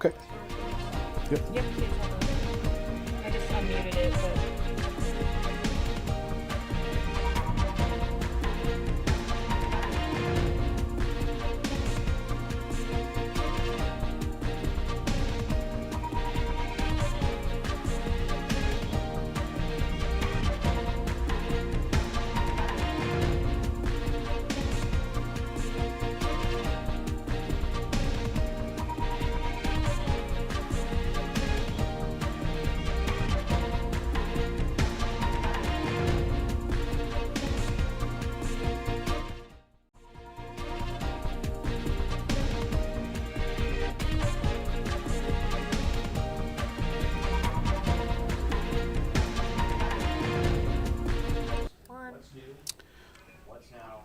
Okay. Yep. Yep, I just unmuted it, but.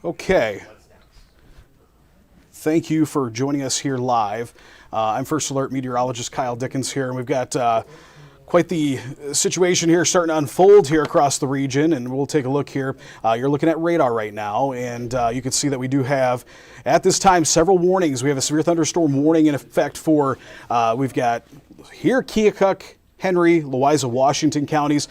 Okay. Thank you for joining us here live. I'm First Alert Meteorologist Kyle Dickens here, and we've got quite the situation here starting to unfold here across the region, and we'll take a look here. You're looking at radar right now, and you can see that we do have, at this time, several warnings. We have a severe thunderstorm warning in effect for, we've got here Keokuk, Henry, Louisa, Washington counties,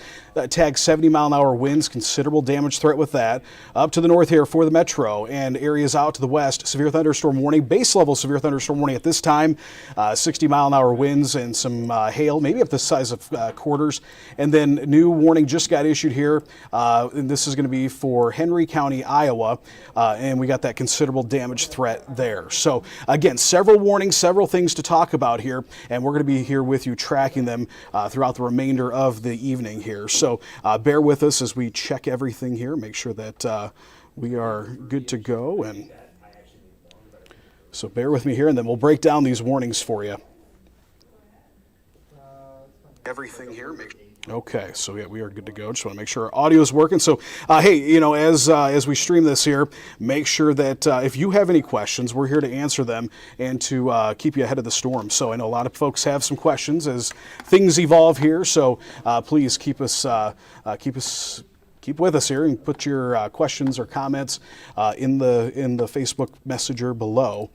tag 70-mile-an-hour winds, considerable damage threat with that. Up to the north here for the metro and areas out to the west, severe thunderstorm warning, base level severe thunderstorm warning at this time, 60-mile-an-hour winds and some hail, maybe up the size of quarters. And then new warning just got issued here, and this is going to be for Henry County, Iowa, and we got that considerable damage threat there. So again, several warnings, several things to talk about here, and we're going to be here with you tracking them throughout the remainder of the evening here. So bear with us as we check everything here, make sure that we are good to go. And so bear with me here, and then we'll break down these warnings for you. Everything here, okay, so yeah, we are good to go. Just want to make sure our audio is working. So, hey, you know, as we stream this here, make sure that if you have any questions, we're here to answer them and to keep you ahead of the storm. So I know a lot of folks have some questions as things evolve here. So please keep with us here and put your questions or comments in the Facebook Messenger below.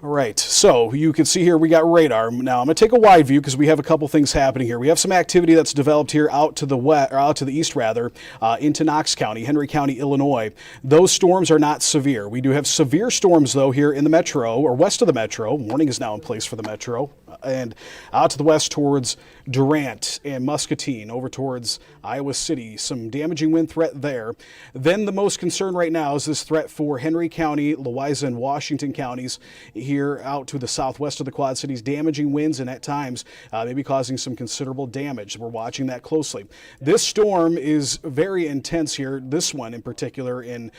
All right, so you can see here we got radar. Now I'm going to take a wide view because we have a couple things happening here. We have some activity that's developed here out to the west, or out to the east rather, into Knox County, Henry County, Illinois. Those storms are not severe. We do have severe storms though here in the metro or west of the metro. Warning is now in place for the metro, and out to the west towards Durant and Muscatine, over towards Iowa City. Some damaging wind threat there. Then the most concern right now is this threat for Henry County, Louisa, and Washington counties here out to the southwest of the Quad Cities. Damaging winds and at times maybe causing some considerable damage. We're watching that closely. This storm is very intense here. This one in particular in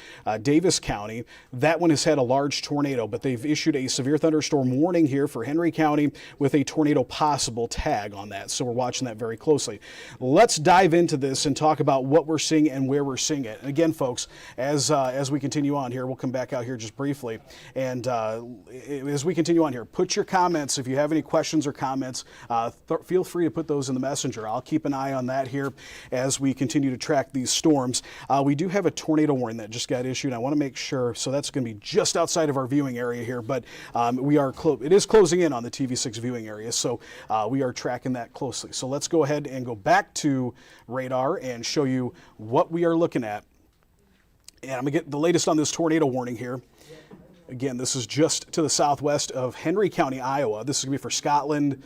Davis County. That one has had a large tornado, but they've issued a severe thunderstorm warning here for Henry County with a tornado possible tag on that. So we're watching that very closely. Let's dive into this and talk about what we're seeing and where we're seeing it. And again, folks, as we continue on here, we'll come back out here just briefly. And as we continue on here, put your comments, if you have any questions or comments, feel free to put those in the messenger. I'll keep an eye on that here as we continue to track these storms. We do have a tornado warning that just got issued. I want to make sure, so that's going to be just outside of our viewing area here, but it is closing in on the TV6 viewing area, so we are tracking that closely. So let's go ahead and go back to radar and show you what we are looking at. And I'm going to get the latest on this tornado warning here. Again, this is just to the southwest of Henry County, Iowa. This is going to be for Scotland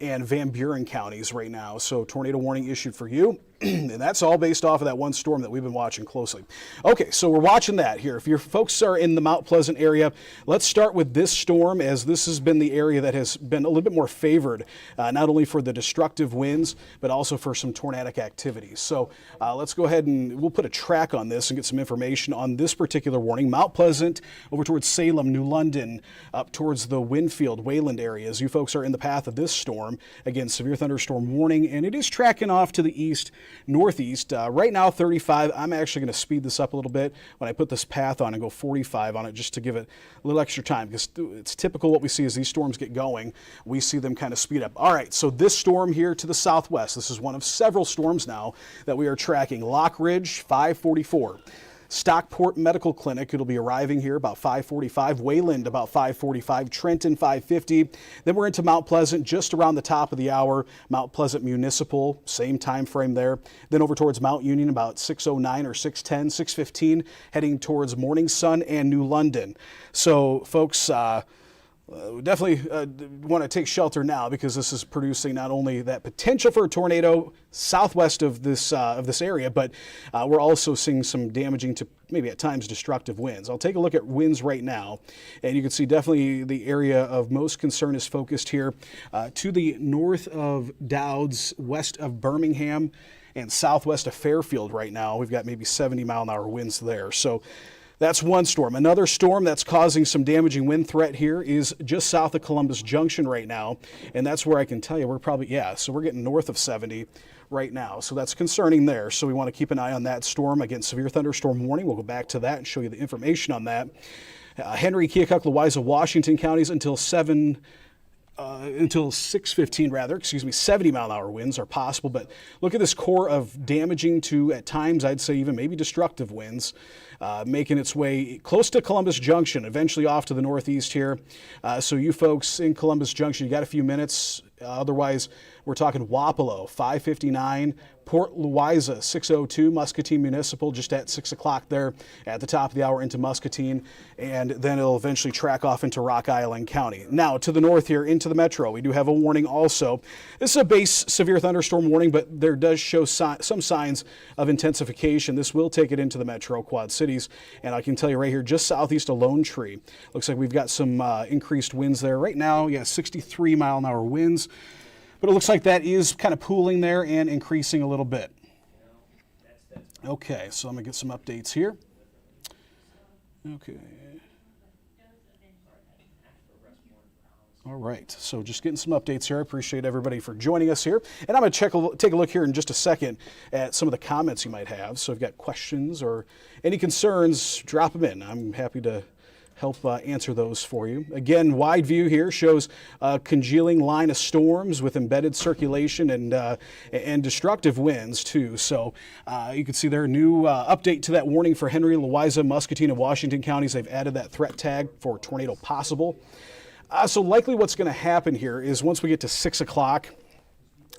and Van Buren counties right now. So tornado warning issued for you. And that's all based off of that one storm that we've been watching closely. Okay, so we're watching that here. If your folks are in the Mount Pleasant area, let's start with this storm, as this has been the area that has been a little bit more favored, not only for the destructive winds, but also for some tornadic activities. So let's go ahead and we'll put a track on this and get some information on this particular warning. Mount Pleasant, over towards Salem, New London, up towards the Winfield, Wayland areas. You folks are in the path of this storm. Again, severe thunderstorm warning, and it is tracking off to the east, northeast. Right now 35. I'm actually going to speed this up a little bit when I put this path on and go 45 on it, just to give it a little extra time, because it's typical what we see as these storms get going. We see them kind of speed up. All right, so this storm here to the southwest, this is one of several storms now that we are tracking. Lock Ridge, 544. Stockport Medical Clinic, it'll be arriving here about 5:45. Wayland about 5:45. Trenton 5:50. Then we're into Mount Pleasant just around the top of the hour. Mount Pleasant Municipal, same time frame there. Then over towards Mount Union about 6:09 or 6:10, 6:15, heading towards Morning Sun and New London. So folks, we definitely want to take shelter now, because this is producing not only that potential for a tornado southwest of this area, but we're also seeing some damaging to maybe at times destructive winds. I'll take a look at winds right now, and you can see definitely the area of most concern is focused here to the north of Dowds, west of Birmingham, and southwest of Fairfield right now. We've got maybe 70-mile-an-hour winds there. So that's one storm. Another storm that's causing some damaging wind threat here is just south of Columbus Junction right now. And that's where I can tell you we're probably, so we're getting north of 70 right now. So that's concerning there. So we want to keep an eye on that storm. Again, severe thunderstorm warning. We'll go back to that and show you the information on that. Henry, Keokuk, Louisa, Washington counties until 6:15 rather, 70-mile-an-hour winds are possible. But look at this core of damaging to, at times, I'd say even maybe destructive winds, making its way close to Columbus Junction, eventually off to the northeast here. So you folks in Columbus Junction, you got a few minutes. Otherwise, we're talking Wapello, 5:59, Port Louisa, 6:02, Muscatine Municipal, just at 6 o'clock there at the top of the hour into Muscatine, and then it'll eventually track off into Rock Island County. Now, to the north here, into the metro, we do have a warning also. This is a base severe thunderstorm warning, but there does show some signs of intensification. This will take it into the metro Quad Cities, and I can tell you right here, just southeast of Lone Tree, looks like we've got some increased winds there. Right now, 63-mile-an-hour winds. But it looks like that is kind of pooling there and increasing a little bit. Okay, so I'm going to get some updates here. Okay. All right, so just getting some updates here. I appreciate everybody for joining us here. And I'm going to take a look here in just a second at some of the comments you might have. So if you've got questions or any concerns, drop them in. I'm happy to help answer those for you. Again, wide view here shows a congealing line of storms with embedded circulation and destructive winds too. So you can see there a new update to that warning for Henry, Louisa, Muscatine, and Washington counties. They've added that threat tag for tornado possible. So likely what's going to happen here is once we get to 6 o'clock,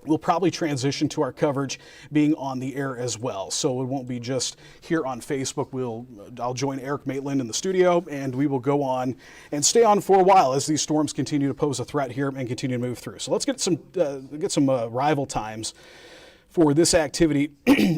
we'll probably transition to our coverage being on the air as well. So it won't be just here on Facebook. I'll join Eric Maitland in the studio, and we will go on and stay on for a while as these storms continue to pose a threat here and continue to move through. So let's get some arrival times for this activity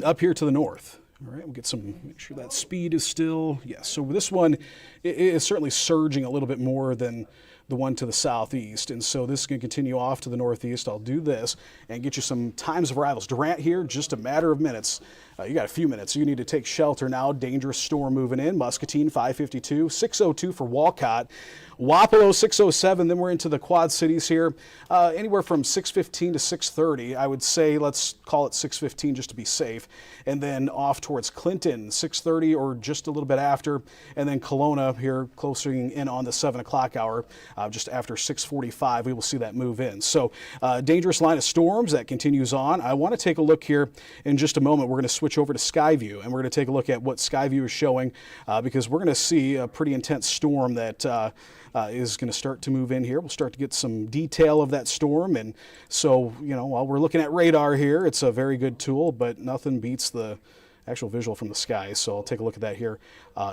up here to the north. All right, we'll make sure that speed is still, yes. So this one is certainly surging a little bit more than the one to the southeast, and so this is going to continue off to the northeast. I'll do this and get you some times of arrivals. Durant here, just a matter of minutes. You got a few minutes. You need to take shelter now. Dangerous storm moving in. Muscatine 5:52, 6:02 for Walcott. Wapello 6:07. Then we're into the Quad Cities here. Anywhere from 6:15 to 6:30. I would say let's call it 6:15 just to be safe. And then off towards Clinton 6:30 or just a little bit after. And then Kelowna here closing in on the 7 o'clock hour. Just after 6:45, we will see that move in. So dangerous line of storms that continues on. I want to take a look here in just a moment. We're going to switch over to Skyview, and we're going to take a look at what Skyview is showing because we're going to see a pretty intense storm that is going to start to move in here. We'll start to get some detail of that storm. And so, while we're looking at radar here, it's a very good tool, but nothing beats the actual visual from the sky. So I'll take a look at that here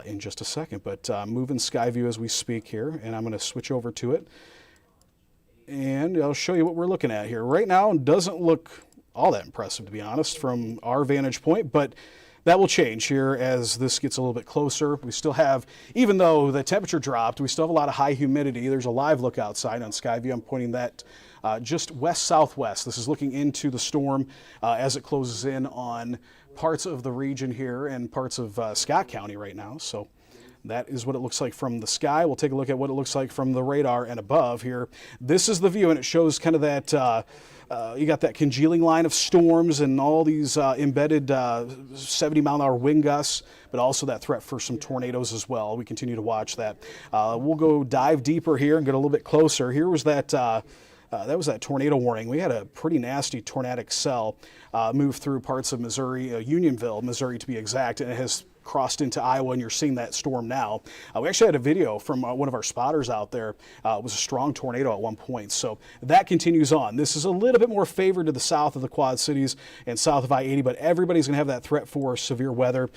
in just a second. But moving Skyview as we speak here, and I'm going to switch over to it. And I'll show you what we're looking at here. Right now, it doesn't look all that impressive, to be honest, from our vantage point, but that will change here as this gets a little bit closer. We still have, even though the temperature dropped, we still have a lot of high humidity. There's a live look outside on Skyview. I'm pointing that just west-southwest. This is looking into the storm as it closes in on parts of the region here and parts of Scott County right now. So that is what it looks like from the sky. We'll take a look at what it looks like from the radar and above here. This is the view, and it shows kind of that you got that congealing line of storms and all these embedded 70-mile-an-hour wind gusts, but also that threat for some tornadoes as well. We continue to watch that. We'll go dive deeper here and get a little bit closer. Here was that that tornado warning. We had a pretty nasty tornadic cell move through parts of Missouri, Unionville, Missouri to be exact, and it has crossed into Iowa, and you're seeing that storm now. We actually had a video from one of our spotters out there. It was a strong tornado at one point, so that continues on. This is a little bit more favored to the south of the Quad Cities and south of I-80, but everybody's going to have that threat for severe weather,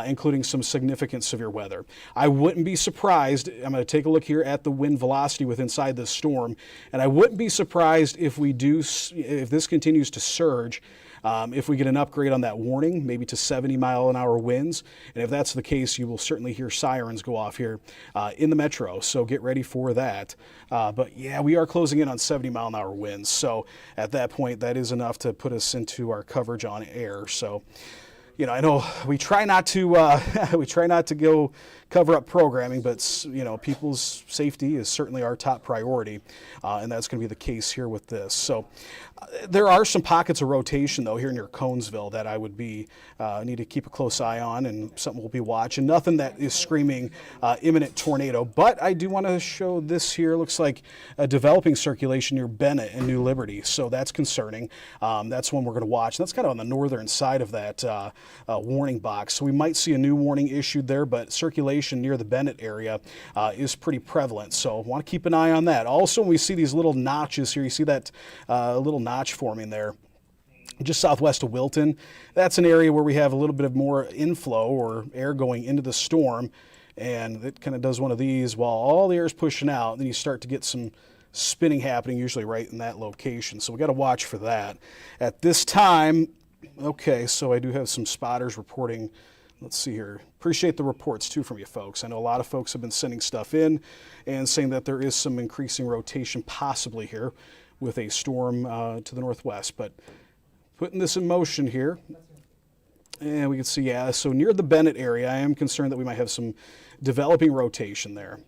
including some significant severe weather. I wouldn't be surprised. I'm going to take a look here at the wind velocity with inside this storm, and I wouldn't be surprised if this continues to surge. If we get an upgrade on that warning, maybe to 70-mile-an-hour winds, and if that's the case, you will certainly hear sirens go off here in the metro, so get ready for that. But yeah, we are closing in on 70-mile-an-hour winds, so at that point, that is enough to put us into our coverage on air. So, you know, I know we try not to go cover up programming, but you know, people's safety is certainly our top priority, and that's going to be the case here with this. So there are some pockets of rotation though here near Conesville that I would need to keep a close eye on, and something we'll be watching. Nothing that is screaming imminent tornado, but I do want to show this here. Looks like a developing circulation near Bennett and New Liberty, so that's concerning. That's one we're going to watch. And that's kind of on the northern side of that warning box, so we might see a new warning issued there, but circulation near the Bennett area is pretty prevalent, so want to keep an eye on that. Also, when we see these little notches here, you see that little notch forming there just southwest of Wilton. That's an area where we have a little bit of more inflow or air going into the storm, and it kind of does one of these while all the air is pushing out. Then you start to get some spinning happening, usually right in that location, so we got to watch for that. At this time, okay, so I do have some spotters reporting. Let's see here. Appreciate the reports too from you folks. I know a lot of folks have been sending stuff in and saying that there is some increasing rotation possibly here with a storm to the northwest. But putting this in motion here, and we can see, yeah, so near the Bennett area, I am concerned that we might have some developing rotation there.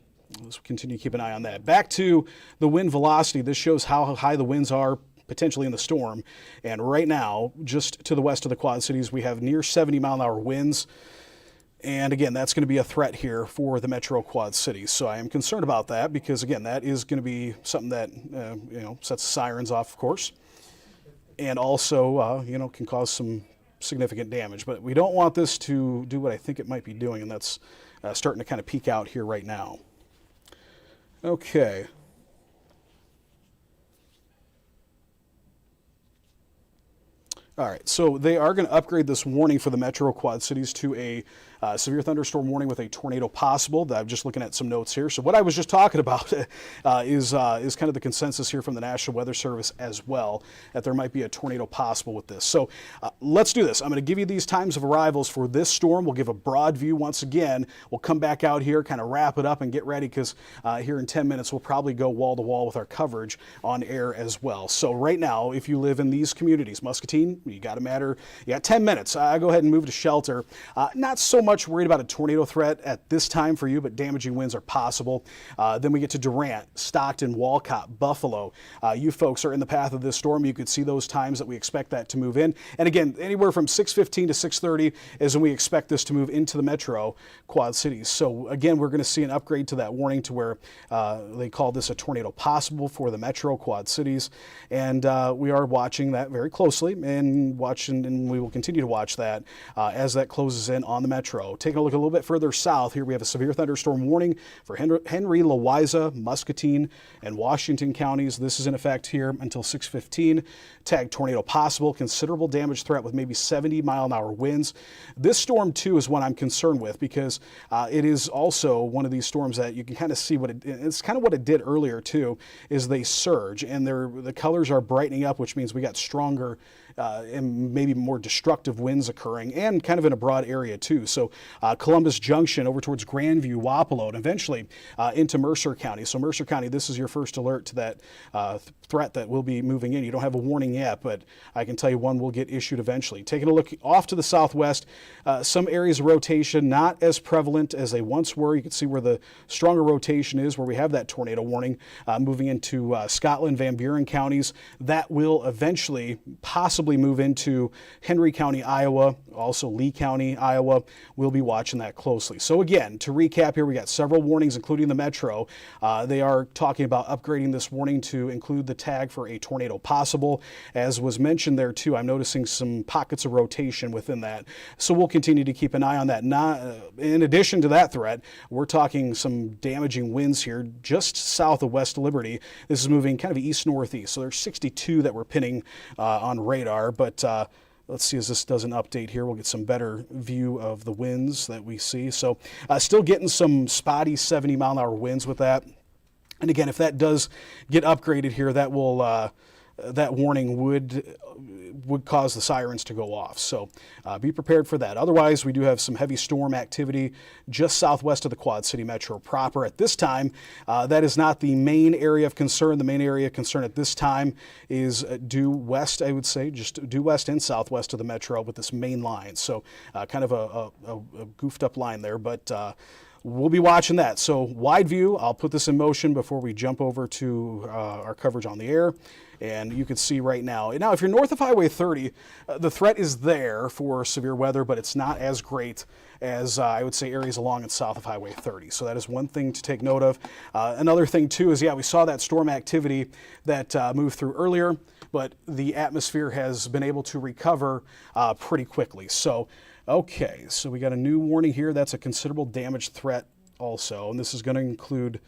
Let's continue to keep an eye on that. Back to the wind velocity. This shows how high the winds are potentially in the storm, and right now just to the west of the Quad Cities we have near 70-mile-an-hour winds, and again that's going to be a threat here for the metro Quad Cities. So I am concerned about that because again that is going to be something that you know, sets sirens off, of course, and also you know, can cause some significant damage. But we don't want this to do what I think it might be doing, and that's starting to kind of peak out here right now. Okay. All right, so they are going to upgrade this warning for the metro Quad Cities to a severe thunderstorm warning with a tornado possible. I'm just looking at some notes here. So what I was just talking about is kind of the consensus here from the National Weather Service as well, that there might be a tornado possible with this. So let's do this. I'm going to give you these times of arrivals for this storm. We'll give a broad view once again. We'll come back out here, kind of wrap it up and get ready, because here in 10 minutes we'll probably go wall to wall with our coverage on air as well. So right now, if you live in these communities, Muscatine, you got 10 minutes. I go ahead and move to shelter. Not so much worried about a tornado threat at this time for you, but damaging winds are possible. Then we get to Durant, Stockton, Walcott, Buffalo. You folks are in the path of this storm. You could see those times that we expect that to move in. And again, anywhere from 6:15 to 6:30 is when we expect this to move into the metro Quad Cities. So again, we're going to see an upgrade to that warning to where they call this a tornado possible for the metro Quad Cities. And we are watching that very closely and we will continue to watch that as that closes in on the metro. Taking a look a little bit further south, here we have a severe thunderstorm warning for Henry, Louisa, Muscatine, and Washington counties. This is in effect here until 6:15. Tag tornado possible, considerable damage threat with maybe 70-mile-an-hour winds. This storm too is one I'm concerned with because it is also one of these storms that you can kind of see it's kind of what it did earlier too, is they surge and the colors are brightening up, which means we got stronger and maybe more destructive winds occurring, and kind of in a broad area too. So Columbus Junction over towards Grandview, Wapello, and eventually into Mercer County. So Mercer County, this is your first alert to that threat that will be moving in. You don't have a warning yet, but I can tell you one will get issued eventually. Taking a look off to the southwest, some areas of rotation not as prevalent as they once were. You can see where the stronger rotation is, where we have that tornado warning moving into Scotland, Van Buren counties. That will eventually possibly possibly move into Henry County, Iowa, also Lee County, Iowa. We'll be watching that closely. So again, to recap here, we got several warnings, including the metro. They are talking about upgrading this warning to include the tag for a tornado possible. As was mentioned there too, I'm noticing some pockets of rotation within that. So we'll continue to keep an eye on that. In addition to that threat, we're talking some damaging winds here just south of West Liberty. This is moving kind of east-northeast. So there's 62 that we're pinning on radar, but let's see as this does an update here. We'll get some better view of the winds that we see. So still getting some spotty 70-mile-an-hour winds with that. And again, if that does get upgraded here, that will that warning would cause the sirens to go off. So be prepared for that. Otherwise, we do have some heavy storm activity just southwest of the Quad City Metro proper. At this time, that is not the main area of concern. The main area of concern at this time is due west, I would say, just due west and southwest of the Metro with this main line. So kind of a goofed up line there, but we'll be watching that. So wide view, I'll put this in motion before we jump over to our coverage on the air. And you can see right now. Now, if you're north of Highway 30, the threat is there for severe weather, but it's not as great as I would say areas along and south of Highway 30. So that is one thing to take note of. Another thing too is, yeah, we saw that storm activity that moved through earlier, but the atmosphere has been able to recover pretty quickly. So, okay, so we got a new warning here. That's a considerable damage threat also, and this is going to include.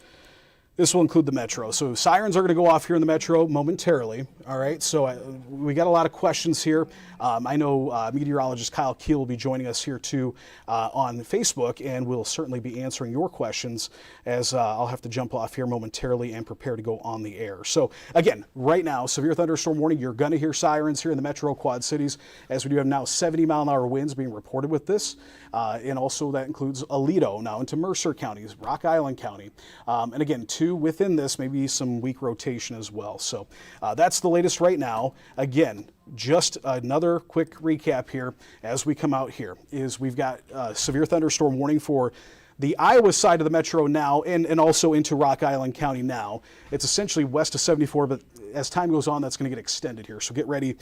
This will include the metro. So sirens are going to go off here in the metro momentarily. All right. So we got a lot of questions here. I know meteorologist Kyle Keel will be joining us here too on Facebook, and we'll certainly be answering your questions as I'll have to jump off here momentarily and prepare to go on the air. So again, right now, severe thunderstorm warning. You're going to hear sirens here in the metro Quad Cities, as we do have now 70-mile-an-hour winds being reported with this. And also that includes Aledo now into Mercer counties, Rock Island County. And again, too, within this, maybe some weak rotation as well. So that's the latest right now. Again, just another quick recap here as we come out here is we've got severe thunderstorm warning for the Iowa side of the metro now and also into Rock Island County now. It's essentially west of 74, but as time goes on, that's going to get extended here. So get ready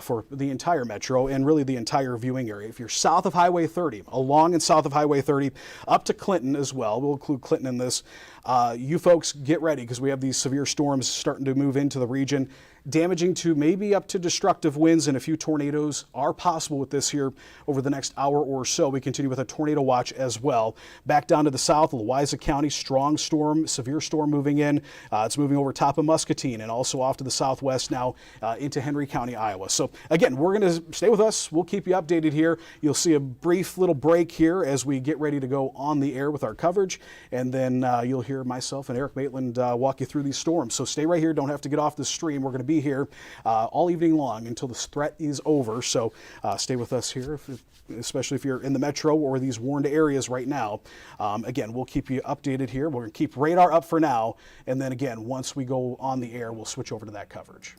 for the entire metro and really the entire viewing area. If you're south of Highway 30, along and south of Highway 30, up to Clinton as well, we'll include Clinton in this. You folks get ready because we have these severe storms starting to move into the region, damaging to maybe up to destructive winds, and a few tornadoes are possible with this here over the next hour or so. We continue with a tornado watch as well. Back down to the south, Louisa County, strong storm, severe storm moving in. It's moving over top of Muscatine and also off to the southwest now into Henry County, Iowa. So again, we're going to stay with us. We'll keep you updated here. You'll see a brief little break here as we get ready to go on the air with our coverage, and then you'll hear myself and Eric Maitland walk you through these storms. So stay right here. Don't have to get off the stream. We're going to be here all evening long until the threat is over. So stay with us here, especially if you're in the metro or these warned areas right now. Again, we'll keep you updated here. We're going to keep radar up for now. And then again, once we go on the air, we'll switch over to that coverage.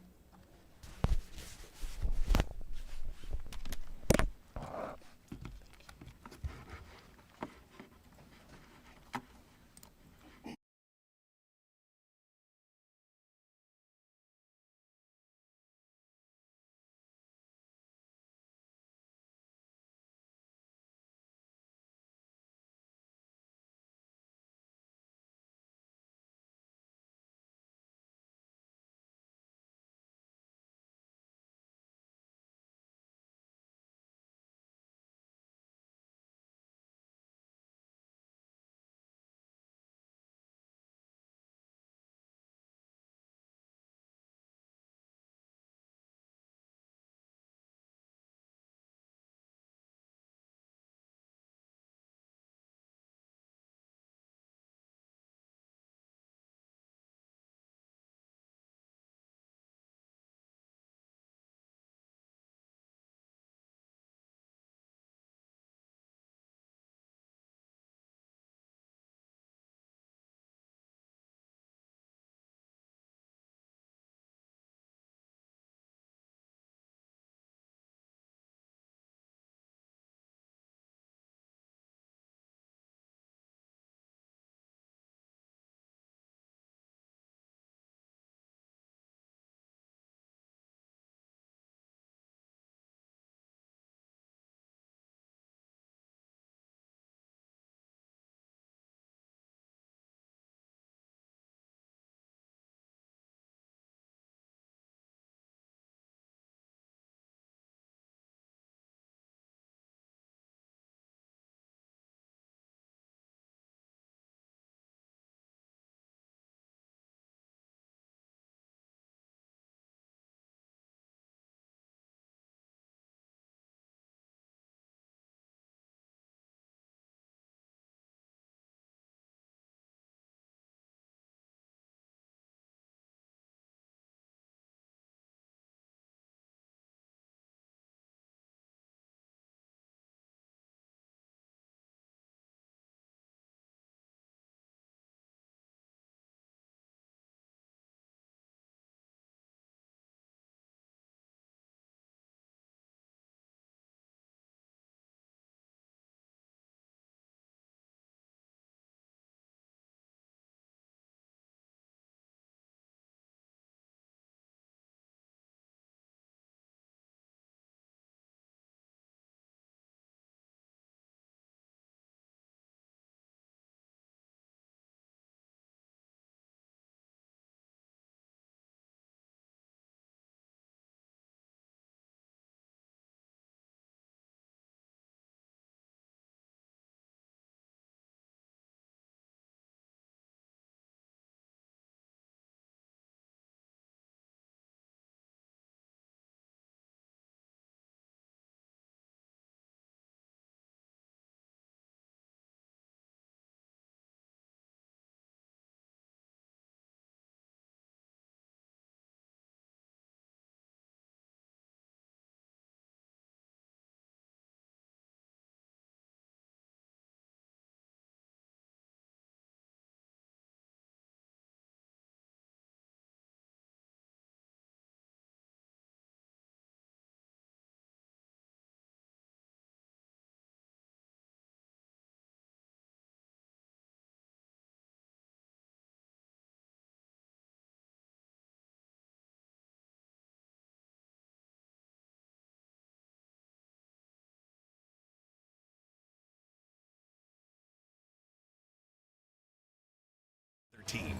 team.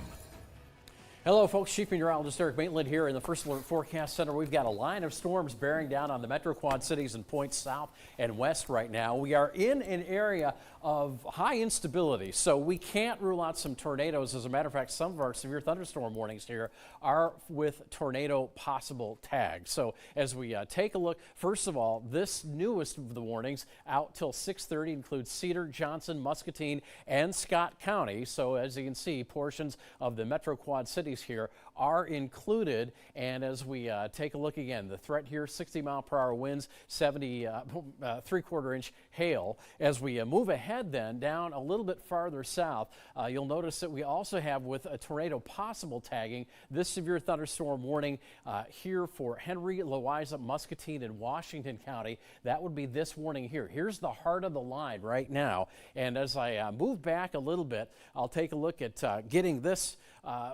Hello, folks. Chief Meteorologist Eric Maitland here in the First Alert Forecast Center. We've got a line of storms bearing down on the Metro Quad Cities and points south and west right now. We are in an area of high instability, so we can't rule out some tornadoes. As a matter of fact, some of our severe thunderstorm warnings here are with tornado possible tags. So as we take a look, first of all, this newest of the warnings out till 6:30 includes Cedar, Johnson, Muscatine, and Scott County. So as you can see, portions of the Metro Quad Cities here are included. And as we take a look again, the threat here, 60-mile-per-hour winds, 3/4 inch hail. As we move ahead then down a little bit farther south, you'll notice that we also have, with a tornado possible tagging, this severe thunderstorm warning here for Henry, Louisa, Muscatine, and Washington County. That would be this warning here. Here's the heart of the line right now. And as I move back a little bit, I'll take a look at getting this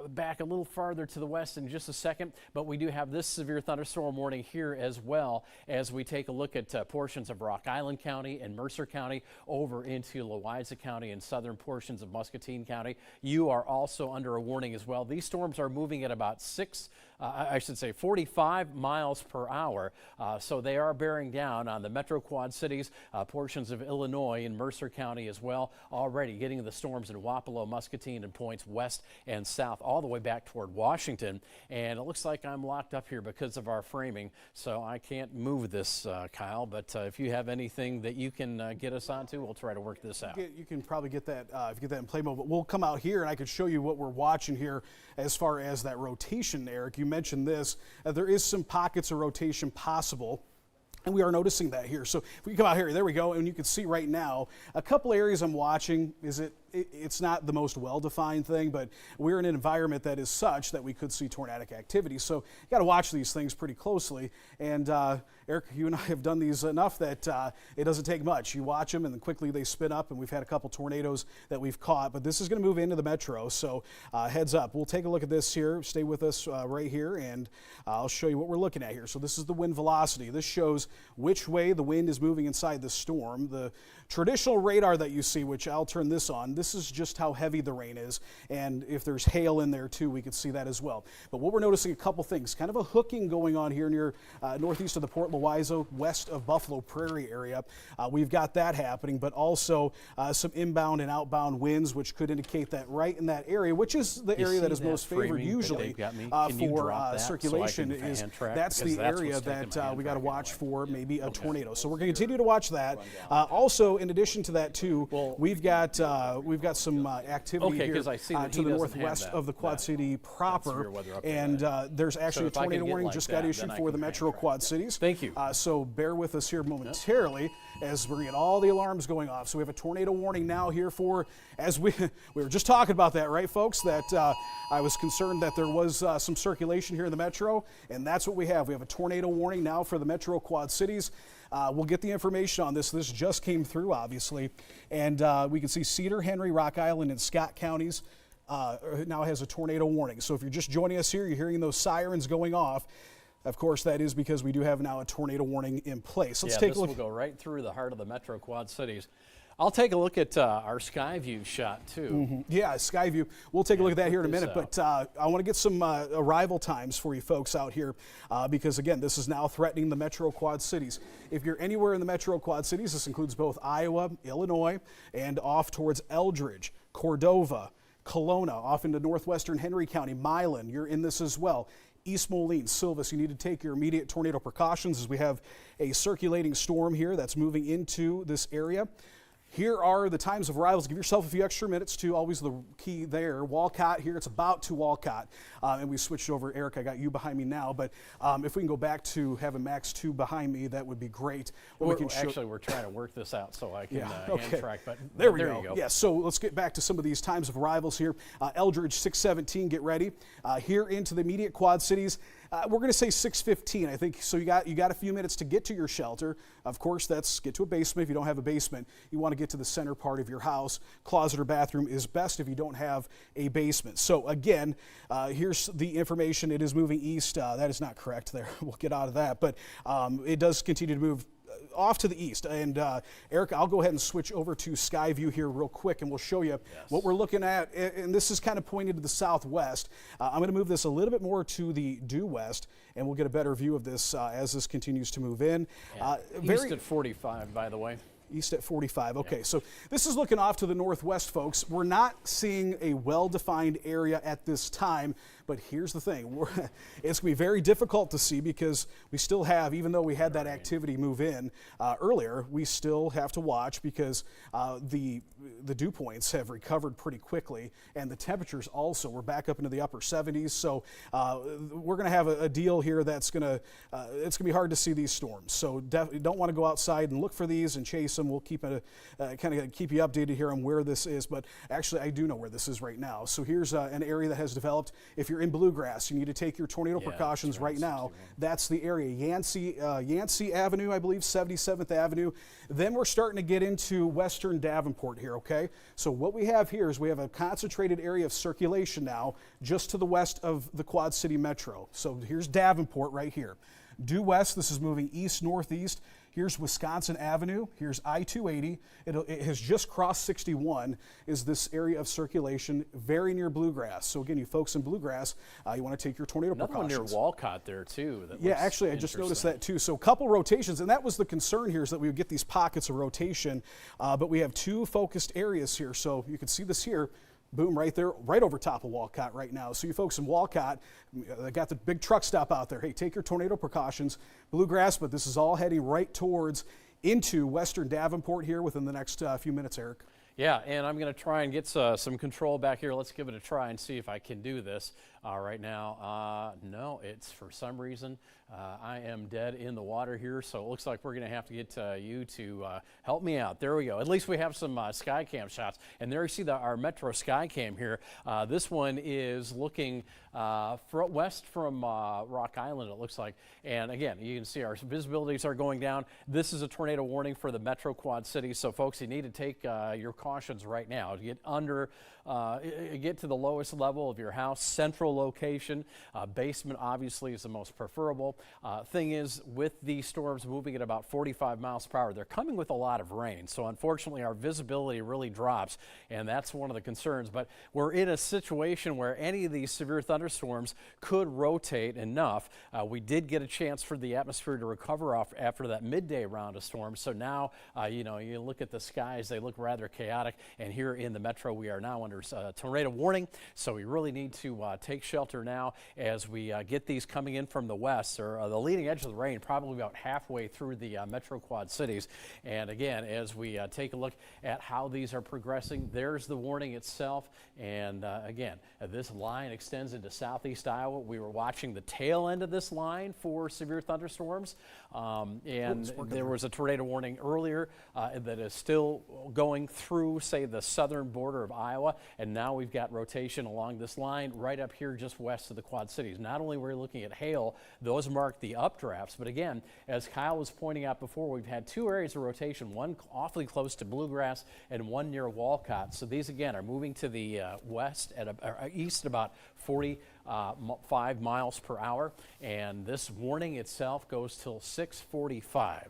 back a little farther to the west in just a second, but we do have this severe thunderstorm warning here as well as we take a look at portions of Rock Island County and Mercer County over into Louisa County and southern portions of Muscatine County. You are also under a warning as well. These storms are moving at about 45 miles per hour, so they are bearing down on the Metro Quad Cities, portions of Illinois and Mercer County as well, already getting the storms in Wapello, Muscatine, and points west and south all the way back toward Washington. And it looks like I'm locked up here because of our framing, so I can't move this, Kyle, but if you have anything that you can get us onto, we'll try to work this out. You can probably get that if you get that in play mode, but we'll come out here and I could show you what we're watching here as far as that rotation, Eric. You mentioned this. There is some pockets of rotation possible. And we are noticing that here. So if we come out here, there we go, and you can see right now a couple areas I'm watching. It's not the most well-defined thing, but we're in an environment that is such that we could see tornadic activity. So you got to watch these things pretty closely. And Eric, you and I have done these enough that it doesn't take much. You watch them, and then quickly they spin up, and we've had a couple tornadoes that we've caught. But this is going to move into the metro, so heads up. We'll take a look at this here. Stay with us right here, and I'll show you what we're looking at here. So this is the wind velocity. This shows which way the wind is moving inside the storm. The traditional radar that you see, which I'll turn this on, this is just how heavy the rain is, and if there's hail in there too, we can see that as well. But what we're noticing, a couple things, kind of a hooking going on here near northeast of the Port Louisa, west of Buffalo Prairie area. We've got that happening, but also some inbound and outbound winds, which could indicate that right in that area, which is the area that is most favored usually for circulation, is that's the area that we got to watch for maybe a tornado. So we're going to continue to watch that. Also, in addition to that too, we've got some activity here to the northwest of the Quad City proper, and there's actually a tornado warning just got issued for the Metro Quad Cities. Thank you. So bear with us here momentarily as we're going to get all the alarms going off. So we have a tornado warning now here for, as we were just talking about that, right, folks, that I was concerned that there was some circulation here in the Metro, and that's what we have. We have a tornado warning now for the Metro Quad Cities. We'll get the information on this. This just came through, obviously, and we can see Cedar, Henry, Rock Island, and Scott counties now has a tornado warning. So if you're just joining us here, you're hearing those sirens going off. Of course, that is because we do have now a tornado warning in place. Let's take a look. This will go right through the heart of the Metro Quad Cities. I'll take a look at our sky view shot, too. Mm-hmm. Yeah, sky view. We'll take a look at that here in a minute, but I want to get some arrival times for you folks out here because, again, this is now threatening the Metro Quad Cities. If you're anywhere in the Metro Quad Cities, this includes both Iowa, Illinois, and off towards Eldridge, Cordova, Kelowna, off into northwestern Henry County, Milan, you're in this as well. East Moline, Silvis, you need to take your immediate tornado precautions as we have a circulating storm here that's moving into this area. Here are the times of arrivals. Give yourself a few extra minutes to, always the key there. Walcott here, it's about to Walcott. And we switched over. Eric, I got you behind me now. But if we can go back to having Max 2 behind me, that would be great. We're trying to work this out so I can hand track. But there we go. Yeah, so let's get back to some of these times of arrivals here. Eldridge, 6:17, get ready. Here into the immediate Quad Cities. We're going to say 6:15, I think. So you got a few minutes to get to your shelter. Of course, that's get to a basement. If you don't have a basement, you want to get to the center part of your house. Closet or bathroom is best if you don't have a basement. So again, here's the information. It is moving east. That is not correct there. We'll get out of that. But it does continue to move off to the east. And Eric, I'll go ahead and switch over to sky view here real quick, and we'll show you what we're looking at. And this is kind of pointed to the southwest. I'm going to move this a little bit more to the due west, and we'll get a better view of this as this continues to move in. East at 45, by the way. East at 45. Okay, so this is looking off to the northwest, folks. We're not seeing a well-defined area at this time, but here's the thing. It's going to be very difficult to see because we still have, even though we had that activity move in earlier, we still have to watch because the dew points have recovered pretty quickly, and the temperatures also, we're back up into the upper 70s. So we're going to have a deal here that's going to, it's going to be hard to see these storms. So definitely don't want to go outside and look for these and chase them. We'll keep it, kind of keep you updated here on where this is, but actually I do know where this is right now. So here's an area that has developed. If you're in bluegrass, you need to take your tornado precautions right now. That's the area, Yancey Avenue, I believe, 77th Avenue. Then we're starting to get into western Davenport here, okay? So what we have here is we have a concentrated area of circulation now just to the west of the Quad City Metro. So here's Davenport right here. Due west, this is moving east-northeast. Here's Wisconsin Avenue. Here's I-280. It has just crossed 61, is this area of circulation very near Bluegrass. So again, you folks in Bluegrass, you want to take your tornado precautions. Another one near Walcott there too. Yeah, actually, I just noticed that too. So a couple rotations, and that was the concern here, is that we would get these pockets of rotation, but we have two focused areas here. So you can see this here. Boom, right there, right over top of Walcott right now. So you folks in Walcott, they got the big truck stop out there. Hey, take your tornado precautions. Bluegrass, but this is all heading right towards into western Davenport here within the next few minutes, Eric. Yeah, and I'm going to try and get some control back here. Let's give it a try and see if I can do this right now. No, it's for some reason I am dead in the water here, so it looks like we're going to have to get you to help me out. There we go. At least we have some Skycam shots. And there you see our Metro Skycam here. This one is looking west from Rock Island, it looks like. And again, you can see our visibilities are going down. This is a tornado warning for the Metro Quad Cities, so folks, you need to take your cautions right now to get under, get to the lowest level of your house, central location. Basement obviously is the most preferable. Thing is, with these storms moving at about 45 miles per hour, they're coming with a lot of rain. So unfortunately, our visibility really drops, and that's one of the concerns. But we're in a situation where any of these severe thunderstorms could rotate enough. We did get a chance for the atmosphere to recover off after that midday round of storms. So now, you know, you look at the skies, they look rather chaotic. And here in the metro, we are now under tornado warning. So we really need to take shelter now as we get these coming in from the west, or the leading edge of the rain, probably about halfway through the Metro Quad Cities. And again, as we take a look at how these are progressing, there's the warning itself. And again, this line extends into southeast Iowa. We were watching the tail end of this line for severe thunderstorms. And there was a tornado warning earlier that is still going through, say, the southern border of Iowa. And now we've got rotation along this line right up here just west of the Quad Cities. Not only were we looking at hail, those mark the updrafts, but again, as Kyle was pointing out before, we've had two areas of rotation, one awfully close to Bluegrass and one near Walcott. So these again are moving to the west at east at about 45 miles per hour, and this warning itself goes till 6:45.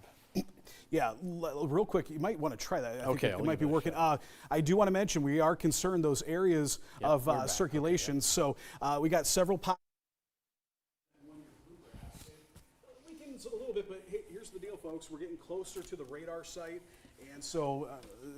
Yeah, real quick, you might want to try that. I think it might be working. I do want to mention we are concerned those areas of circulation. So we got several weekends a little bit, but hey, here's the deal, folks. We're getting closer to the radar site. And so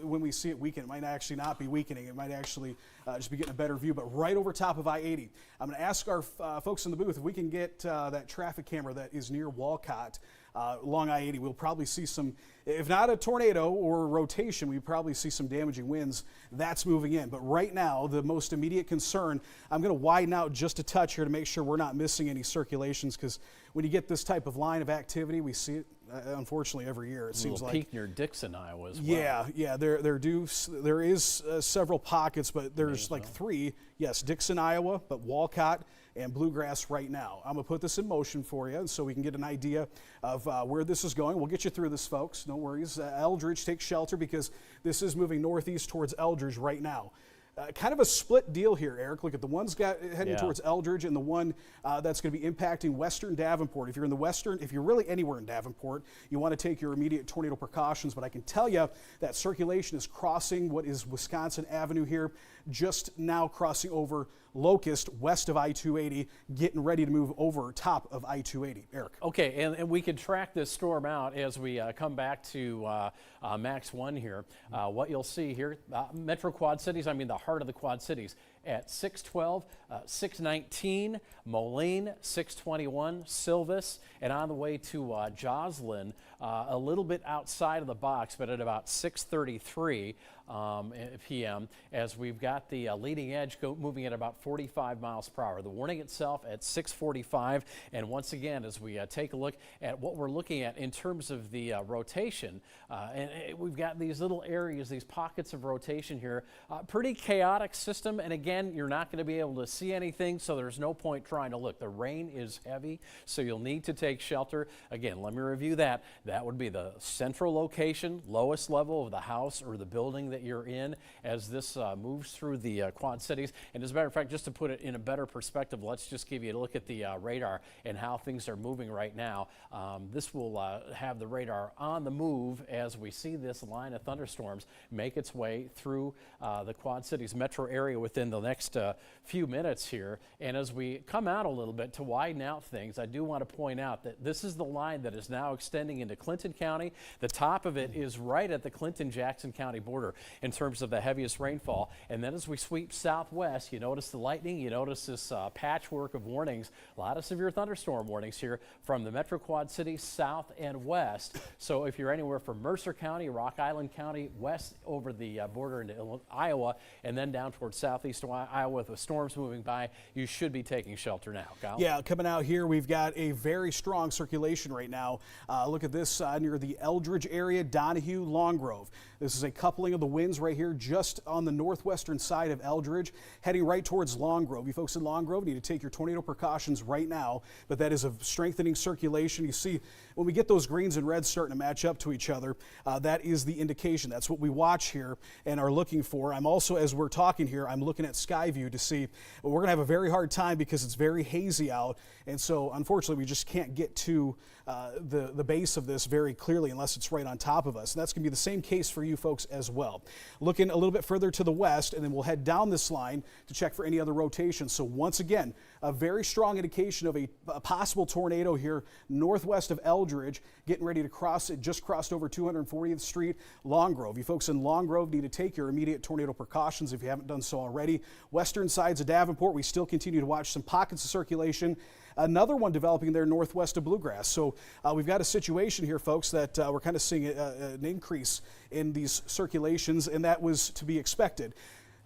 when we see it weaken, it might actually not be weakening. It might actually just be getting a better view, but right over top of I-80. I'm going to ask our folks in the booth if we can get that traffic camera that is near Walcott along I-80. We'll probably see some, if not a tornado or rotation, we probably see some damaging winds. That's moving in. But right now, the most immediate concern, I'm going to widen out just a touch here to make sure we're not missing any circulations, because when you get this type of line of activity, we see it unfortunately every year. It seems like peak near Dixon, Iowa as well. Yeah. There is several pockets, but there's like three. Yes, Dixon, Iowa, but Walcott and Bluegrass right now. I'm gonna put this in motion for you so we can get an idea of where this is going. We'll get you through this, folks. No worries. Eldridge, take shelter because this is moving northeast towards Eldridge right now. kind of a split deal here, Eric. Look at the one's heading Yeah. towards Eldridge, and the one that's going to be impacting western Davenport. If you're in the western, if you're really anywhere in Davenport, you want to take your immediate tornado precautions. But I can tell you that circulation is crossing what is Wisconsin Avenue here, just now crossing over Locust west of I-280, getting ready to move over top of I-280. Eric. Okay, and we can track this storm out as we come back to Max 1 here. What you'll see here, Metro Quad Cities, I mean the heart of the Quad Cities, at 612, 619, Moline, 621, Silvis, and on the way to Joslin, a little bit outside of the box, but at about 6:33 p.m. as we've got the leading edge moving at about 45 miles per hour. The warning itself at 6:45, and once again, as we take a look at what we're looking at in terms of the rotation, and we've got these little areas, these pockets of rotation here, pretty chaotic system, and again, you're not going to be able to see anything, so there's no point trying to look. The rain is heavy, so you'll need to take shelter. Again, let me review that. That would be the central location, lowest level of the house or the building that you're in as this moves through the Quad Cities. And as a matter of fact, just to put it in a better perspective, let's just give you a look at the radar and how things are moving right now. This will have the radar on the move as we see this line of thunderstorms make its way through the Quad Cities metro area within the next few minutes here. And as we come out a little bit to widen out things, I do want to point out that this is the line that is now extending into Clinton County. The top of it is right at the Clinton-Jackson County border in terms of the heaviest rainfall. And then as we sweep southwest, you notice the lightning, you notice this patchwork of warnings, a lot of severe thunderstorm warnings here from the Metro Quad Cities south and west. So if you're anywhere from Mercer County, Rock Island County, west over the border into Iowa, and then down towards southeast Iowa with the storms moving by, you should be taking shelter now. Kyle? Yeah, coming out here, we've got a very strong circulation right now. Look at this near the Eldridge area, Donahue, Long Grove. This is a coupling of the winds right here just on the northwestern side of Eldridge, heading right towards Long Grove. You folks in Long Grove need to take your tornado precautions right now, but that is a strengthening circulation. You see, when we get those greens and reds starting to match up to each other, that is the indication. That's what we watch here and are looking for. I'm also, as we're talking here, I'm looking at Skyview to see, we're going to have a very hard time because it's very hazy out, and so unfortunately we just can't get to the base of this very clearly unless it's right on top of us. And that's going to be the same case for you folks as well. Looking a little bit further to the west, and then we'll head down this line to check for any other rotations. So once again, a very strong indication of a possible tornado here northwest of Eldridge, getting ready to cross. It just crossed over 240th Street, Long Grove. You folks in Long Grove need to take your immediate tornado precautions if you haven't done so already. Western sides of Davenport, we still continue to watch some pockets of circulation. Another one developing there northwest of Bluegrass. So we've got a situation here, folks, that we're kind of seeing an increase in these circulations, and that was to be expected.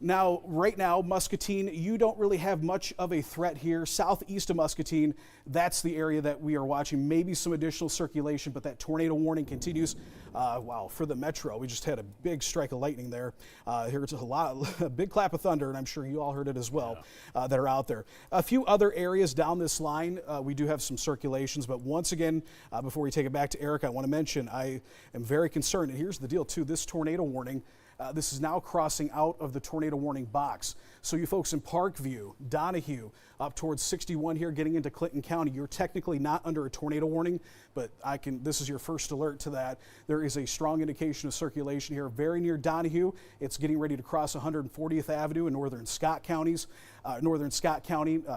Now, right now, Muscatine, you don't really have much of a threat here. Southeast of Muscatine, that's the area that we are watching. Maybe some additional circulation, but that tornado warning continues. Wow, for the metro, we just had a big strike of lightning there. Here's a big clap of thunder, and I'm sure you all heard it as well, that are out there. A few other areas down this line, we do have some circulations, but once again, before we take it back to Eric, I want to mention I am very concerned, and here's the deal too, this tornado warning, this is now crossing out of the tornado warning box. So you folks in Parkview, Donahue, up towards 61 here, getting into Clinton County, you're technically not under a tornado warning, but this is your first alert to that. There is a strong indication of circulation here very near Donahue. It's getting ready to cross 140th Avenue in northern Scott counties,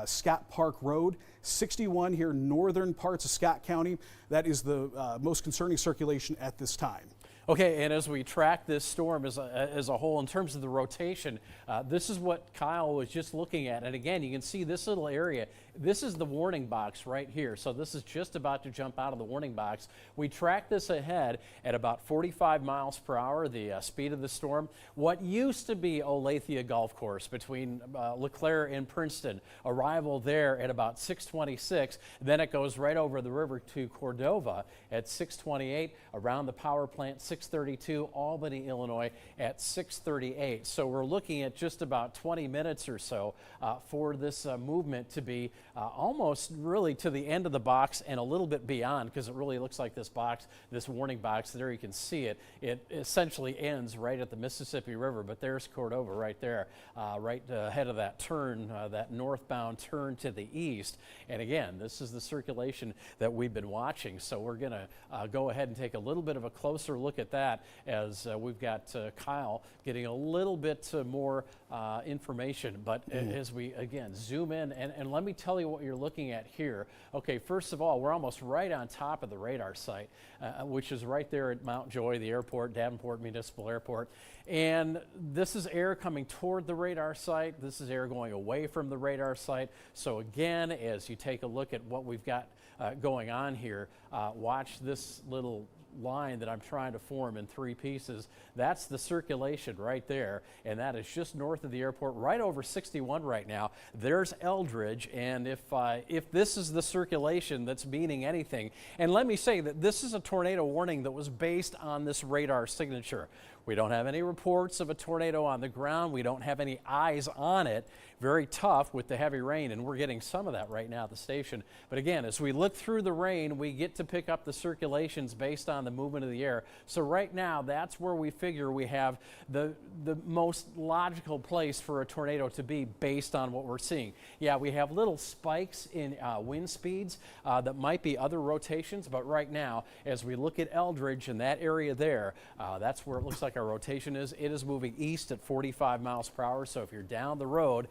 Scott Park Road, 61 here, northern parts of Scott County. That is the most concerning circulation at this time. Okay, and as we track this storm as a whole in terms of the rotation, this is what Kyle was just looking at. And again, you can see this little area. This is the warning box right here. So this is just about to jump out of the warning box. We track this ahead at about 45 miles per hour, the speed of the storm. What used to be Olathe Golf Course between LeClaire and Princeton, arrival there at about 6:26. Then it goes right over the river to Cordova at 6:28, around the power plant 6:32, Albany, Illinois at 6:38. So we're looking at just about 20 minutes or so for this movement to be almost really to the end of the box and a little bit beyond, because it really looks like this box, this warning box, there you can see it. It essentially ends right at the Mississippi River, but there's Cordova right there, right ahead of that turn, that northbound turn to the east. And again, this is the circulation that we've been watching. So we're going to go ahead and take a little bit of a closer look at that as we've got Kyle getting a little bit more information. But as we, again, zoom in, and let me tell you what you're looking at here. Okay, first of all, we're almost right on top of the radar site, which is right there at Mount Joy, the airport, Davenport Municipal Airport. And this is air coming toward the radar site. This is air going away from the radar site. So again, as you take a look at what we've got going on here, watch this little line that I'm trying to form in 3 pieces. That's the circulation right there, and that is just north of the airport, right over 61 right now. There's Eldridge, and if this is the circulation that's meaning anything, and let me say that this is a tornado warning that was based on this radar signature. We don't have any reports of a tornado on the ground. We don't have any eyes on it. Very tough with the heavy rain, and we're getting some of that right now at the station. But again, as we look through the rain, we get to pick up the circulations based on the movement of the air. So right now, that's where we figure we have the most logical place for a tornado to be based on what we're seeing. Yeah, we have little spikes in wind speeds that might be other rotations, but right now, as we look at Eldridge and that area there, that's where it looks like our rotation is. It is moving east at 45 miles per hour. So if you're down the road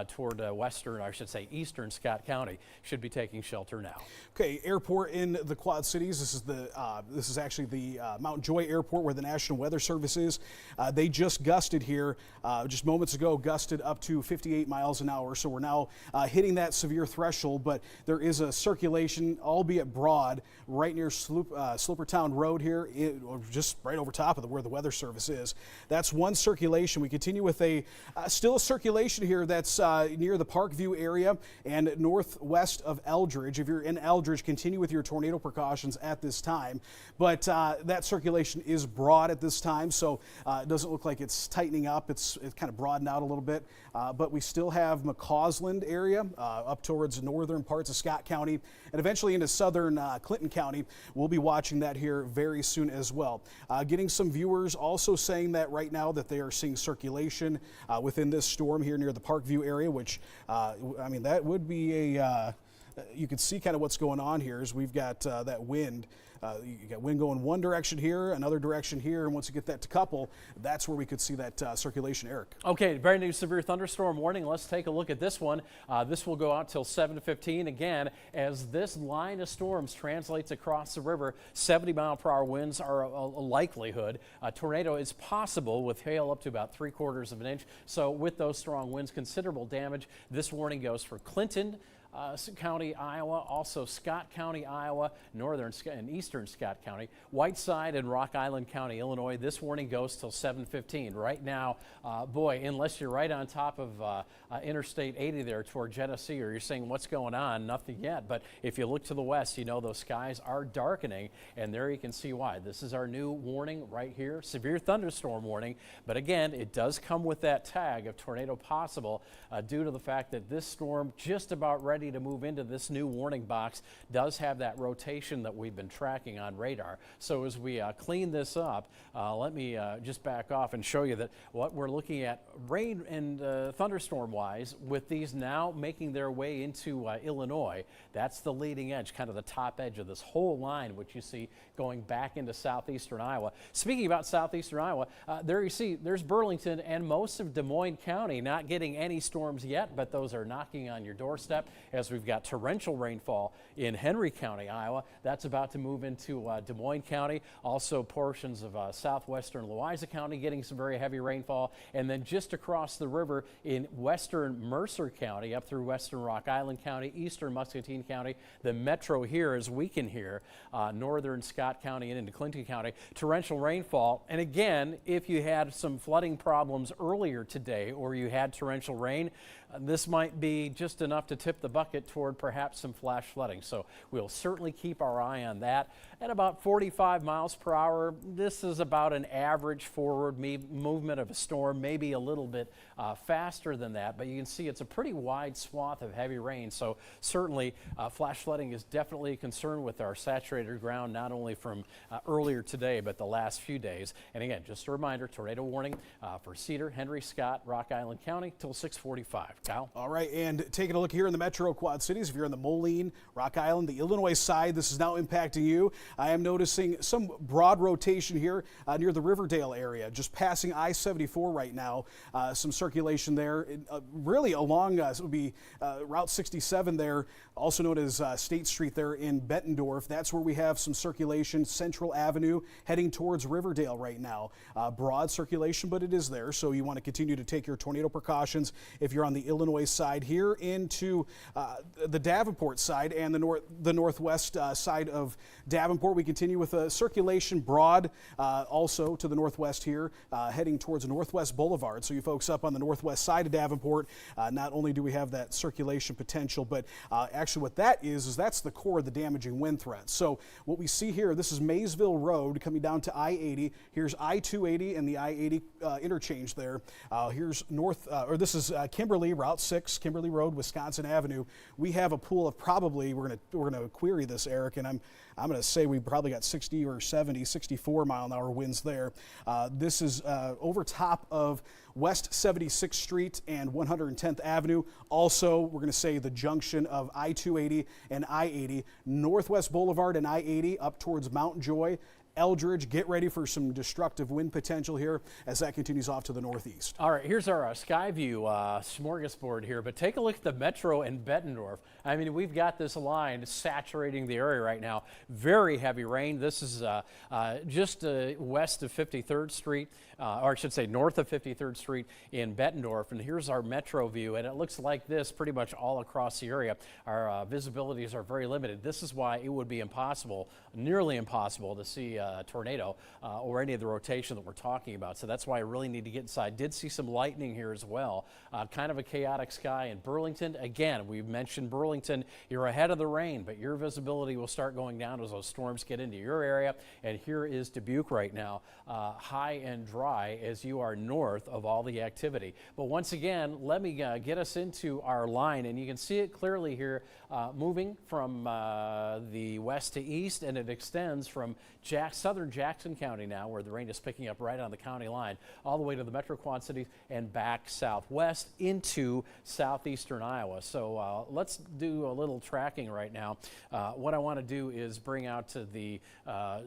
toward western, I should say eastern Scott County, should be taking shelter now. Okay, airport in the Quad Cities. This is actually the Mount Joy Airport where the National Weather Service is. They just gusted here just moments ago, gusted up to 58 miles an hour. So we're now hitting that severe threshold, but there is a circulation, albeit broad, right near Slippertown Road here, just right over top of where the Weather Service is. That's one circulation. We continue with still a circulation here that's near the Parkview area and northwest of Eldridge. If you're in Eldridge, continue with your tornado precautions at this time. But that circulation is broad at this time, so it doesn't look like it's tightening up. It's kind of broadened out a little bit. But we still have McCausland area up towards northern parts of Scott County and eventually into southern Clinton County. We'll be watching that here very soon as well. Getting some viewers also saying that right now that they are seeing circulation within this storm here near the Parkview area, which, I mean, that would be you can see kind of what's going on here is we've got that wind. You got wind going one direction here, another direction here, and once you get that to couple, that's where we could see that circulation, Eric. Okay, very new severe thunderstorm warning. Let's take a look at this one. This will go out till 7:15 again as this line of storms translates across the river. 70-mile-per-hour winds are a likelihood. A tornado is possible with hail up to about 3/4 of an inch. So with those strong winds, considerable damage. This warning goes for Clinton County, Iowa, also Scott County, Iowa, northern and eastern Scott County, Whiteside and Rock Island County, Illinois. This warning goes till 7:15. Right now, boy, unless you're right on top of Interstate 80 there toward Genesee, or you're saying what's going on, nothing yet. But if you look to the west, you know those skies are darkening, and there you can see why. This is our new warning right here, severe thunderstorm warning. But again, it does come with that tag of tornado possible due to the fact that this storm just about ready to move into this new warning box does have that rotation that we've been tracking on radar. So as we clean this up, let me just back off and show you that what we're looking at rain and thunderstorm wise with these now making their way into Illinois. That's the leading edge, kind of the top edge of this whole line, which you see going back into southeastern Iowa. Speaking about southeastern Iowa, there you see there's Burlington and most of Des Moines County not getting any storms yet, but those are knocking on your doorstep as we've got torrential rainfall in Henry County, Iowa. That's about to move into Des Moines County. Also portions of southwestern Louisa County getting some very heavy rainfall. And then just across the river in western Mercer County up through western Rock Island County, eastern Muscatine County, the metro here as we can hear, northern Scott County and into Clinton County, torrential rainfall. And again, if you had some flooding problems earlier today or you had torrential rain, this might be just enough to tip the bucket toward perhaps some flash flooding. So we'll certainly keep our eye on that. At about 45 miles per hour, this is about an average forward movement of a storm, maybe a little bit faster than that, but you can see it's a pretty wide swath of heavy rain. So certainly flash flooding is definitely a concern with our saturated ground, not only from earlier today, but the last few days. And again, just a reminder, tornado warning for Cedar, Henry, Scott, Rock Island County till 6:45. Kyle? All right, and taking a look here in the Metro Quad Cities, if you're in the Moline, Rock Island, the Illinois side, this is now impacting you. I am noticing some broad rotation here near the Riverdale area, just passing I-74 right now. Some circulation there, really along, it would be Route 67 there, also known as State Street there in Bettendorf. That's where we have some circulation, Central Avenue, heading towards Riverdale right now. Broad circulation, but it is there, so you want to continue to take your tornado precautions if you're on the Illinois side here into the Davenport side and the northwest side of Davenport. We continue with circulation broad also to the northwest here, heading towards Northwest Boulevard. So you folks up on the northwest side of Davenport, not only do we have that circulation potential, but actually what that is that's the core of the damaging wind threat. So what we see here, this is Maysville Road coming down to I-80. Here's I-280 and the I-80 interchange there. Here's this is Kimberly, Route 6, Kimberly Road, Wisconsin Avenue. We have a pool of probably, we're gonna query this, Eric, and I'm going to say we probably got 60 or 70, 64 mile an hour winds there. This is over top of West 76th Street and 110th Avenue. Also, we're going to say the junction of I-280 and I-80, Northwest Boulevard and I-80 up towards Mount Joy. Eldridge, get ready for some destructive wind potential here as that continues off to the northeast. All right, here's our Skyview smorgasbord here, but take a look at the Metro in Bettendorf. I mean, we've got this line saturating the area right now. Very heavy rain. This is just west of 53rd Street, or I should say north of 53rd Street in Bettendorf. And here's our Metro view, and it looks like this pretty much all across the area. Our visibilities are very limited. This is why it would be impossible, nearly impossible, to see a tornado or any of the rotation that we're talking about. So that's why I really need to get inside. Did see some lightning here as well. Kind of a chaotic sky in Burlington. Again, we've mentioned Burlington. You're ahead of the rain, but your visibility will start going down as those storms get into your area. And here is Dubuque right now, high and dry as you are north of all the activity. But once again, let me get us into our line, and you can see it clearly here, moving from the west to east, and it extends from southern Jackson County now, where the rain is picking up right on the county line, all the way to the Metro Quad Cities and back southwest into southeastern Iowa. So let's do a little tracking right now. What I want to do is bring out to the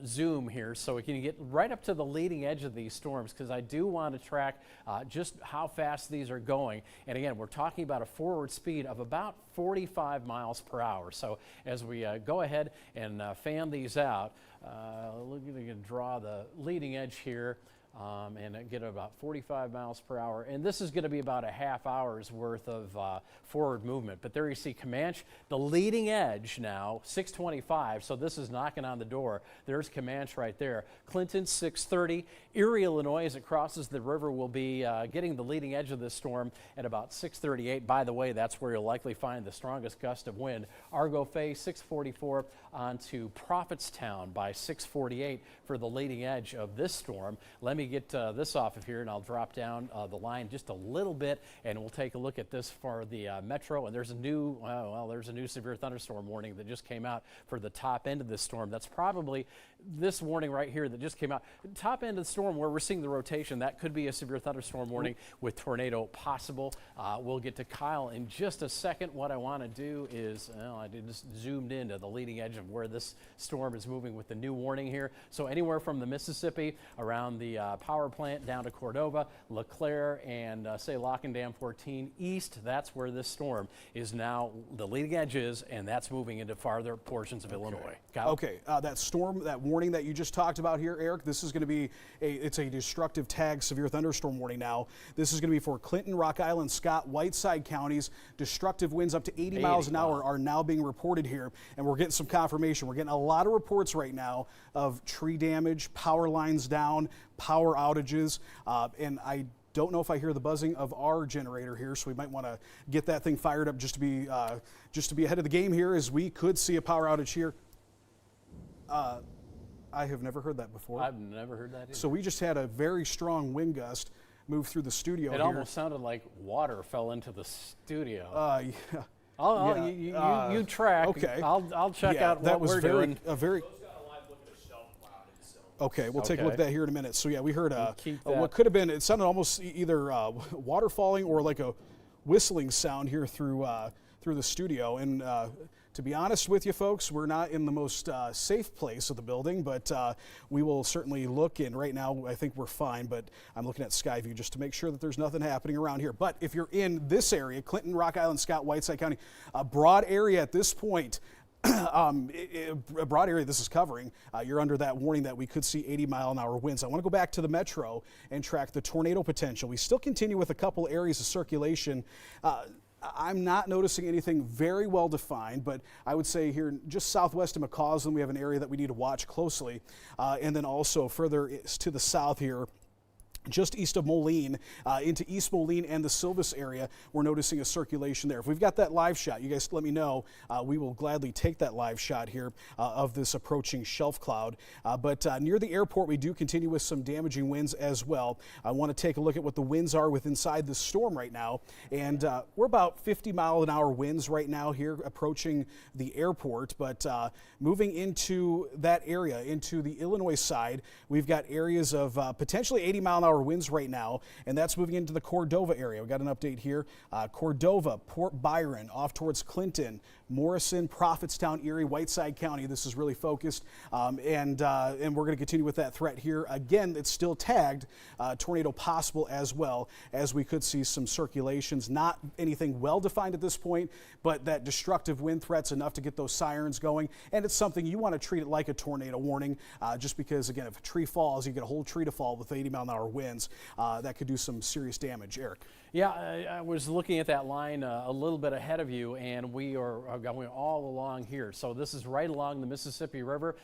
zoom here so we can get right up to the leading edge of these storms, because I do want to track just how fast these are going. And again, we're talking about a forward speed of about 45 miles per hour. So as we go ahead and fan these out, we're going to draw the leading edge here and get about 45 miles per hour. And this is going to be about a half hour's worth of forward movement. But there you see Comanche, the leading edge now, 625. So this is knocking on the door. There's Comanche right there. Clinton, 630. Erie, Illinois, as it crosses the river, will be getting the leading edge of this storm at about 638. By the way, that's where you'll likely find the strongest gust of wind. Argo Bay, 644 onto Prophetstown by 648 for the leading edge of this storm. Let me get this off of here, and I'll drop down the line just a little bit, and we'll take a look at this for the Metro. And there's a new, there's a new severe thunderstorm warning that just came out for the top end of this storm. That's probably this warning right here that just came out. Top end of the storm where we're seeing the rotation, that could be a severe thunderstorm warning with tornado possible. We'll get to Kyle in just a second. What I want to do is, I just zoomed into the leading edge of where this storm is moving with the new warning here. So anywhere from the Mississippi around the power plant down to Cordova, LeClaire, and say Lock and Dam 14 east, that's where this storm is now, the leading edge is, and that's moving into farther portions of Illinois. Kyle? Okay, that storm, that warning that you just talked about here, Eric, this is going to be it's a destructive tag severe thunderstorm warning now. This is going to be for Clinton, Rock Island, Scott, Whiteside counties. Destructive winds up to 80 miles an hour are now being reported here, and we're getting some confirmation. We're getting a lot of reports right now of tree damage, power lines down, power outages, and I Don't know if I hear the buzzing of our generator here, so we might want to get that thing fired up just to be ahead of the game here, as we could see a power outage here. I have never heard that before. I've never heard that either. So we just had a very strong wind gust move through the studio It here. almost sounded like water fell into the studio. Yeah. You track. Okay. I'll check Yeah, out that what was we're very, doing. a very. Okay, we'll take a look at that here in a minute. So yeah, we heard what could have been. It sounded almost either water falling or like a whistling sound here through the studio. And to be honest with you, folks, we're not in the most safe place of the building, but we will certainly look. And right now, I think we're fine. But I'm looking at Skyview just to make sure that there's nothing happening around here. But if you're in this area, Clinton, Rock Island, Scott, Whiteside County, a broad area at this point. A broad area this is covering, you're under that warning that we could see 80-mile-an-hour winds. I want to go back to the metro and track the tornado potential. We still continue with a couple areas of circulation. I'm not noticing anything very well defined, but I would say here just southwest of McCausland, we have an area that we need to watch closely. And then also further to the south here, just east of Moline, into East Moline and the Silvis area, we're noticing a circulation there. If we've got that live shot, you guys let me know. We will gladly take that live shot here of this approaching shelf cloud. But near the airport, we do continue with some damaging winds as well. I want to take a look at what the winds are with inside the storm right now. And we're about 50-mile-an-hour winds right now here approaching the airport. But moving into that area, into the Illinois side, we've got areas of potentially 80-mile-an-hour winds right now, and that's moving into the Cordova area. We got an update here. Cordova, Port Byron, off towards Clinton, Morrison, Prophetstown, Erie, Whiteside County. This is really focused, and we're going to continue with that threat here. Again, it's still tagged tornado possible, as well as we could see some circulations. Not anything well defined at this point, but that destructive wind threat's enough to get those sirens going, and it's something you want to treat it like a tornado warning, just because, again, if a tree falls, you get a whole tree to fall with 80-mile-an-hour winds. That could do some serious damage. Eric. Yeah, I was looking at that line a little bit ahead of you, and we are going all along here. So this is right along the Mississippi River.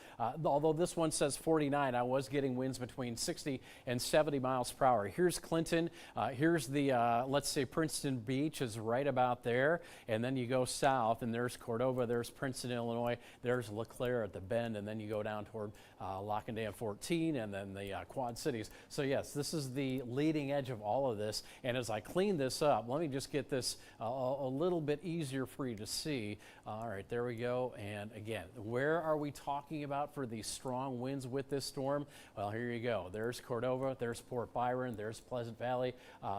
Although this one says 49, I was getting winds between 60 and 70 miles per hour. Here's Clinton. Here's the, let's say, Princeton Beach is right about there. And then you go south, and there's Cordova, there's Princeton, Illinois, there's LeClaire at the Bend, and then you go down toward Lockandam 14, and then the Quad Cities. So yes, this is the leading edge of all of this. And as I clean this up, let me just get this a little bit easier for you to see. All right, there we go. And again, where are we talking about for these strong winds with this storm? Well, here you go. There's Cordova, there's Port Byron, there's Pleasant Valley.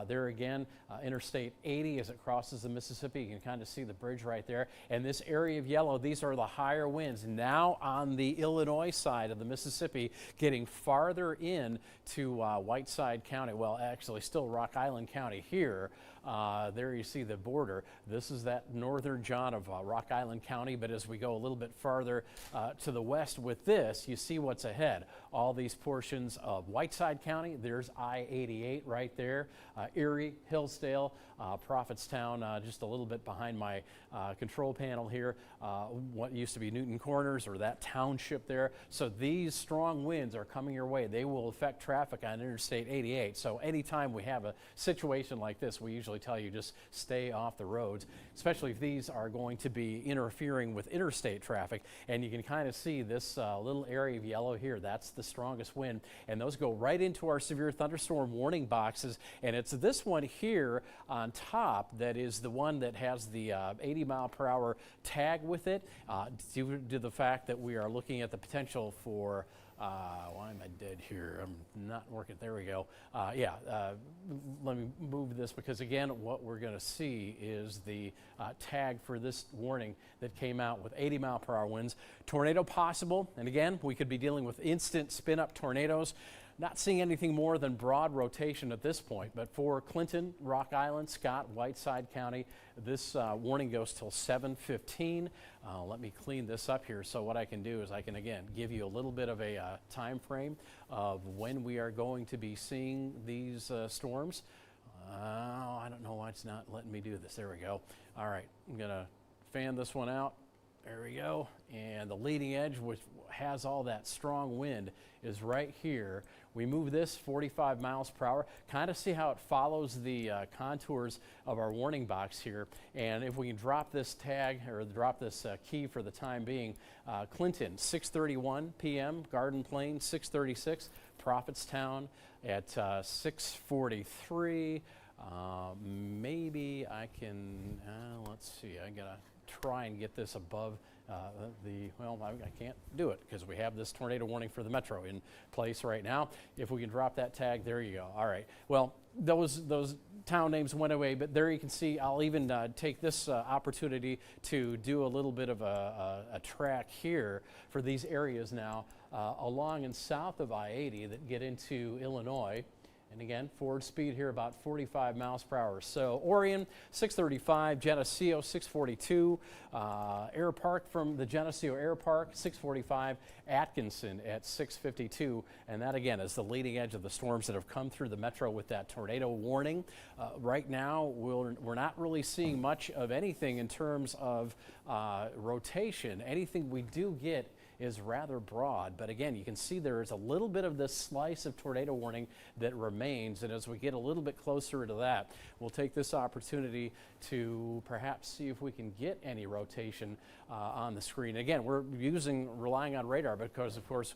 There again, Interstate 80 as it crosses the Mississippi. You can kind of see the bridge right there. And this area of yellow, these are the higher winds. Now on the Illinois side of the Mississippi, getting farther in to Whiteside County. Well, actually still Rock Island County here. There you see the border. This is that northern John of Rock Island County, but as we go a little bit farther to the west with this, you see what's ahead. All these portions of Whiteside County, there's I-88 right there, Erie, Hillsdale, Prophetstown, just a little bit behind my control panel here, what used to be Newton Corners, or that township there. So these strong winds are coming your way. They will affect traffic on Interstate 88. So anytime we have a situation like this, we usually tell you just stay off the roads, especially if these are going to be interfering with interstate traffic. And you can kind of see this little area of yellow here. That's the strongest wind. And those go right into our severe thunderstorm warning boxes. And it's this one here on top that is the one that has the 80-mile-per-hour tag with it, due to the fact that we are looking at the potential for why am I dead here? I'm not working. There we go. Let me move this, because again, what we're going to see is the tag for this warning that came out with 80-mile-per-hour winds. Tornado possible, and again, we could be dealing with instant spin-up tornadoes. Not seeing anything more than broad rotation at this point, but for Clinton, Rock Island, Scott, Whiteside County, this warning goes till 7:15. Let me clean this up here. So what I can do is I can, again, give you a little bit of a time frame of when we are going to be seeing these storms. I don't know why it's not letting me do this. There we go. All right, I'm going to fan this one out. There we go. And the leading edge, which has all that strong wind, is right here. We move this 45 miles per hour, kind of see how it follows the contours of our warning box here. And if we can drop this tag or drop this key for the time being, Clinton, 6:31 p.m., Garden Plain, 6:36, Prophetstown at 6:43. Maybe I can, let's see, I gotta try and get this above I can't do it because we have this tornado warning for the metro in place right now. If we can drop that tag, there you go. All right. Well, those town names went away, but there you can see, I'll even take this opportunity to do a little bit of a track here for these areas now along and south of I-80 that get into Illinois. And again, forward speed here about 45 miles per hour. So Orion, 635, Geneseo, 642, Air Park from the Geneseo Air Park, 645, Atkinson at 652. And that again is the leading edge of the storms that have come through the metro with that tornado warning. Right now, we're not really seeing much of anything in terms of rotation. Anything we do get is rather broad, but again, you can see there is a little bit of this slice of tornado warning that remains, and as we get a little bit closer to that, we'll take this opportunity to perhaps see if we can get any rotation on the screen. Again, we're relying on radar because, of course,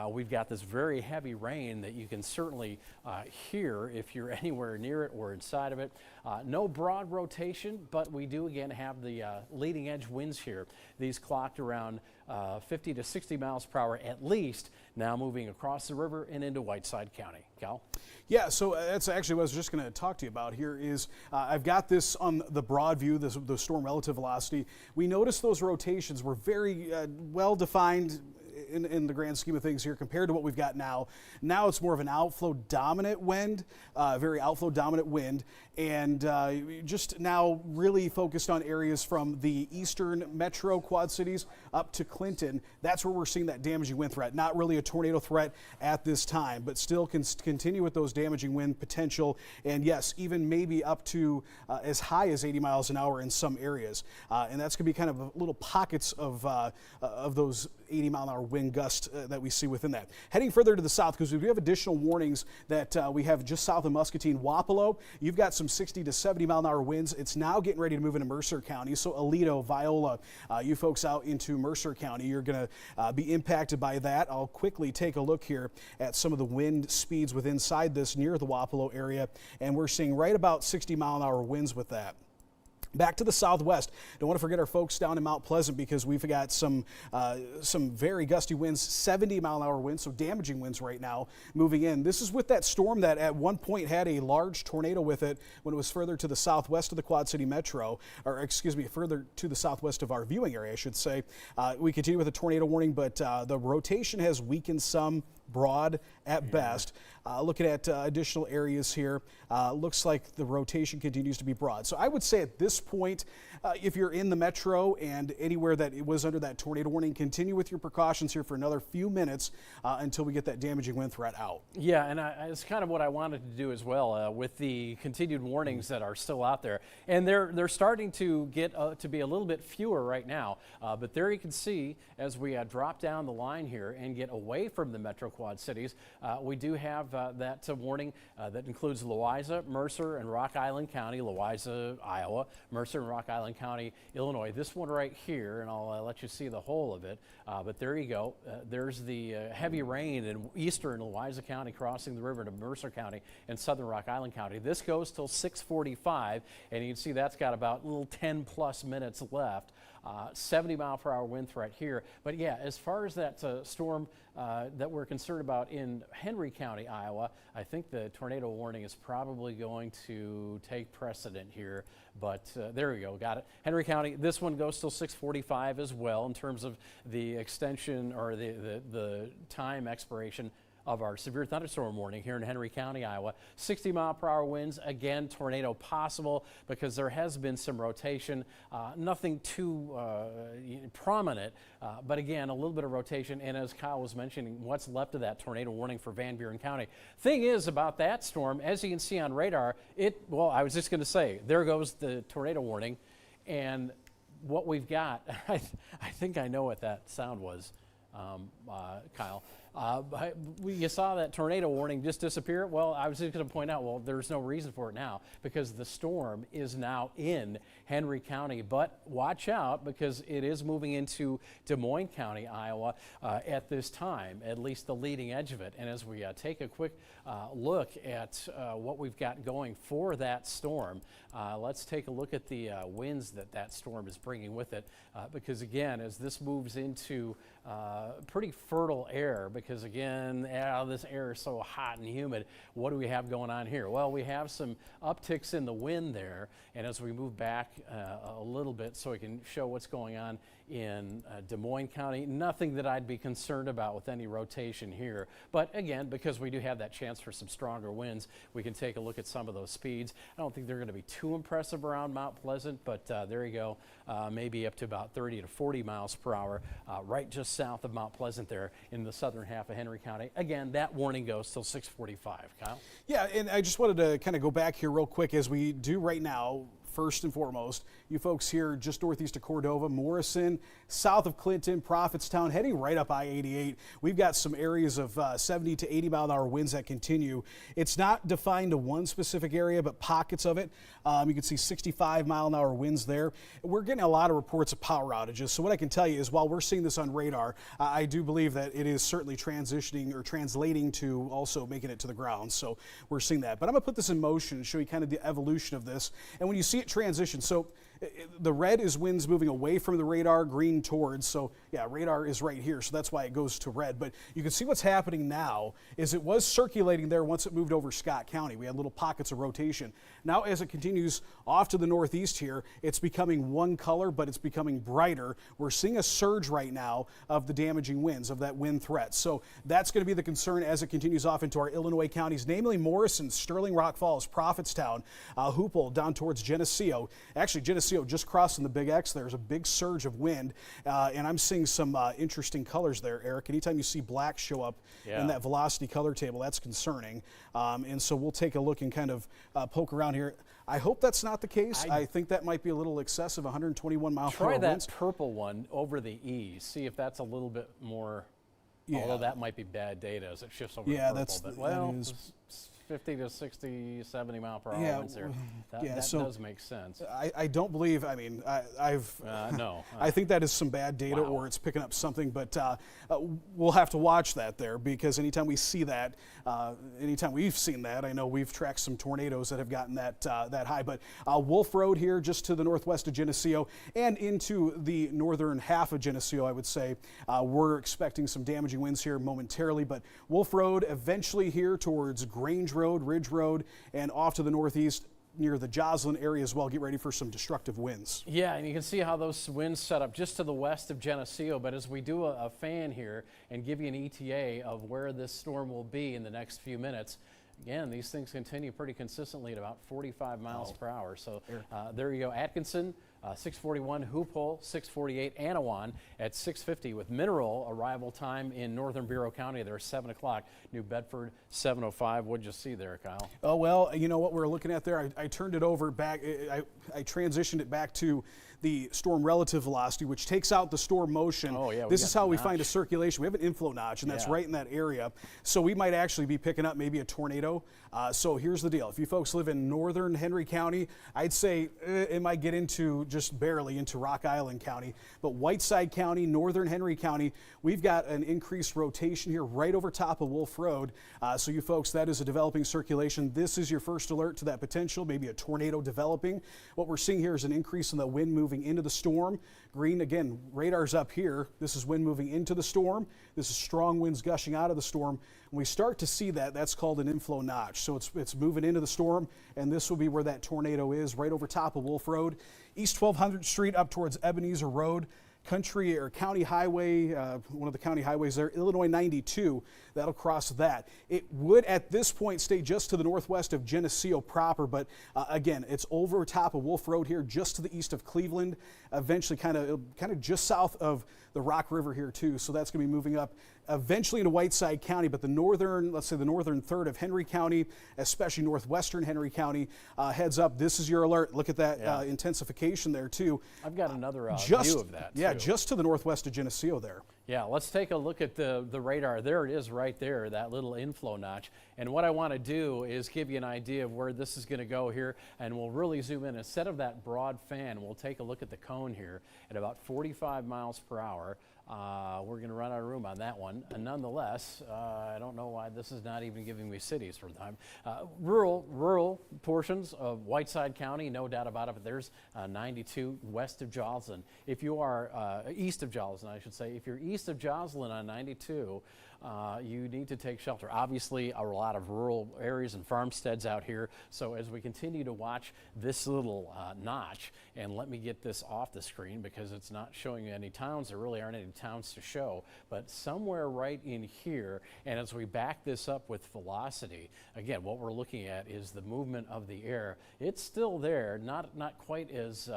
we've got this very heavy rain that you can certainly hear if you're anywhere near it or inside of it. No broad rotation, but we do again have the leading edge winds here. These clocked around 50 to 60 miles per hour at least, now moving across the river and into Whiteside County. Cal? Yeah, so that's actually what I was just going to talk to you about here is I've got this on the broad view, the storm relative velocity. We noticed those rotations were very well defined in the grand scheme of things here compared to what we've got now. Now it's more of an outflow dominant wind, very outflow dominant wind, and just now really focused on areas from the eastern metro quad cities up to Clinton. That's where we're seeing that damaging wind threat. Not really a tornado threat at this time, but still can continue with those damaging wind potential, and yes, even maybe up to as high as 80 miles an hour in some areas. And that's going to be kind of little pockets of those 80-mile-an-hour wind gusts that we see within that. Heading further to the south, because we do have additional warnings that we have just south of Muscatine, Wapello. You've got some 60 to 70-mile-an-hour winds. It's now getting ready to move into Mercer County. So Aledo, Viola, you folks out into Mercer County, you're going to be impacted by that. I'll quickly take a look here at some of the wind speeds within inside this near the Wapello area, and we're seeing right about 60-mile-an-hour winds with that. Back to the southwest. Don't want to forget our folks down in Mount Pleasant because we've got some very gusty winds, 70-mile-an-hour winds, so damaging winds right now moving in. This is with that storm that at one point had a large tornado with it when it was further to the southwest of the Quad City Metro, or excuse me, further to the southwest of our viewing area, I should say. We continue with a tornado warning, but the rotation has weakened some, broad at best. Looking at additional areas here, looks like the rotation continues to be broad. So I would say at this point, if you're in the metro and anywhere that it was under that tornado warning, continue with your precautions here for another few minutes until we get that damaging wind threat out. Yeah, and it's kind of what I wanted to do as well with the continued warnings that are still out there. And they're starting to get to be a little bit fewer right now. But there you can see as we drop down the line here and get away from the metro quad cities, we do have that warning that includes Louisa, Mercer, and Rock Island County, Louisa, Iowa, Mercer and Rock Island County, Illinois. This one right here, and I'll let you see the whole of it, but there you go. There's the heavy rain in eastern Louisa County crossing the river to Mercer County and southern Rock Island County. This goes till 6:45, and you can see that's got about a little 10 plus minutes left. 70-mile-per-hour wind threat here. But yeah, as far as that storm that we're concerned about in Henry County, Iowa, I think the tornado warning is probably going to take precedent here. But there we go, got it. Henry County, this one goes till 6:45 as well in terms of the extension or the time expiration of our severe thunderstorm warning here in Henry County, Iowa. 60-mile-per-hour winds, again, tornado possible because there has been some rotation. Nothing too prominent, but again, a little bit of rotation. And as Kyle was mentioning, what's left of that tornado warning for Van Buren County. Thing is about that storm, as you can see on radar, well, I was just going to say, there goes the tornado warning. And what we've got, I think I know what that sound was, Kyle. You saw that tornado warning just disappear. Well, I was just going to point out, well, there's no reason for it now because the storm is now in Henry County. But watch out because it is moving into Des Moines County, Iowa at this time, at least the leading edge of it. And as we take a quick look at what we've got going for that storm, let's take a look at the winds that storm is bringing with it. Because again, as this moves into pretty fertile air, because again, this air is so hot and humid, what do we have going on here? Well, we have some upticks in the wind there, and as we move back a little bit so we can show what's going on in Des Moines County, nothing that I'd be concerned about with any rotation here. But again, because we do have that chance for some stronger winds, we can take a look at some of those speeds. I don't think they're going to be too impressive around Mount Pleasant, but there you go, maybe up to about 30 to 40 miles per hour, right just south of Mount Pleasant there in the southern half of Henry County. Again, that warning goes till 6:45. Kyle? Yeah, and I just wanted to kind of go back here real quick as we do right now. First and foremost, you folks here just northeast of Cordova, Morrison, south of Clinton, Prophetstown, heading right up I-88. We've got some areas of 70 to 80 mile an hour winds that continue. It's not defined to one specific area, but pockets of it. You can see 65 mile an hour winds there. We're getting a lot of reports of power outages. So what I can tell you is while we're seeing this on radar, I do believe that it is certainly transitioning or translating to also making it to the ground. So we're seeing that. But I'm going to put this in motion and show you kind of the evolution of this. And when you see it transition, so the red is winds moving away from the radar, green towards. So yeah, radar is right here, so that's why it goes to red. But you can see what's happening now is it was circulating there once it moved over Scott County. We had little pockets of rotation. Now as it continues off to the northeast here, it's becoming one color, but it's becoming brighter. We're seeing a surge right now of the damaging winds, of that wind threat. So that's going to be the concern as it continues off into our Illinois counties, namely Morrison, Sterling, Rock Falls, Prophetstown, Hoople, down towards Geneseo. Actually, Geneseo just crossing the Big X, there's a big surge of wind, and I'm seeing some interesting colors there, Eric. Anytime you see black show up in that velocity color table, that's concerning. And so we'll take a look and kind of poke around here. I hope that's not the case. I think that might be a little excessive, 121 mile per hour winds. Try that purple one over the E's. See if that's a little bit more, although that might be bad data as it shifts over to purple. But, well, 50 to 60, 70 mile per hour winds there. That does make sense. I don't believe, I mean, no. I think that is some bad data or it's picking up something, but we'll have to watch that there because anytime we see that, anytime we've seen that, I know we've tracked some tornadoes that have gotten that high, but Wolf Road here just to the northwest of Geneseo and into the northern half of Geneseo, I would say, we're expecting some damaging winds here momentarily, but Wolf Road eventually here towards Grange Road, Ridge Road, and off to the northeast near the Joslin area as well. Get ready for some destructive winds. Yeah, and you can see how those winds set up just to the west of Geneseo, but as we do a fan here and give you an ETA of where this storm will be in the next few minutes, again, these things continue pretty consistently at about 45 miles per hour. So there you go. Atkinson, 641, Hoople, 648, Anawan at 650 with mineral arrival time in northern Bureau County. They're 7 o'clock. New Bedford, 7:05. What'd you see there, Kyle? Oh, well, you know what we're looking at there? I turned it over back. I transitioned it back to the storm relative velocity, which takes out the storm motion. Oh, yeah, this is how we find a circulation. We have an inflow notch, and that's right in that area. So we might actually be picking up maybe a tornado. So here's the deal. If you folks live in northern Henry County, I'd say it might get into just barely into Rock Island County. But Whiteside County, northern Henry County, we've got an increased rotation here right over top of Wolf Road. So you folks, that is a developing circulation. This is your first alert to that potential, maybe a tornado developing. What we're seeing here is an increase in the wind moving into the storm. Green, again, radar's up here. This is wind moving into the storm. This is strong winds gushing out of the storm. When we start to see that, that's called an inflow notch. So it's moving into the storm, and this will be where that tornado is, right over top of Wolf Road. East 1200th Street up towards Ebenezer Road. Country or county highway, one of the county highways there, Illinois 92, that'll cross that. It would at this point stay just to the northwest of Geneseo proper, but again, it's over top of Wolf Road here, just to the east of Cleveland, eventually kind of just south of the Rock River here too, so that's going to be moving up eventually into Whiteside County, but the northern, let's say the northern third of Henry County, especially northwestern Henry County, heads up. This is your alert. Look at that intensification there too. I've got another view of that Yeah, just to the northwest of Geneseo there. Yeah, let's take a look at the radar. There it is right there, that little inflow notch. And what I want to do is give you an idea of where this is going to go here, and we'll really zoom in. Instead of that broad fan, we'll take a look at the cone here at about 45 miles per hour. We're going to run out of room on that one. And nonetheless, I don't know why this is not even giving me cities for the time. Rural portions of Whiteside County, no doubt about it, but there's 92 west of Joslin. If you are east of Joslin, I should say, if you're east of Joslin on 92, you need to take shelter. Obviously, a lot of rural areas and farmsteads out here. So as we continue to watch this little notch, and let me get this off the screen because it's not showing you any towns. There really aren't any towns to show, but somewhere right in here, and as we back this up with velocity, again, what we're looking at is the movement of the air. It's still there, not quite as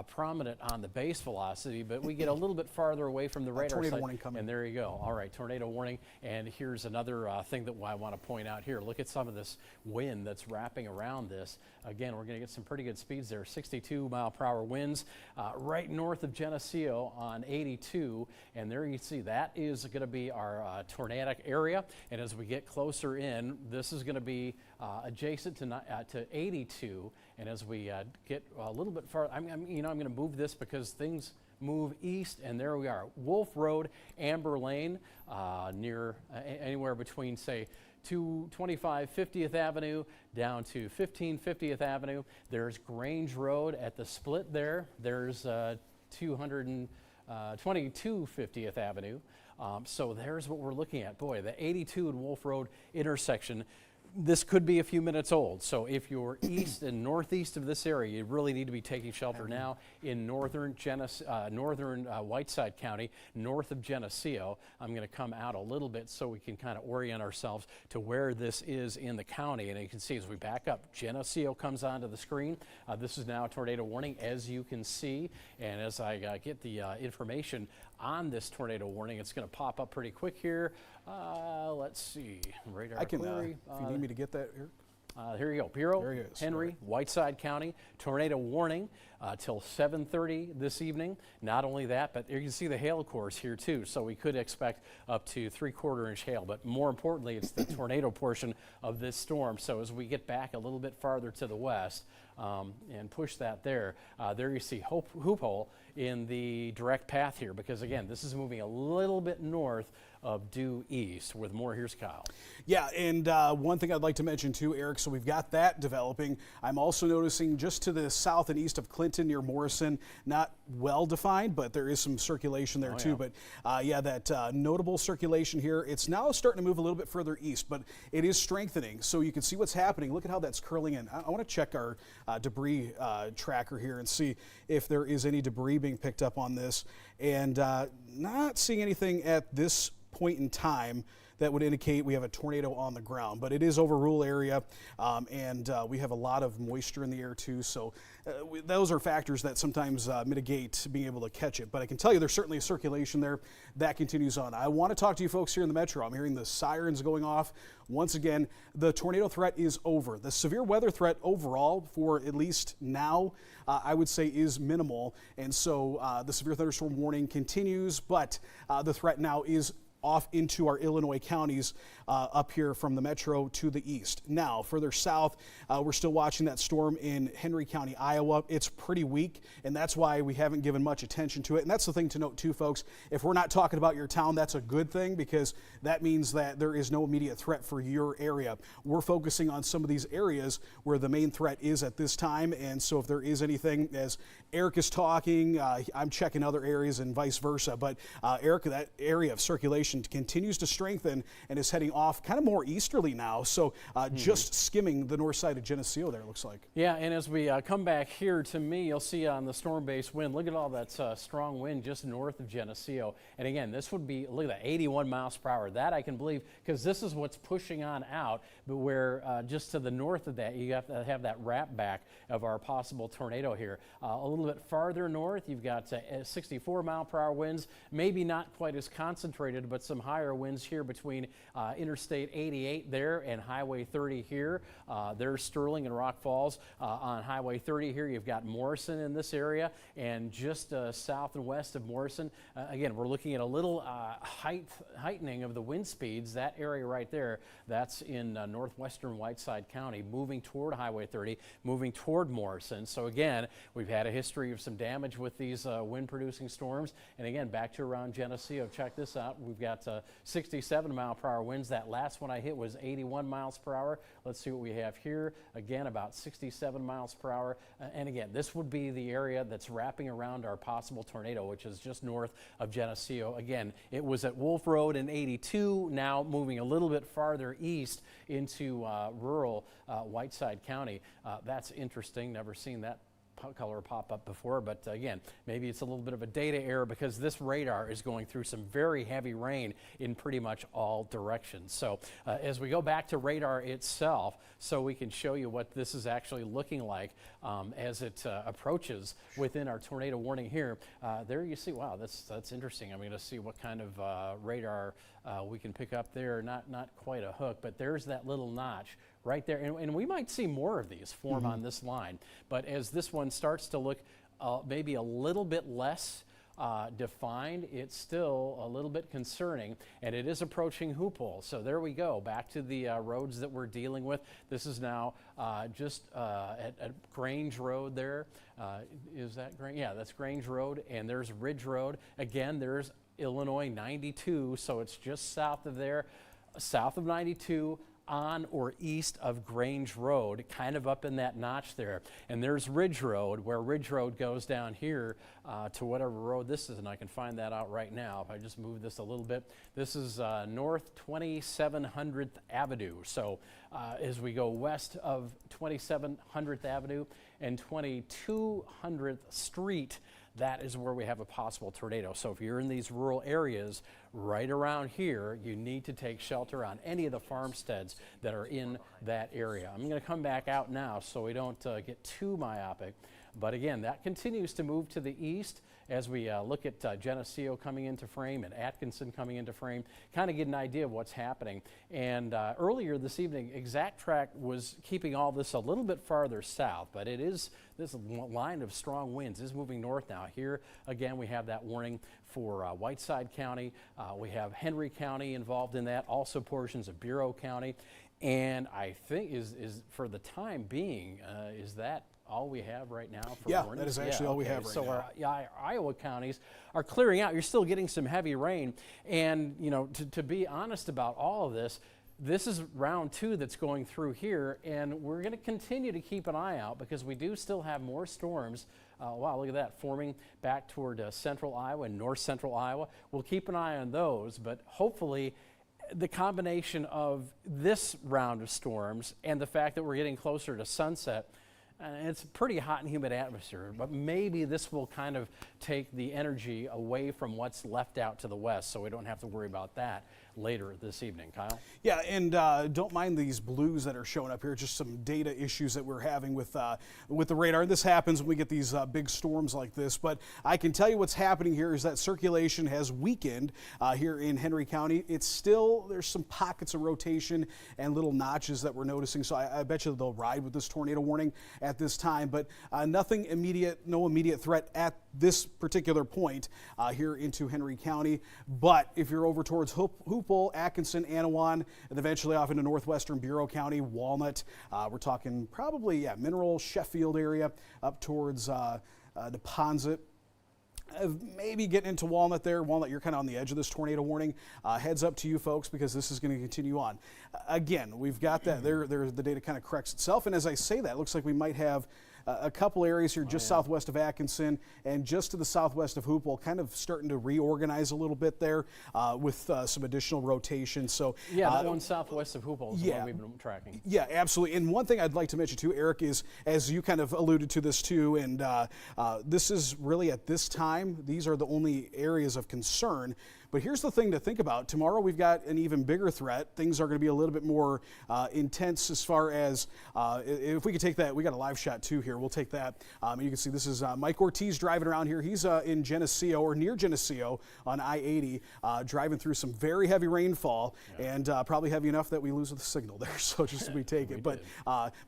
prominent on the base velocity, but we get a little bit farther away from the radar tornado site, warning coming. and there you go. All right, tornado warning. And here's another thing that I want to point out here. Look at some of this wind that's wrapping around this. Again, we're going to get some pretty good speeds there. 62-mile-per-hour winds right north of Geneseo on 82. And there you can see that is going to be our tornadic area. And as we get closer in, this is going to be adjacent to 82. And as we get a little bit farther, I'm going to move this because things move east, and there we are. Wolf Road, Amber Lane, near anywhere between, say, 225 50th Avenue down to 15 50th Avenue. There's Grange Road at the split there. There's 222 50th Avenue. So there's what we're looking at. Boy, the 82 and Wolf Road intersection. This could be a few minutes old, so if you're east and northeast of this area, you really need to be taking shelter now in northern Whiteside County, north of Geneseo. I'm going to come out a little bit so we can kind of orient ourselves to where this is in the county. And you can see as we back up, Geneseo comes onto the screen. This is now a tornado warning, as you can see. And as I get the information on this tornado warning, it's going to pop up pretty quick here. Let's see. Radar I can, query. if you need me to get that here. Here you go. Bureau, There he is. Henry, Whiteside County, tornado warning till 7:30 this evening. Not only that, but you can see the hail course here too. So we could expect up to 3/4 inch hail. But more importantly, it's the tornado portion of this storm. So as we get back a little bit farther to the west and push that there you see hoop hole in the direct path here. Because again, this is moving a little bit north of due east. With more, here's Kyle. Yeah, and one thing I'd like to mention too, Eric, so we've got that developing. I'm also noticing just to the south and east of Clinton near Morrison, not well defined, but there is some circulation there too. Yeah. But yeah, that notable circulation here, it's now starting to move a little bit further east, but it is strengthening. So you can see what's happening. Look at how that's curling in. I want to check our debris tracker here and see if there is any debris being picked up on this. And not seeing anything at this point in time that would indicate we have a tornado on the ground, but it is over rural area, and we have a lot of moisture in the air too, so those are factors that sometimes mitigate being able to catch it. But I can tell you there's certainly a circulation there that continues on. I want to talk to you folks here in the metro. I'm hearing the sirens going off. Once again, the tornado threat is over. The severe weather threat overall, for at least now, I would say is minimal, and so the severe thunderstorm warning continues, but the threat now is off into our Illinois counties up here from the metro to the east. Now, further south, we're still watching that storm in Henry County, Iowa. It's pretty weak, and that's why we haven't given much attention to it. And that's the thing to note too, folks. If we're not talking about your town, that's a good thing, because that means that there is no immediate threat for your area. We're focusing on some of these areas where the main threat is at this time, and so if there is anything, as Eric is talking, I'm checking other areas and vice versa. But Eric, that area of circulation continues to strengthen and is heading off kind of more easterly now. So just skimming the north side of Geneseo there, it looks like. Yeah, and as we come back here to me, you'll see on the storm base wind, look at all that strong wind just north of Geneseo. And again, this would be, look at that, 81 miles per hour. That I can believe, because this is what's pushing on out, but where just to the north of that, you have to have that wrap back of our possible tornado here. A little bit farther north, you've got 64 mile per hour winds, maybe not quite as concentrated, but but some higher winds here between Interstate 88 there and Highway 30 here. There's Sterling and Rock Falls. On Highway 30 here, you've got Morrison in this area, and just south and west of Morrison, again, we're looking at a little heightening of the wind speeds. That area right there, that's in northwestern Whiteside County, moving toward Highway 30, moving toward Morrison. So again, we've had a history of some damage with these wind-producing storms. And again, back to around Geneseo, check this out. We've got 67 mile per hour winds. That last one I hit was 81 miles per hour. Let's see what we have here. Again, about 67 miles per hour. And again, this would be the area that's wrapping around our possible tornado, which is just north of Geneseo. Again, it was at Wolf Road in 82, now moving a little bit farther east into rural Whiteside County. That's interesting. Never seen that color pop up before, but again, maybe it's a little bit of a data error because this radar is going through some very heavy rain in pretty much all directions. So as we go back to radar itself, so we can show you what this is actually looking like as it approaches within our tornado warning here. There you see, wow, that's interesting. I'm going to see what kind of radar we can pick up there. Not quite a hook, but there's that little notch right there, and we might see more of these form on this line. But as this one starts to look maybe a little bit less defined, it's still a little bit concerning, and it is approaching Hoople. So there we go, back to the roads that we're dealing with. This is now just at Grange Road there. Is that Grange? Yeah, that's Grange Road, and there's Ridge Road. Again, there's Illinois 92, so it's just south of there, south of 92, on or east of Grange Road, kind of up in that notch there. And there's Ridge Road, where Ridge Road goes down here to whatever road this is, and I can find that out right now if I just move this a little bit. This is North 2700th Avenue. So as we go west of 2700th Avenue and 2200th Street, that is where we have a possible tornado. So if you're in these rural areas right around here, you need to take shelter on any of the farmsteads that are in that area. I'm going to come back out now so we don't get too myopic. But again, that continues to move to the east as we look at Geneseo coming into frame and Atkinson coming into frame, kind of get an idea of what's happening. And earlier this evening, Exact Track was keeping all this a little bit farther south, but it is, this line of strong winds is moving north now. Here, again, we have that warning for Whiteside County. We have Henry County involved in that, also portions of Bureau County. And I think is for the time being, is that all we have right now for warnings? That is actually all we have right now. So our Iowa counties are clearing out. You're still getting some heavy rain. And, you know, to be honest about all of this, this is round 2 that's going through here, and we're going to continue to keep an eye out because we do still have more storms. Wow, look at that, forming back toward central Iowa and north central Iowa. We'll keep an eye on those, but hopefully the combination of this round of storms and the fact that we're getting closer to sunset, it's a pretty hot and humid atmosphere, but maybe this will kind of take the energy away from what's left out to the west, so we don't have to worry about that later this evening. Kyle? Yeah, and don't mind these blues that are showing up here, just some data issues that we're having with the radar. This happens when we get these big storms like this, but I can tell you what's happening here is that circulation has weakened here in Henry County. It's still, there's some pockets of rotation and little notches that we're noticing, so I bet you they'll ride with this tornado warning at this time, but nothing immediate, no immediate threat at this particular point here into Henry County. But if you're over towards Hoople, Atkinson, Anawan, and eventually off into northwestern Bureau County, Walnut, we're talking probably Mineral, Sheffield area, up towards Neponset. Maybe getting into Walnut there. Walnut, you're kind of on the edge of this tornado warning. Heads up to you folks because this is going to continue on. Again, we've got that there. The data kind of corrects itself. And as I say that, it looks like we might have a couple areas here just southwest of Atkinson and just to the southwest of Hoople, kind of starting to reorganize a little bit there with some additional rotation. So yeah, that one southwest of Hoople is the one we've been tracking. Yeah, absolutely. And one thing I'd like to mention too, Eric, is as you kind of alluded to this too, and this is really at this time, these are the only areas of concern. But here's the thing to think about. Tomorrow we've got an even bigger threat. Things are going to be a little bit more intense as far as, if we could take that, we got a live shot too here. We'll take that. And you can see this is Mike Ortiz driving around here. He's in Geneseo or near Geneseo on I-80, driving through some very heavy rainfall and probably heavy enough that we lose the signal there. So just we take it. But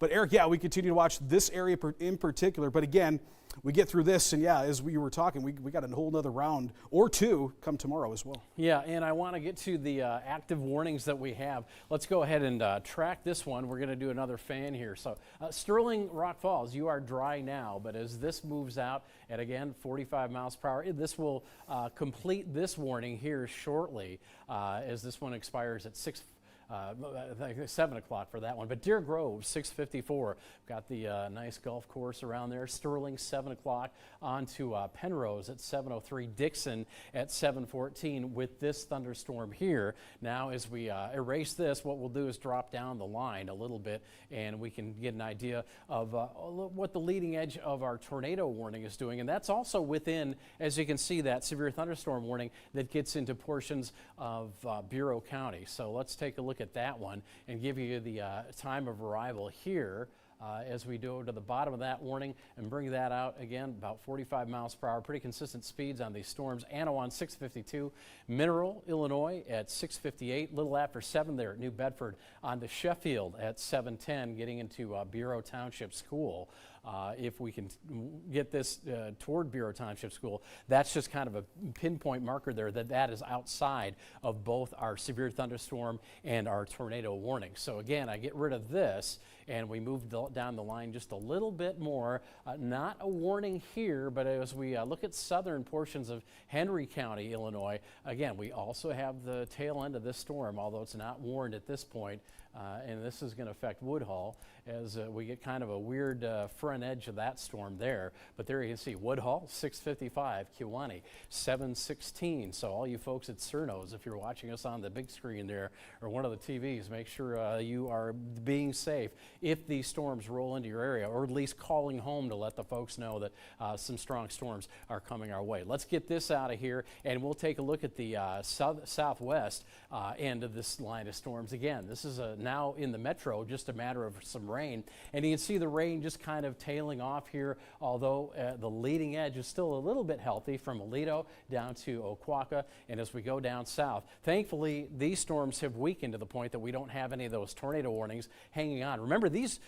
Eric, yeah, we continue to watch this area in particular. But again, we get through this, and yeah, as we were talking, we got a whole nother round or two come tomorrow as well. Yeah, and I want to get to the active warnings that we have. Let's go ahead and track this one. We're going to do another fan here. So Sterling Rock Falls, you are dry now, but as this moves out at, again, 45 miles per hour, this will complete this warning here shortly as this one expires at 7 o'clock for that one. But Deer Grove, 6:54. Got the nice golf course around there. Sterling, 7 o'clock. On to Penrose at 7:03. Dixon at 7:14 with this thunderstorm here. Now, as we erase this, what we'll do is drop down the line a little bit, and we can get an idea of what the leading edge of our tornado warning is doing. And that's also within, as you can see, that severe thunderstorm warning that gets into portions of Bureau County. So let's take a look at that one and give you the time of arrival here as we go to the bottom of that warning and bring that out again about 45 miles per hour. Pretty consistent speeds on these storms. Anawan 6:52, Mineral, Illinois at 6:58, little after 7 there at New Bedford. On to Sheffield at 7:10, getting into Bureau Township School. If we can get this toward Bureau Township School, that's just kind of a pinpoint marker there that is outside of both our severe thunderstorm and our tornado warning. So again, I get rid of this and we move down the line just a little bit more. Not a warning here, but as we look at southern portions of Henry County, Illinois, again, we also have the tail end of this storm, although it's not warned at this point. And this is going to affect Woodhull as we get kind of a weird front edge of that storm there. But there you can see Woodhull, 6:55, Kewanee, 7:16. So all you folks at Cernos, if you're watching us on the big screen there or one of the TVs, make sure you are being safe if these storms roll into your area, or at least calling home to let the folks know that some strong storms are coming our way. Let's get this out of here, and we'll take a look at the southwest end of this line of storms. Again, this is now in the metro, just a matter of some rain. And you can see the rain just kind of tailing off here, although the leading edge is still a little bit healthy from Aledo down to Oquawka. And as we go down south, thankfully, these storms have weakened to the point that we don't have any of those tornado warnings hanging on. Remember, these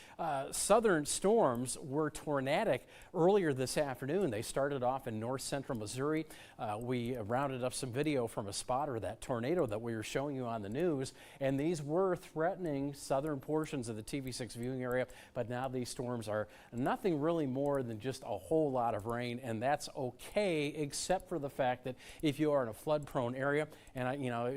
southern storms were tornadic earlier this afternoon. They started off in north central Missouri. We rounded up some video from a spotter, that tornado that we were showing you on the news, and these were threatening southern portions of the TV6 viewing area, but now these storms are nothing really more than just a whole lot of rain, and that's okay, except for the fact that if you are in a flood-prone area, and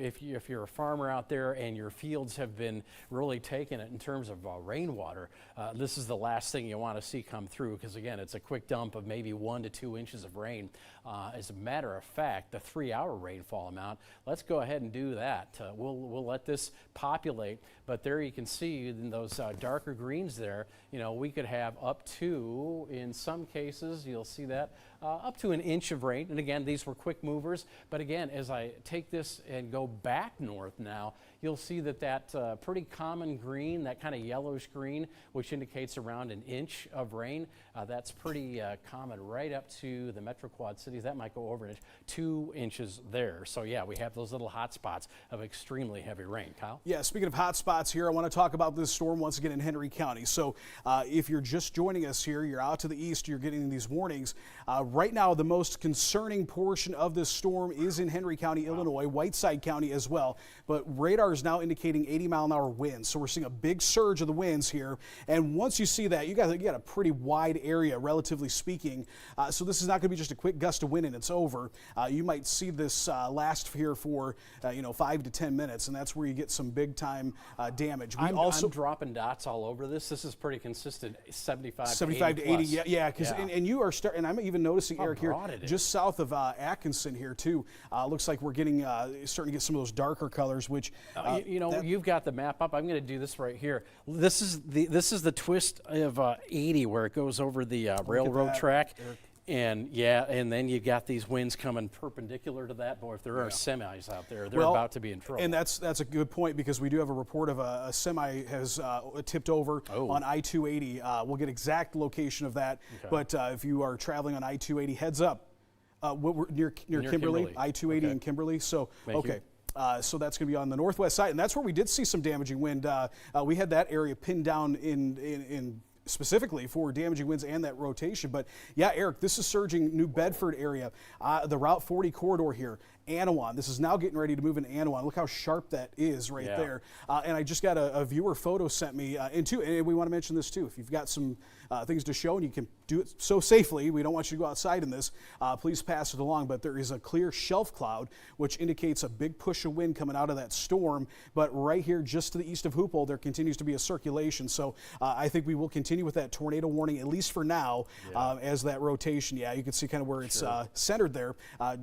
if you're a farmer out there and your fields have been really taking it in terms of rainwater, this is the last thing you want to see come through, because again, it's a quick dump of maybe 1 to 2 inches of rain. As a matter of fact, the 3-hour rainfall amount, let's go ahead and do that. We'll let this populate, but there you can see in those darker greens there, we could have up to, in some cases, you'll see that, up to 1 inch of rain. And again, these were quick movers. But again, as I take this and go back north now, you'll see that pretty common green, that kind of yellowish green, which indicates around 1 inch of rain, that's pretty common right up to the Metro Quad cities. That might go over 1 inch, 2 inches there. So yeah, we have those little hot spots of extremely heavy rain. Kyle? Yeah, speaking of hot spots here, I want to talk about this storm once again in Henry County. So if you're just joining us here, you're out to the east, you're getting these warnings. Right now, the most concerning portion of this storm is in Henry County, Illinois, Whiteside County as well. But radar is now indicating 80-mile-an-hour winds. So we're seeing a big surge of the winds here. And once you see that, you got a pretty wide area, relatively speaking. So this is not going to be just a quick gust of wind and it's over. You might see this last here for 5 to 10 minutes, and that's where you get some big-time damage. I'm dropping dots all over this. This is pretty consistent, 75 to 80. Yeah. And you are starting. And I'm even noticing, Eric, here just south of Atkinson here too. Looks like we're getting starting to get some of those darker colors, which you've got the map up. I'm going to do this right here. This is the twist of 80 where it goes over the railroad track. And and then you got these winds coming perpendicular to that. Boy, if there are semis out there, they're Well, about to be in trouble. And that's a good point, because we do have a report of a semi has tipped over on I-280. We'll get exact location of that. But if you are traveling on I-280, heads up. We're near Kimberly, I-280 in Kimberly. So, so that's going to be on the northwest side, and that's where we did see some damaging wind. We had that area pinned down in specifically for damaging winds and that rotation. But yeah, Eric, this is surging New Bedford area, the Route 40 corridor here, Anawan. This is now getting ready to move into Anawan. Look how sharp that is right there. And I just got a viewer photo sent me, and we want to mention this too. If you've got some things to show and you can do it so safely, we don't want you to go outside in this, please pass it along. But there is a clear shelf cloud, which indicates a big push of wind coming out of that storm. But right here, just to the east of Hoople, there continues to be a circulation. So I think we will continue with that tornado warning, at least for now, as that rotation. Yeah, you can see kind of where it's centered there,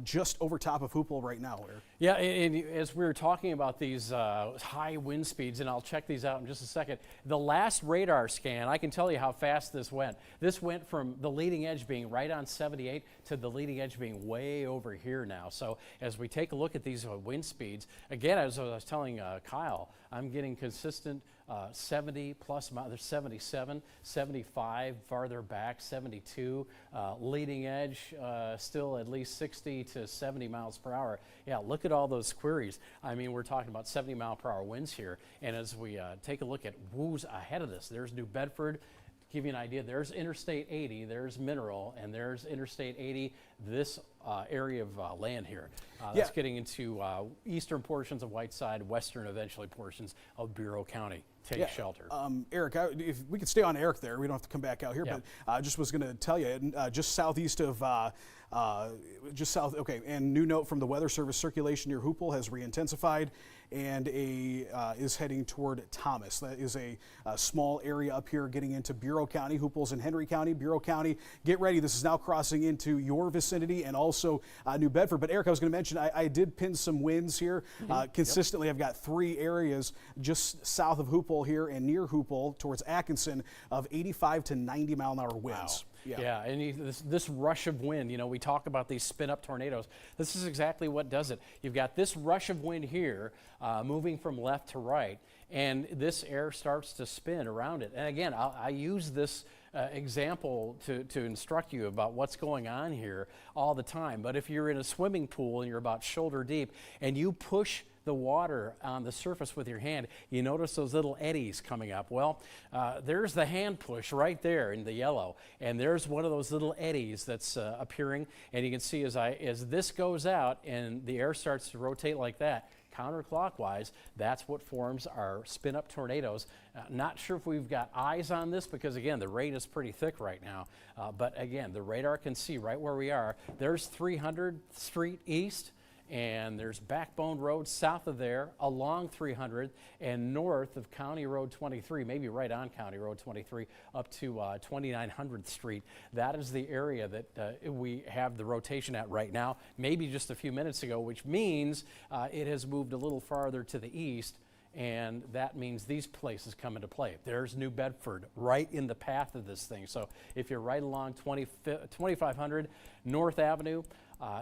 just over top of Hoople right now. Yeah, and as we were talking about these high wind speeds, and I'll check these out in just a second, the last radar scan, I can tell you how fast this went. This went from the leading edge being right on 78 to the leading edge being way over here now. So as we take a look at these wind speeds, again, as I was telling Kyle, I'm getting consistent 70 plus, there's 77, 75 farther back, 72, leading edge still at least 60 to 70 miles per hour. Yeah, look at all those queries. I mean, we're talking about 70 mile per hour winds here. And as we take a look at who's ahead of this, there's New Bedford. To give you an idea, there's Interstate 80, there's Mineral, and there's Interstate 80, this area of land here. That's getting into eastern portions of Whiteside, western eventually portions of Bureau County. Take shelter. Eric, if we could stay on Eric there, we don't have to come back out here, but I just was going to tell you, just southeast of, and new note from the Weather Service, circulation near Hoople has re-intensified and is heading toward Thomas. That is a small area up here getting into Bureau County. Hoople's in Henry County, Bureau County. Get ready, this is now crossing into your vicinity and also New Bedford. But Eric, I was going to mention, I did pin some winds here. Consistently, I've got 3 areas just south of Hoople here and near Hoople towards Atkinson of 85 to 90 mile an hour winds. Wow. Yeah, and this rush of wind, you know, we talk about these spin-up tornadoes. This is exactly what does it. You've got this rush of wind here moving from left to right, and this air starts to spin around it. And again, I use this example to instruct you about what's going on here all the time. But if you're in a swimming pool and you're about shoulder deep and you push the water on the surface with your hand, you notice those little eddies coming up. Well, there's the hand push right there in the yellow, and there's one of those little eddies that's appearing. And you can see as this goes out and the air starts to rotate like that, counterclockwise, that's what forms our spin-up tornadoes. Not sure if we've got eyes on this because, again, the rain is pretty thick right now. But again, the radar can see right where we are. There's 300th Street East, and there's Backbone Road south of there, along 300 and north of County Road 23, maybe right on County Road 23, up to 2900th Street. That is the area that we have the rotation at right now, maybe just a few minutes ago, which means it has moved a little farther to the east, and that means these places come into play. There's New Bedford right in the path of this thing. So if you're right along 2500 North Avenue,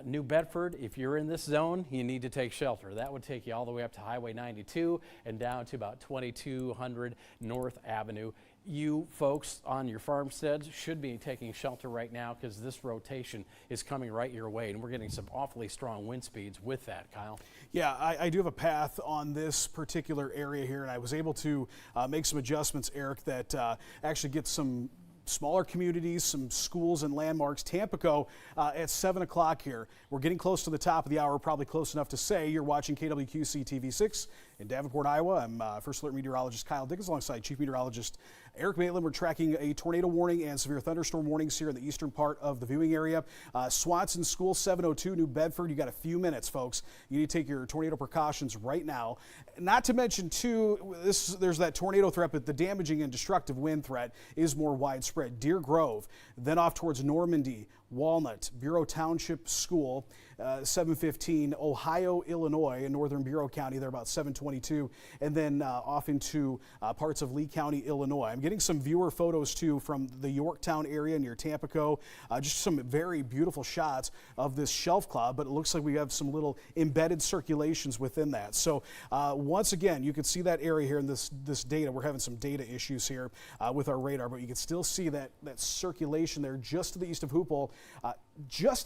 New Bedford, if you're in this zone, you need to take shelter. That would take you all the way up to Highway 92 and down to about 2200 North Avenue. You folks on your farmsteads should be taking shelter right now because this rotation is coming right your way, and we're getting some awfully strong wind speeds with that, Kyle. Yeah, I do have a path on this particular area here, and I was able to make some adjustments, Eric, that actually get some smaller communities, some schools and landmarks. Tampico at 7 o'clock here. We're getting close to the top of the hour, probably close enough to say you're watching KWQC TV6 in Davenport, Iowa. I'm First Alert Meteorologist Kyle Dickens alongside Chief Meteorologist Eric Maitland. We're tracking a tornado warning and severe thunderstorm warnings here in the eastern part of the viewing area. Swanson School, 702 New Bedford. You got a few minutes, folks. You need to take your tornado precautions right now. Not to mention, too, there's that tornado threat, but the damaging and destructive wind threat is more widespread. Deer Grove, then off towards Normandy, Walnut, Bureau Township School, 7:15, Ohio, Illinois, in northern Bureau County, they're about 7:22, and then off into parts of Lee County, Illinois. I'm getting some viewer photos too from the Yorktown area near Tampico, just some very beautiful shots of this shelf cloud, but it looks like we have some little embedded circulations within that. So once again, you can see that area here in this data. We're having some data issues here with our radar, but you can still see that circulation there just to the east of Hoople.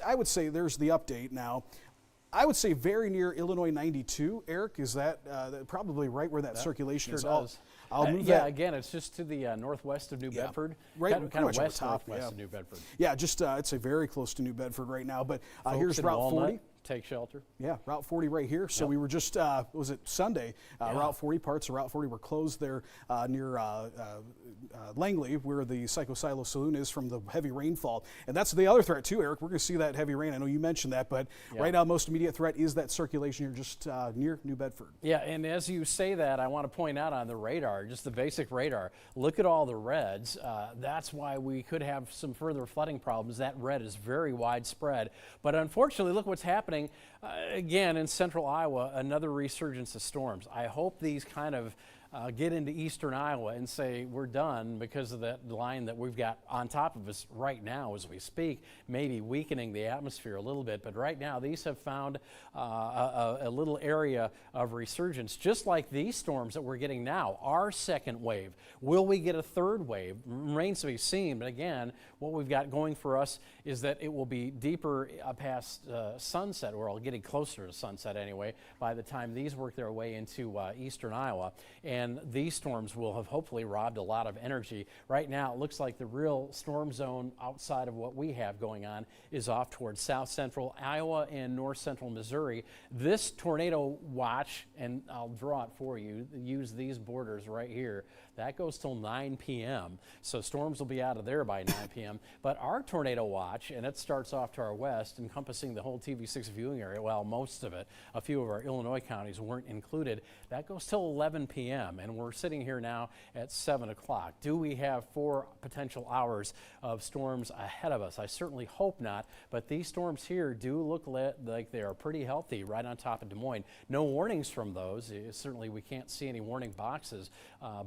I would say there's the update now. I would say very near Illinois 92. Eric, is that probably right where that circulation sure is? Does. I'll move yeah, that. again, it's just to the northwest of New Bedford. Right, kind of west northwest of New Bedford. Yeah, just I'd say very close to New Bedford right now. But here's in Route Walnut, 40. Take shelter. Yeah, Route 40 right here. So we were just, was it Sunday? Route 40, parts of Route 40 were closed there near Langley, where the Psycho Silo Saloon is from the heavy rainfall. And that's the other threat too, Eric. We're going to see that heavy rain. I know you mentioned that, but right now, most immediate threat is that circulation here just near New Bedford. Yeah, and as you say that, I want to point out on the radar, just the basic radar, look at all the reds. That's why we could have some further flooding problems. That red is very widespread. But unfortunately, look what's happening. Again, in central Iowa, another resurgence of storms. I hope these kind of get into eastern Iowa and say we're done because of that line that we've got on top of us right now as we speak, maybe weakening the atmosphere a little bit. But right now, these have found a little area of resurgence, just like these storms that we're getting now, our second wave. Will we get a third wave? Remains to be seen. But again, what we've got going for us is that it will be deeper past sunset, or getting closer to sunset anyway, by the time these work their way into eastern Iowa. And these storms will have hopefully robbed a lot of energy. Right now, it looks like the real storm zone outside of what we have going on is off towards south central Iowa and north central Missouri. This tornado watch, and I'll draw it for you, use these borders right here, that goes till 9 p.m. So storms will be out of there by 9 p.m. But our tornado watch, and it starts off to our west, encompassing the whole TV6 viewing area, well, most of it, a few of our Illinois counties weren't included, that goes till 11 p.m. And we're sitting here now at 7 o'clock. Do we have 4 potential hours of storms ahead of us? I certainly hope not, but these storms here do look like they are pretty healthy right on top of Des Moines. No warnings from those. Certainly we can't see any warning boxes,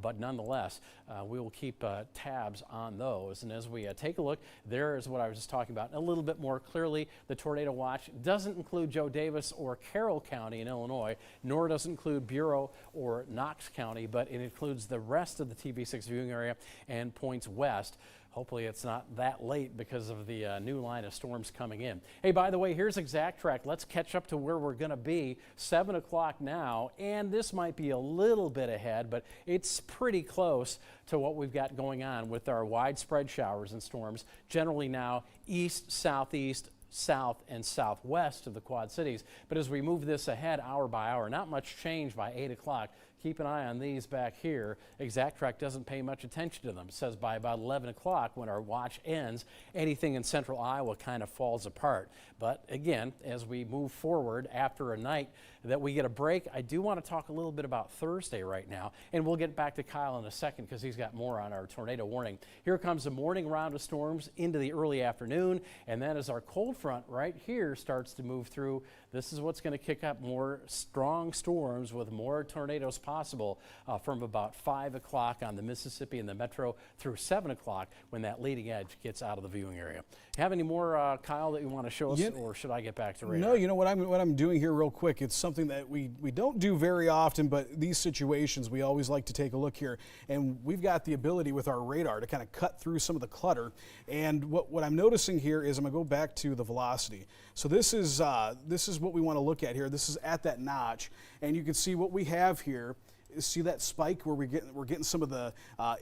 but nonetheless, we will keep tabs on those. And as we take a look, there is what I was just talking about a little bit more clearly. The tornado watch doesn't include Joe Davis or Carroll County in Illinois, nor does it include Bureau or Knox County, but it includes the rest of the TV6 viewing area and points west. Hopefully it's not that late because of the new line of storms coming in. Hey, by the way, here's ExactTrack. Let's catch up to where we're going to be. 7 o'clock now, and this might be a little bit ahead, but it's pretty close to what we've got going on with our widespread showers and storms. Generally now east, southeast, south, and southwest of the Quad Cities. But as we move this ahead hour by hour, not much change by 8 o'clock. Keep an eye on these back here. ExactTrack doesn't pay much attention to them. It says by about 11 o'clock when our watch ends, anything in central Iowa kind of falls apart. But again, as we move forward after a night that we get a break, I do want to talk a little bit about Thursday right now. And we'll get back to Kyle in a second because he's got more on our tornado warning. Here comes a morning round of storms into the early afternoon. And then as our cold front right here starts to move through, this is what's going to kick up more strong storms with more tornadoes possible from about 5 o'clock on the Mississippi and the Metro through 7 o'clock when that leading edge gets out of the viewing area. Have any more, Kyle, that you want to show us, or should I get back to radar? No, you know what I'm doing here real quick. It's something that we don't do very often, but these situations we always like to take a look here. And we've got the ability with our radar to kind of cut through some of the clutter. And what I'm noticing here is I'm going to go back to the velocity. So this is what we want to look at here. This is at that notch, and you can see what we have here. See that spike where we're getting some of the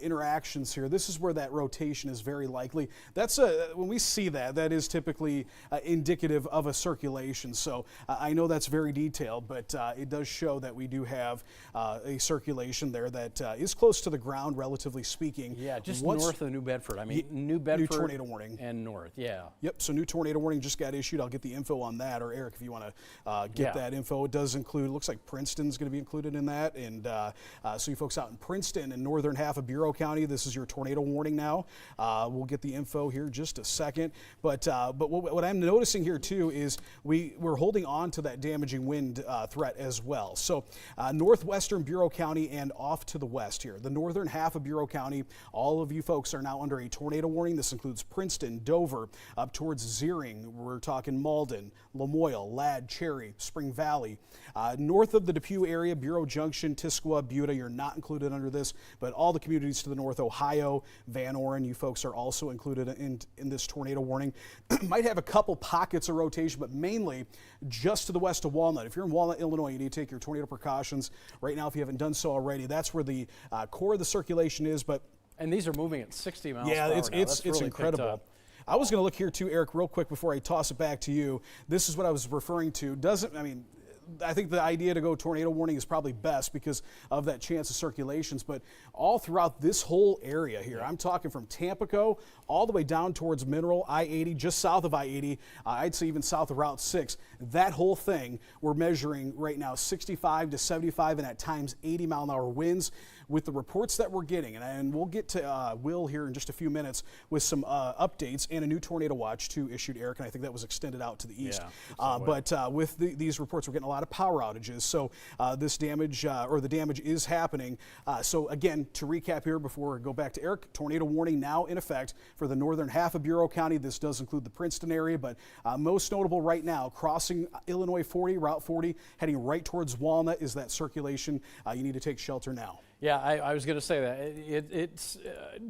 interactions here. This is where that rotation is very likely. That's when we see that is typically indicative of a circulation. So I know that's very detailed, but it does show that we do have a circulation there that is close to the ground, relatively speaking. Yeah, just north of New Bedford. I mean, New Bedford. New tornado warning. And north, yeah. Yep, so new tornado warning just got issued. I'll get the info on that, or Eric, if you want to get that info. It does include, looks like Princeton's going to be included in that, and So you folks out in Princeton and northern half of Bureau County, this is your tornado warning now. We'll get the info here in just a second. But what I'm noticing here too is we're holding on to that damaging wind threat as well. So northwestern Bureau County and off to the west here. The northern half of Bureau County, all of you folks are now under a tornado warning. This includes Princeton, Dover, up towards Zeering. We're talking Malden, Lamoille, Ladd, Cherry, Spring Valley. North of the Depew area, Bureau Junction, Tisqua, Buda, you're not included under this, but all the communities to the north, Ohio, Van Oren, you folks are also included in this tornado warning. Might have a couple pockets of rotation, but mainly just to the west of Walnut. If you're in Walnut, Illinois, you need to take your tornado precautions right now if you haven't done so already. That's where the core of the circulation is, but And these are moving at 60 miles per hour. yeah, now. That's it's really incredible. I was going to look here too, Eric, real quick before I toss it back to you. This is what I was referring to. I think the idea to go tornado warning is probably best because of that chance of circulations, but all throughout this whole area here, I'm talking from Tampico all the way down towards Mineral, I-80, just south of I-80, I'd say even south of Route 6. That whole thing, we're measuring right now 65 to 75 and at times 80 mile an hour winds. With the reports that we're getting, and we'll get to Will here in just a few minutes with some updates and a new tornado watch too issued, Eric, and I think that was extended out to the east. But with these reports, we're getting a lot of power outages. So this damage, or the damage is happening. So again, to recap here before we go back to Eric, tornado warning now in effect for the northern half of Bureau County. This does include the Princeton area, but most notable right now, crossing Illinois 40, Route 40, heading right towards Walnut is that circulation. You need to take shelter now. Yeah, I was going to say that. It's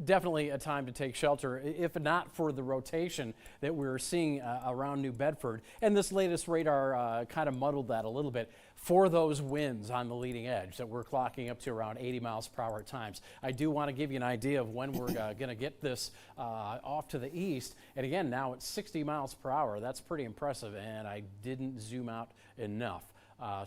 definitely a time to take shelter, if not for the rotation that we're seeing around New Bedford. And this latest radar kind of muddled that a little bit for those winds on the leading edge that we're clocking up to around 80 miles per hour at times. I do want to give you an idea of when we're going to get this off to the east. And again, now it's 60 miles per hour. That's pretty impressive, and I didn't zoom out enough.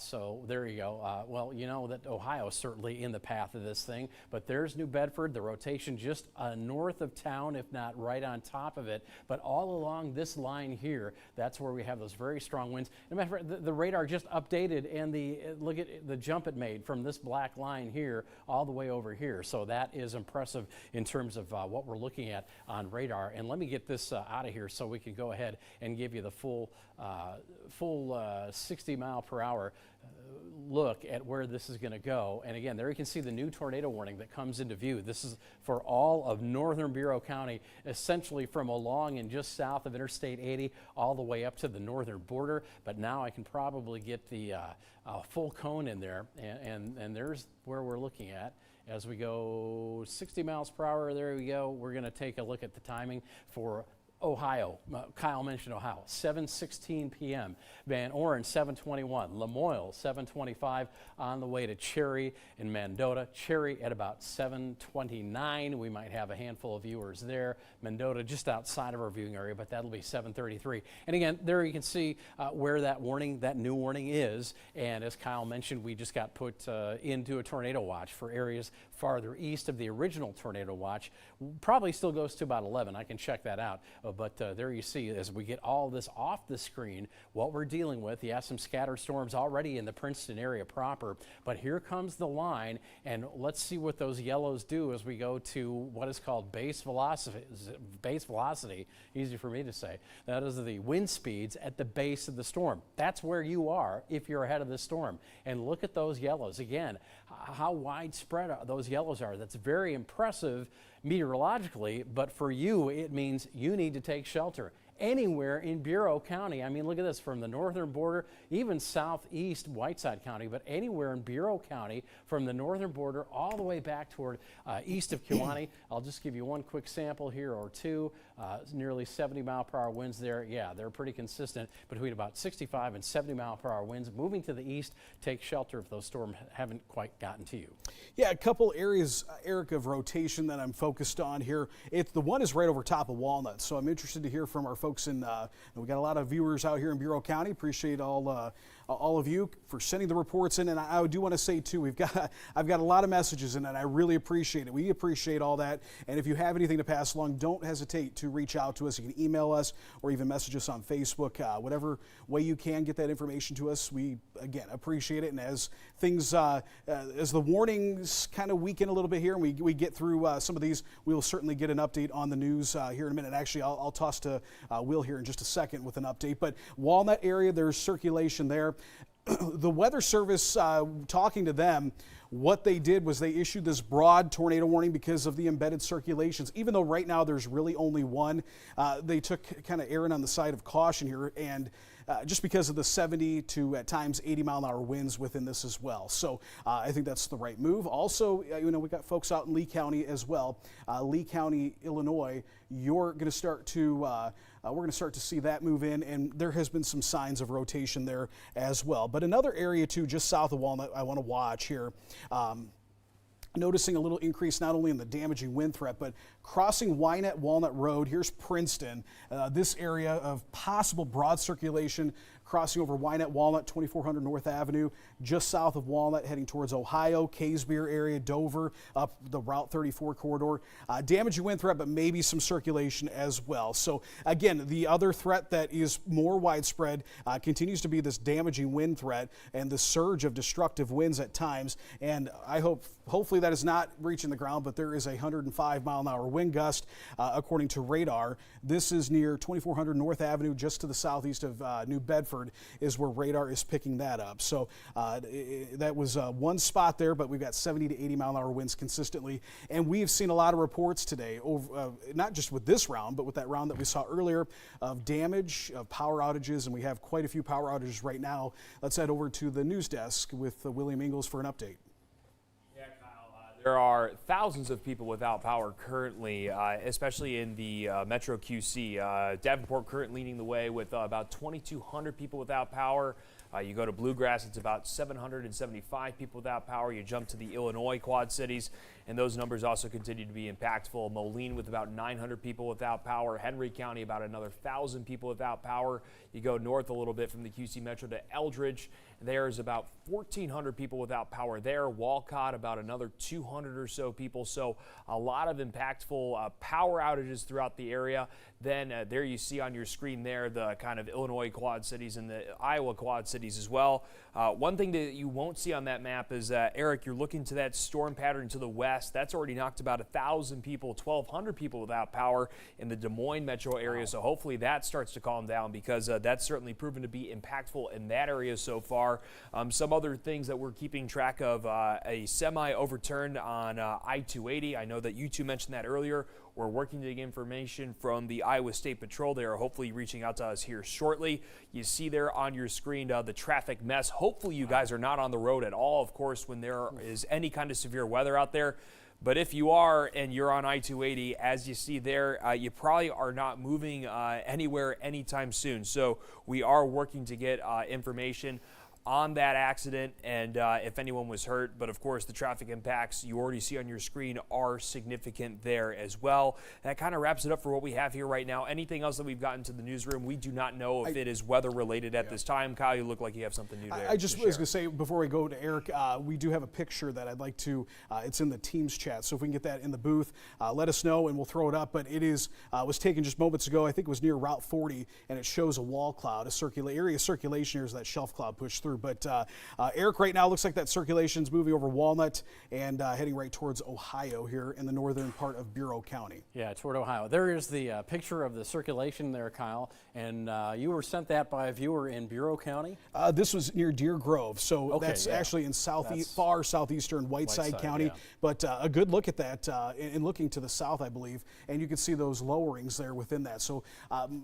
So there you go. Well, you know that Ohio is certainly in the path of this thing, but there's New Bedford, the rotation just north of town, if not right on top of it. But all along this line here, that's where we have those very strong winds. As a matter of fact, the radar just updated, and look at the jump it made from this black line here all the way over here. So that is impressive in terms of what we're looking at on radar. And let me get this out of here so we can go ahead and give you the full 60 mile per hour look at where this is going to go. And again, there you can see the new tornado warning that comes into view. This is for all of northern Bureau County, essentially from along and just south of Interstate 80 all the way up to the northern border. But now I can probably get the full cone in there, and there's where we're looking at. As we go 60 miles per hour, there we go. We're going to take a look at the timing for Ohio. Kyle mentioned Ohio, 7:16 p.m. Van Oren, 7:21. Lamoille, 7:25. On the way to Cherry and Mendota. Cherry at about 7:29. We might have a handful of viewers there. Mendota just outside of our viewing area, but that'll be 7:33. And again, there you can see where that new warning is. And as Kyle mentioned, we just got put into a tornado watch for areas farther east of the original tornado watch. Probably still goes to about 11. I can check that out. But there you see, as we get all this off the screen, what we're dealing with. You have some scatter storms already in the Princeton area proper, but here comes the line, and let's see what those yellows do as we go to what is called base velocity, easy for me to say. That is the wind speeds at the base of the storm. That's where you are if you're ahead of the storm. And look at those yellows. Again, how widespread those yellows are. That's very impressive meteorologically, but for you, it means you need to take shelter anywhere in Bureau County. I mean, look at this, from the northern border, even southeast Whiteside County, but anywhere in Bureau County, from the northern border all the way back toward east of Kewanee. I'll just give you one quick sample here or two. Nearly 70 mile per hour winds there. Yeah, they're pretty consistent between about 65 and 70 mile per hour winds. Moving to the east, take shelter if those storms haven't quite gotten to you. Yeah, a couple areas, Eric, of rotation that I'm focused on here. The one is right over top of Walnut, so I'm interested to hear from our folks in, we got a lot of viewers out here in Bureau County. Appreciate all all of you for sending the reports in. And I do want to say too, I've got a lot of messages in, and I really appreciate it. We appreciate all that. And if you have anything to pass along, don't hesitate to reach out to us. You can email us or even message us on Facebook. Whatever way you can get that information to us, we again appreciate it. And as things, as the warnings kind of weaken a little bit here, and we get through some of these, we will certainly get an update on the news here in a minute. Actually, I'll toss to Will here in just a second with an update. But Walnut area, there's circulation there. The Weather Service, talking to them, what they did was they issued this broad tornado warning because of the embedded circulations. Even though right now there's really only one, they took kind of erring on the side of caution here, and just because of the 70 to at times 80 mile an hour winds within this as well. So I think that's the right move. Also, we got folks out in Lee County as well. Lee County, Illinois, you're going to start to we're going to start to see that move in, and there has been some signs of rotation there as well. But another area too, just south of Walnut, I want to watch here. Noticing a little increase not only in the damaging wind threat, but crossing Wynette Walnut Road. Here's Princeton. This area of possible broad circulation crossing over Wynette Walnut, 2400 North Avenue, just south of Walnut, heading towards Ohio, Casebeer area, Dover, up the Route 34 corridor. Damaging wind threat, but maybe some circulation as well. So again, the other threat that is more widespread continues to be this damaging wind threat and the surge of destructive winds at times. And I hopefully that is not reaching the ground, but there is a 105 mile an hour wind gust according to radar. This is near 2400 North Avenue, just to the southeast of New Bedford, is where radar is picking that up. So that was one spot there, but we've got 70 to 80 mile an hour winds consistently. And we've seen a lot of reports today, not just with this round, but with that round that we saw earlier, of damage, of power outages, and we have quite a few power outages right now. Let's head over to the news desk with William Ingles for an update. There are thousands of people without power currently, especially in the Metro QC. Davenport currently leading the way with about 2,200 people without power. You go to Bluegrass, it's about 775 people without power. You jump to the Illinois Quad Cities, and those numbers also continue to be impactful. Moline with about 900 people without power. Henry County about another 1,000 people without power. You go north a little bit from the QC Metro to Eldridge. There's about 1,400 people without power there. Walcott, about another 200 or so people. So a lot of impactful power outages throughout the area. Then there you see on your screen there the kind of Illinois Quad Cities and the Iowa Quad Cities as well. One thing that you won't see on that map is, Eric, you're looking to that storm pattern to the west. That's already knocked about 1,000 people, 1,200 people without power in the Des Moines metro area. So hopefully that starts to calm down, because that's certainly proven to be impactful in that area so far. Some other things that we're keeping track of, a semi overturned on I-280. I know that you two mentioned that earlier. We're working to get information from the Iowa State Patrol. They are hopefully reaching out to us here shortly. You see there on your screen the traffic mess. Hopefully you guys are not on the road at all, of course, when there is any kind of severe weather out there. But if you are and you're on I-280, as you see there, you probably are not moving anywhere anytime soon. So we are working to get information on that accident and if anyone was hurt. But of course, the traffic impacts you already see on your screen are significant there as well. That kind of wraps it up for what we have here right now. Anything else that we've gotten to the newsroom, we do not know if it is weather related at this time. Kyle, you look like you have something new there. I just was going to say, before we go to Eric, we do have a picture that I'd like to, it's in the Teams chat, so if we can get that in the booth, let us know and we'll throw it up. But it is was taken just moments ago. I think it was near Route 40, and it shows a wall cloud, area of circulation here as that shelf cloud pushed through. But Eric, right now looks like that circulation's moving over Walnut and heading right towards Ohio here in the northern part of Bureau County. Yeah, toward Ohio. There is the picture of the circulation there, Kyle, and you were sent that by a viewer in Bureau County? This was near Deer Grove, so okay, that's actually in far southeastern Whiteside County. Yeah. But a good look at that in looking to the south, I believe, and you can see those lowerings there within that. So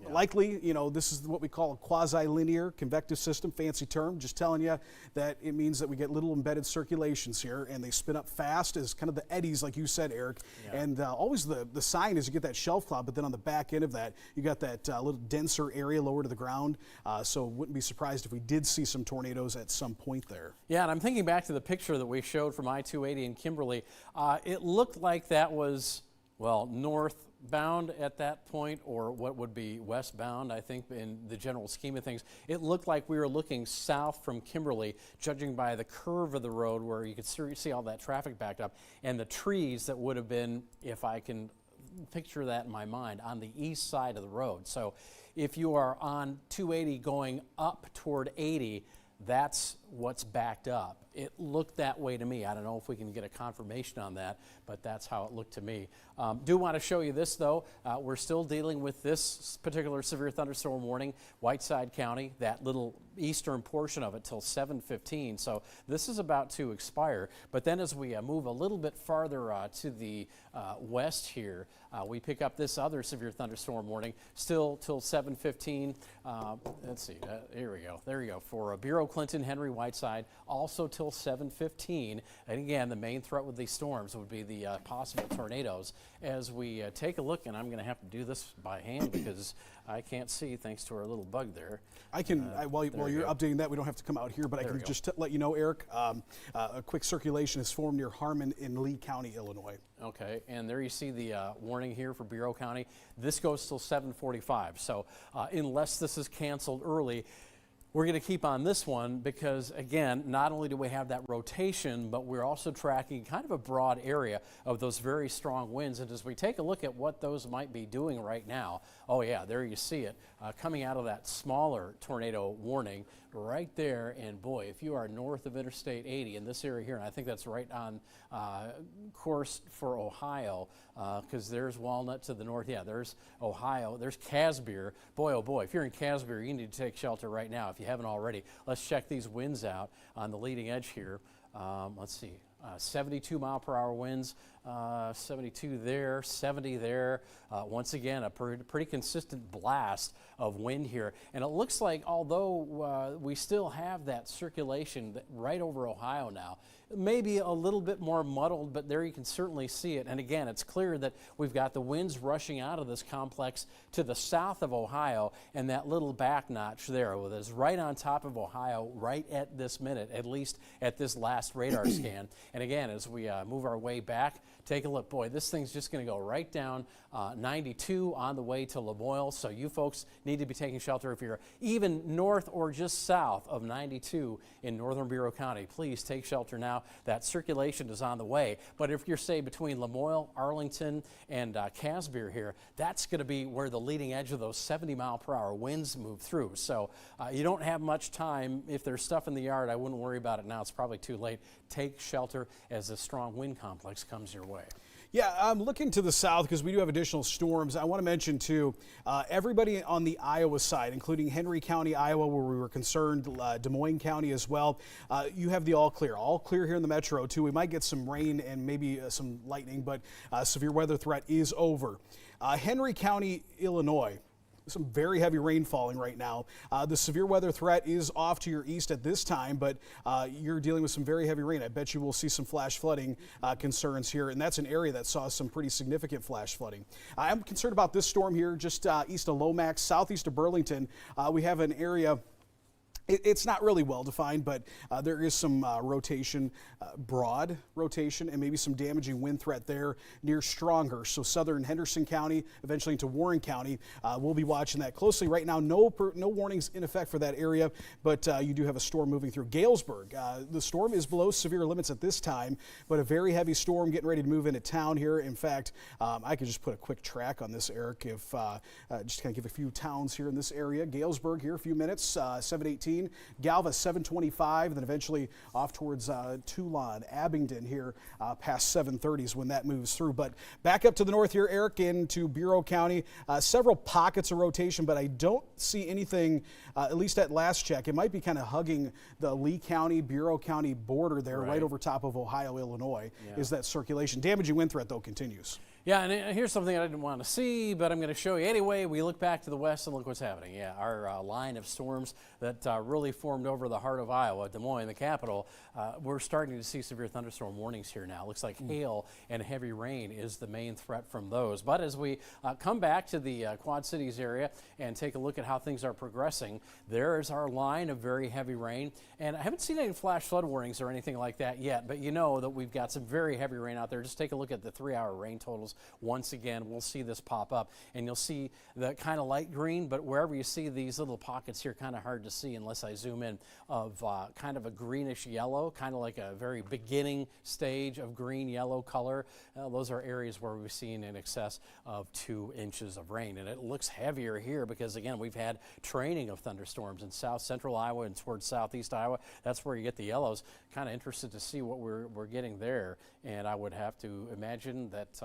likely, this is what we call a quasi-linear convective system, fancy term, just telling you that it means that we get little embedded circulations here, and they spin up fast as kind of the eddies, like you said, Eric. Yeah. And always the sign is you get that shelf cloud, but then on the back end of that, you got that little denser area lower to the ground. So wouldn't be surprised if we did see some tornadoes at some point there. Yeah, and I'm thinking back to the picture that we showed from I-280 in Kimberly. It looked like that was, well, north bound at that point, or what would be westbound, I think, in the general scheme of things. It looked like we were looking south from Kimberly, judging by the curve of the road where you could see all that traffic backed up, and the trees that would have been, if I can picture that in my mind, on the east side of the road. So if you are on 280 going up toward 80, that's what's backed up. It looked that way to me. I don't know if we can get a confirmation on that, but that's how it looked to me. Do want to show you this, though. We're still dealing with this particular severe thunderstorm warning, Whiteside County, that little eastern portion of it till 7:15. So this is about to expire. But then as we move a little bit farther to the west here, we pick up this other severe thunderstorm warning, still till 7:15. Let's see, here we go. There you go. For Bureau Clinton, Henry, Whiteside, also till 7:15. And again, the main threat with these storms would be the possible tornadoes. As we take a look, and I'm going to have to do this by hand because I can't see thanks to our little bug there. I can, while you're updating that, we don't have to come out here, but I can just let you know, Eric, a quick circulation is formed near Harmon in Lee County, Illinois. Okay, and there you see the warning here for Bureau County. This goes till 7:45, so unless this is canceled early, we're going to keep on this one because, again, not only do we have that rotation, but we're also tracking kind of a broad area of those very strong winds. And as we take a look at what those might be doing right now, oh yeah, there you see it, coming out of that smaller tornado warning right there. And boy, if you are north of Interstate 80 in this area here, and I think that's right on course for Ohio, because there's Walnut to the north. Yeah, there's Ohio. There's Casbier. Boy, oh boy, if you're in Casbier, you need to take shelter right now if you haven't already. Let's check these winds out on the leading edge here. Let's see. 72 mile per hour winds, 72 there, 70 there. Once again, a pretty consistent blast of wind here. And it looks like, although we still have that circulation right over Ohio now, maybe a little bit more muddled, but there you can certainly see it. And again, it's clear that we've got the winds rushing out of this complex to the south of Ohio, and that little back notch there that is right on top of Ohio right at this minute, at least at this last radar scan. And again, as we move our way back, take a look. Boy, this thing's just going to go right down 92 on the way to Lamoille. So you folks need to be taking shelter if you're even north or just south of 92 in northern Bureau County. Please take shelter now. That circulation is on the way. But if you're, say, between Lamoille, Arlington, and Casbier here, that's going to be where the leading edge of those 70 mile per hour winds move through. So you don't have much time. If there's stuff in the yard, I wouldn't worry about it now. It's probably too late. Take shelter as a strong wind complex comes your way. Yeah, I'm looking to the south because we do have additional storms. I want to mention, too, everybody on the Iowa side, including Henry County, Iowa, where we were concerned, Des Moines County as well, you have the all clear. All clear here in the metro, too. We might get some rain and maybe some lightning, but severe weather threat is over. Henry County, Illinois. Some very heavy rain falling right now. The severe weather threat is off to your east at this time, but you're dealing with some very heavy rain. I bet you will see some flash flooding concerns here, and that's an area that saw some pretty significant flash flooding. I'm concerned about this storm here just east of Lomax, southeast of Burlington. We have an area. It's not really well defined, but there is some rotation, broad rotation, and maybe some damaging wind threat there near Stronger. So southern Henderson County, eventually into Warren County. We'll be watching that closely. Right now, no warnings in effect for that area, but you do have a storm moving through Galesburg. The storm is below severe limits at this time, but a very heavy storm getting ready to move into town here. In fact, I could just put a quick track on this, Eric, if just kind of give a few towns here in this area. Galesburg here, a few minutes, 7:18. Galva 7:25, then eventually off towards Toulon, Abingdon here past 7:30 when that moves through. But back up to the north here, Eric, into Bureau County. Several pockets of rotation, but I don't see anything, at least at last check. It might be kind of hugging the Lee County, Bureau County border there, right over top of Ohio, Illinois, is that circulation. Damaging wind threat, though, continues. Yeah, and here's something I didn't want to see, but I'm going to show you anyway. We look back to the west and look what's happening. Yeah, our line of storms that really formed over the heart of Iowa, Des Moines, the capital, we're starting to see severe thunderstorm warnings here now. Looks like hail and heavy rain is the main threat from those. But as we come back to the Quad Cities area and take a look at how things are progressing, there's our line of very heavy rain. And I haven't seen any flash flood warnings or anything like that yet, but you know that we've got some very heavy rain out there. Just take a look at the 3-hour rain totals once again, we'll see this pop up. And you'll see the kind of light green, but wherever you see these little pockets here, kind of hard to see unless I zoom in, of kind of a greenish yellow, kind of like a very beginning stage of green-yellow color. Those are areas where we've seen in excess of 2 inches of rain. And it looks heavier here because, again, we've had training of thunderstorms in south central Iowa and towards southeast Iowa. That's where you get the yellows. Kind of interested to see what we're getting there. And I would have to imagine that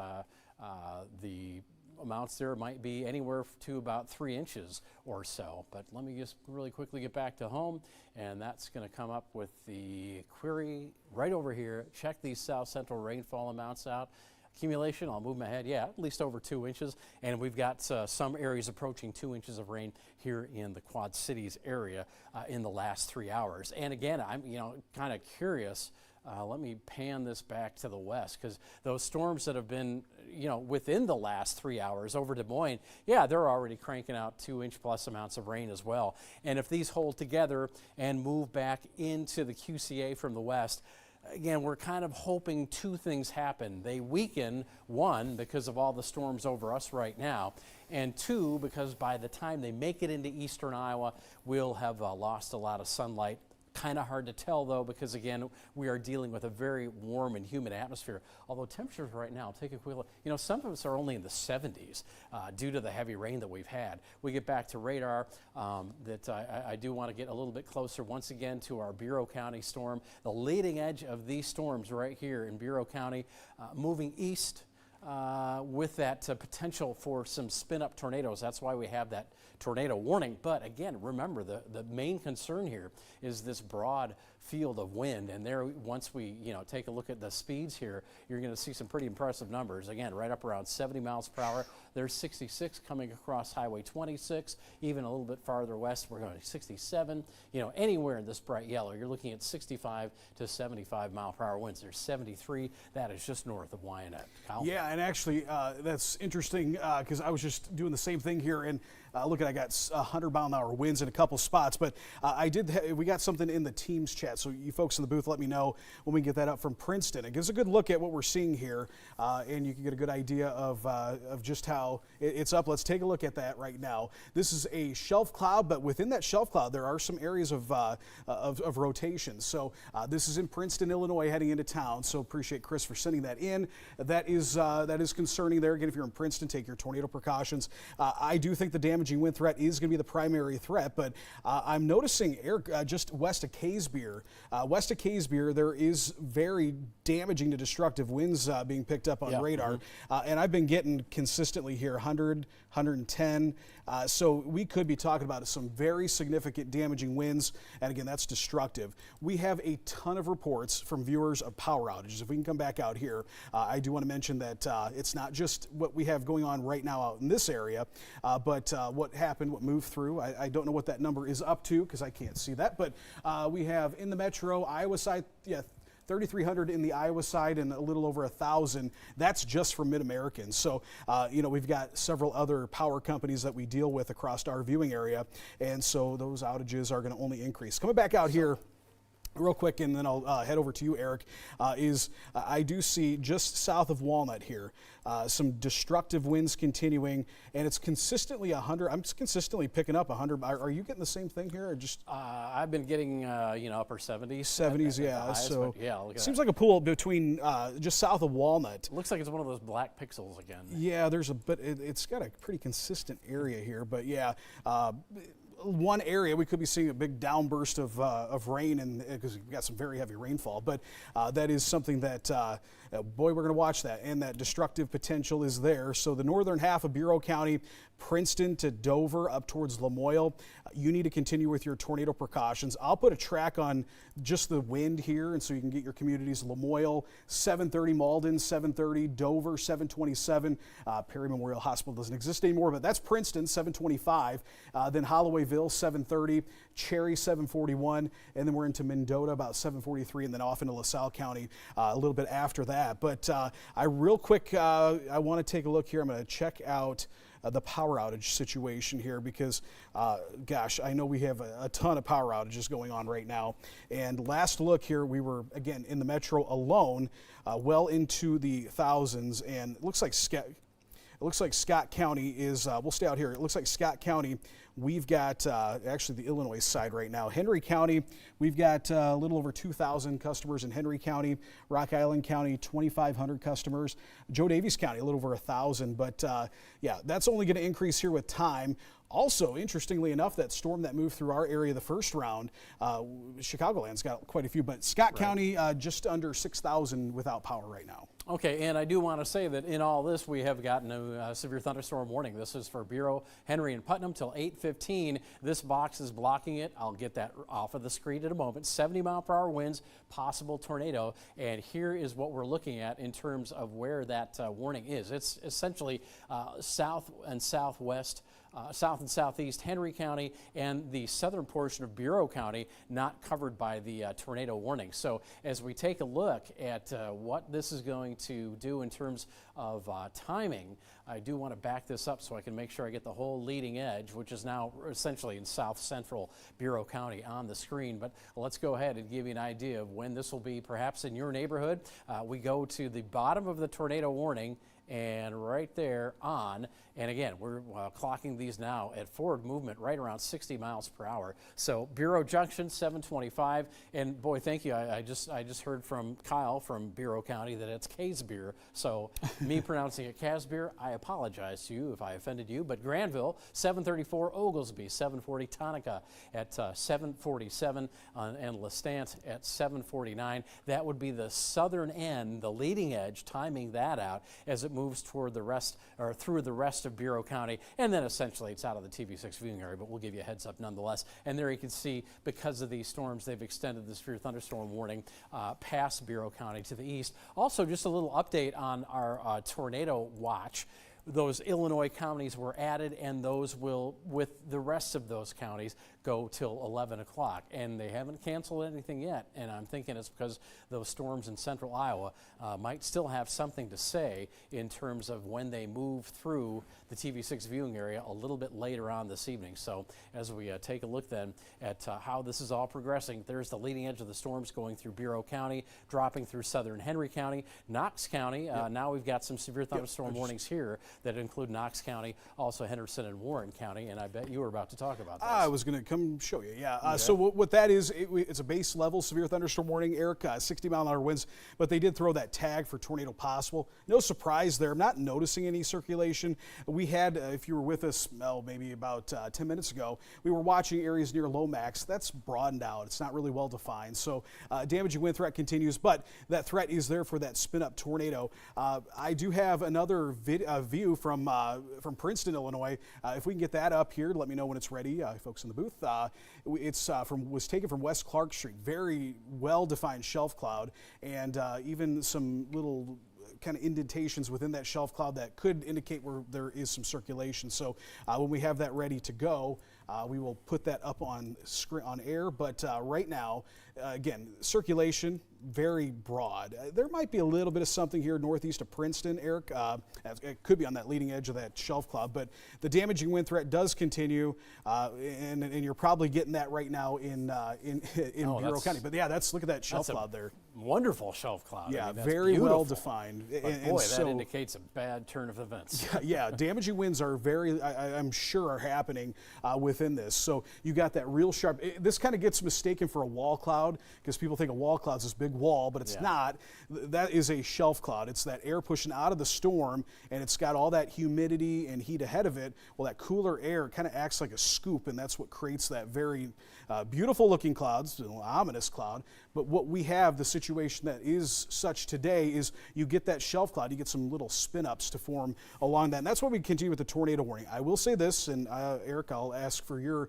the amounts there might be anywhere to about 3 inches or so. But let me just really quickly get back to home, and that's going to come up with the query right over here. Check these south central rainfall amounts out. Accumulation, I'll move my head, yeah, at least over 2 inches. And we've got some areas approaching 2 inches of rain here in the Quad Cities area in the last 3 hours. And again, I'm kind of curious. Let me pan this back to the west, because those storms that have been, within the last 3 hours over Des Moines, yeah, they're already cranking out 2-inch plus amounts of rain as well. And if these hold together and move back into the QCA from the west, again, we're kind of hoping 2 things happen. They weaken, 1, because of all the storms over us right now, and 2, because by the time they make it into eastern Iowa, we'll have lost a lot of sunlight. Kind of hard to tell, though, because, again, we are dealing with a very warm and humid atmosphere. Although temperatures right now, take a quick look, some of us are only in the 70s due to the heavy rain that we've had. We get back to radar that I do want to get a little bit closer once again to our Bureau County storm. The leading edge of these storms right here in Bureau County, moving east with that potential for some spin-up tornadoes. That's why we have that tornado warning. But again, remember, the main concern here is this broad field of wind. And there, once we take a look at the speeds here, you're going to see some pretty impressive numbers. Again, right up around 70 miles per hour. There's 66 coming across Highway 26. Even a little bit farther west, we're going to 67. Anywhere in this bright yellow, you're looking at 65 to 75 mile per hour winds. There's 73. That is just north of Wyandotte. Kyle? Yeah, and actually, that's interesting because I was just doing the same thing here, and look, I got 100-mile-an-hour winds in a couple spots, but we got something in the Teams chat, so you folks in the booth, let me know when we get that up from Princeton. It gives a good look at what we're seeing here, and you can get a good idea of just how it's up. Let's take a look at that right now. This is a shelf cloud, but within that shelf cloud, there are some areas of rotation. So this is in Princeton, Illinois, heading into town. So appreciate Chris for sending that in. That is concerning there. Again, if you're in Princeton, take your tornado precautions. I do think the damaging wind threat is going to be the primary threat, but I'm noticing just west of Casebeer. West of Casebeer, there is very damaging to destructive winds being picked up on radar, and I've been getting consistently here 100, 110. So we could be talking about some very significant damaging winds, and again, that's destructive. We have a ton of reports from viewers of power outages. If we can come back out here, I do want to mention that it's not just what we have going on right now out in this area, but what happened, what moved through. I don't know what that number is up to because I can't see that, but we have in the metro Iowa side, 3,300 in the Iowa side and a little over 1,000. That's just for Mid-American. So, we've got several other power companies that we deal with across our viewing area, and so those outages are going to only increase. Coming back out here real quick, and then I'll head over to you, Eric, I do see just south of Walnut here some destructive winds continuing, and it's consistently 100. I'm just consistently picking up 100. Are you getting the same thing here, or just? I've been getting upper 70s. 70s, yeah. Highest, so yeah, look at seems that. like a pool between just south of Walnut. Looks like it's one of those black pixels again. Yeah, but it's got a pretty consistent area here, but yeah. One area we could be seeing a big downburst of rain, and because we've got some very heavy rainfall, but that is something that boy, we're going to watch that, and that destructive potential is there. So the northern half of Bureau County, Princeton to Dover up towards Lamoille, you need to continue with your tornado precautions. I'll put a track on just the wind here, and so you can get your communities. Lamoille 730, Malden 730, Dover 727. Perry Memorial Hospital doesn't exist anymore, but that's Princeton 725. Then Hollowayville 730, Cherry 741, and then we're into Mendota about 743, and then off into LaSalle County a little bit after that. But I real quick, I want to take a look here. I'm going to check out the power outage situation here because, gosh, I know we have a ton of power outages going on right now. And last look here, we were, again, in the metro alone, well into the thousands, and it looks like Scott County is, we'll stay out here. It looks like Scott County, we've got actually the Illinois side right now. Henry County, we've got a little over 2,000 customers in Henry County. Rock Island County, 2,500 customers. Joe Davies County, a little over 1,000. But yeah, that's only going to increase here with time. Also, interestingly enough, that storm that moved through our area the first round, Chicagoland's got quite a few, but Scott County just under 6,000 without power right now. Okay, and I do want to say that in all this, we have gotten a severe thunderstorm warning. This is for Bureau, Henry, and Putnam till 8:15. This box is blocking it. I'll get that off of the screen in a moment. 70-mile-per-hour winds, possible tornado, and here is what we're looking at in terms of where that warning is. It's essentially south and southwest. South and southeast Henry County and the southern portion of Bureau County not covered by the tornado warning. So as we take a look at what this is going to do in terms of timing, I do want to back this up so I can make sure I get the whole leading edge, which is now essentially in south central Bureau County on the screen. But let's go ahead and give you an idea of when this will be perhaps in your neighborhood. We go to the bottom of the tornado warning and right there on, and again, we're clocking these now at forward movement right around 60 miles per hour. So Bureau Junction, 725, and boy, thank you. I just heard from Kyle from Bureau County that it's Casbeer. So me pronouncing it Casbeer, I apologize to you if I offended you. But Granville, 734, Oglesby, 740, Tonica at 747, and Lestant at 749. That would be the southern end, the leading edge, timing that out as it moves toward the rest or through the rest of Bureau County, and then essentially it's out of the TV6 viewing area, but we'll give you a heads up nonetheless. And there you can see, because of these storms, they've extended the severe thunderstorm warning past Bureau County to the east. Also, just a little update on our tornado watch. Those Illinois counties were added, and those will, with the rest of those counties, go till 11 o'clock. And they haven't canceled anything yet, and I'm thinking it's because those storms in central Iowa might still have something to say in terms of when they move through the TV6 viewing area a little bit later on this evening. So as we take a look then at how this is all progressing, there's the leading edge of the storms going through Bureau County, dropping through southern Henry County, Knox County. Now we've got some severe thunderstorm warnings here that include Knox County, also Henderson and Warren County, and I bet you were about to talk about this. I was going to come show you, yeah. Okay. So what that is, it's a base level severe thunderstorm warning, Eric, 60-mile-an-hour winds, but they did throw that tag for tornado possible. No surprise there. I'm not noticing any circulation. We had, if you were with us, maybe about 10 minutes ago, we were watching areas near Lomax. That's broadened out. It's not really well defined. So damaging wind threat continues, but that threat is there for that spin-up tornado. I do have another view from Princeton, Illinois. If we can get that up here, let me know when it's ready, folks in the booth. It's was taken from West Clark Street. Very well-defined shelf cloud, and even some little kind of indentations within that shelf cloud that could indicate where there is some circulation. So when we have that ready to go, we will put that up on air. But right now, again, circulation very broad. There might be a little bit of something here northeast of Princeton, Eric. It could be on that leading edge of that shelf cloud, but the damaging wind threat does continue, and you're probably getting that right now in Bureau County. But yeah, look at that shelf cloud there. Wonderful shelf cloud. Yeah, I mean, very beautiful. well defined. But boy, that indicates a bad turn of events. Yeah, damaging winds are I'm sure are happening within this. So you got that real sharp. This kind of gets mistaken for a wall cloud because people think a wall cloud is this big wall, but it's not. That is a shelf cloud. It's that air pushing out of the storm, and it's got all that humidity and heat ahead of it. Well, that cooler air kind of acts like a scoop, and that's what creates that very beautiful looking clouds, an ominous cloud. But what we have, the situation that is such today, is you get that shelf cloud, you get some little spin-ups to form along that. And that's why we continue with the tornado warning. I will say this, and Eric, I'll ask for your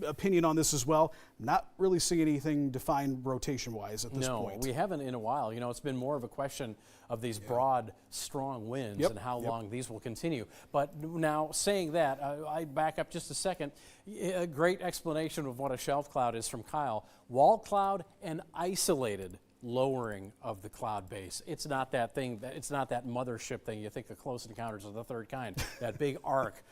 opinion on this as well. Not really seeing anything defined rotation-wise at this point. No, we haven't in a while. You know, it's been more of a question of these broad, strong winds and how long these will continue. But now, saying that, I back up just a second. A great explanation of what a shelf cloud is from Kyle. Wall cloud and isolated lowering of the cloud base. It's not that thing, it's not that mothership thing you think of Close Encounters of the Third Kind, that big arc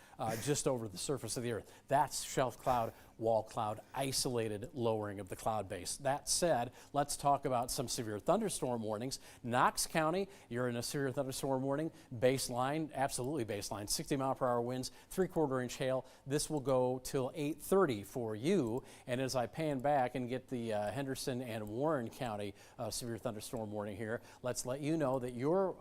just over the surface of the Earth. That's shelf cloud, wall cloud, isolated lowering of the cloud base. That said, let's talk about some severe thunderstorm warnings. Knox County, you're in a severe thunderstorm warning. Baseline, absolutely baseline, 60-mile-per-hour winds, 3/4 inch hail. This will go till 8:30 for you. And as I pan back and get the Henderson and Warren County severe thunderstorm warning here, let's let you know that your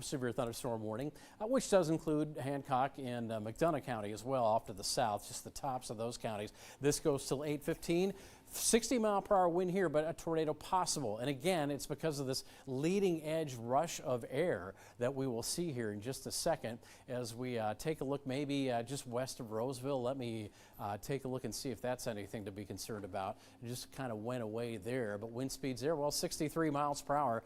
severe thunderstorm warning, which does include Hancock and McDonough County as well, off to the south, just the tops of those counties. This goes till 8:15. 60-mile-per-hour wind here, but a tornado possible. And again, it's because of this leading edge rush of air that we will see here in just a second as we take a look maybe just west of Roseville. Let me take a look and see if that's anything to be concerned about. It just kind of went away there, but wind speeds there, well, 63 miles per hour.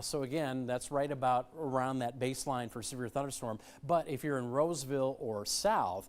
So again, that's right about around that baseline for severe thunderstorm. But if you're in Roseville or south,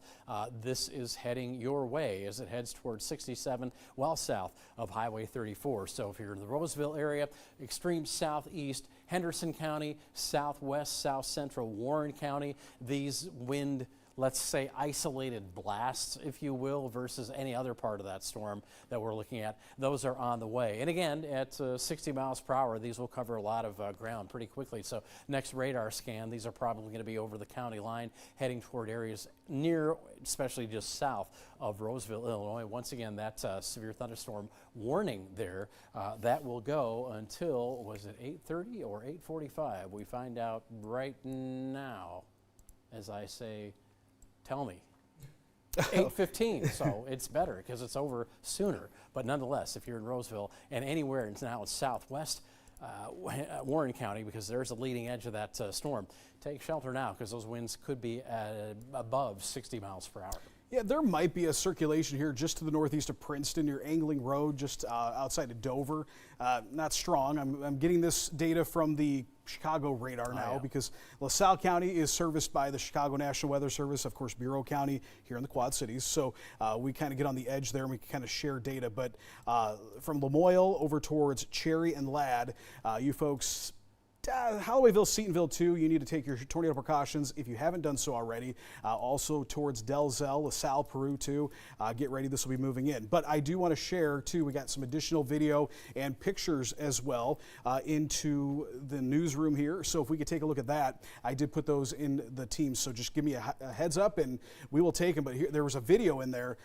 this is heading your way as it heads towards 67, well south of Highway 34. So if you're in the Roseville area, extreme southeast, Henderson County, southwest, south central, Warren County, these wind, let's say, isolated blasts, if you will, versus any other part of that storm that we're looking at, those are on the way. And again, at 60 miles per hour, these will cover a lot of ground pretty quickly. So next radar scan, these are probably going to be over the county line, heading toward areas near, especially just south of Roseville, Illinois. Once again, that severe thunderstorm warning there, that will go until, was it 8:30 or 8:45? We find out right now, as I say, tell me. 8:15, so it's better because it's over sooner. But nonetheless, if you're in Roseville and anywhere now in southwest Warren County, because there's a leading edge of that storm, take shelter now because those winds could be above 60 miles per hour. Yeah, there might be a circulation here just to the northeast of Princeton, near Angling Road, just outside of Dover. Not strong. I'm getting this data from the Chicago radar now because LaSalle County is serviced by the Chicago National Weather Service, of course, Bureau County here in the Quad Cities. So we kind of get on the edge there and we can kind of share data. But from Lamoille over towards Cherry and Ladd, you folks, Hollowayville, Seatonville too, you need to take your tornado precautions if you haven't done so already. Also towards Delzell, LaSalle, Peru too. Get ready, this will be moving in. But I do want to share too, we got some additional video and pictures as well into the newsroom here. So if we could take a look at that, I did put those in the teams. So just give me a heads up and we will take them. But here, there was a video in there.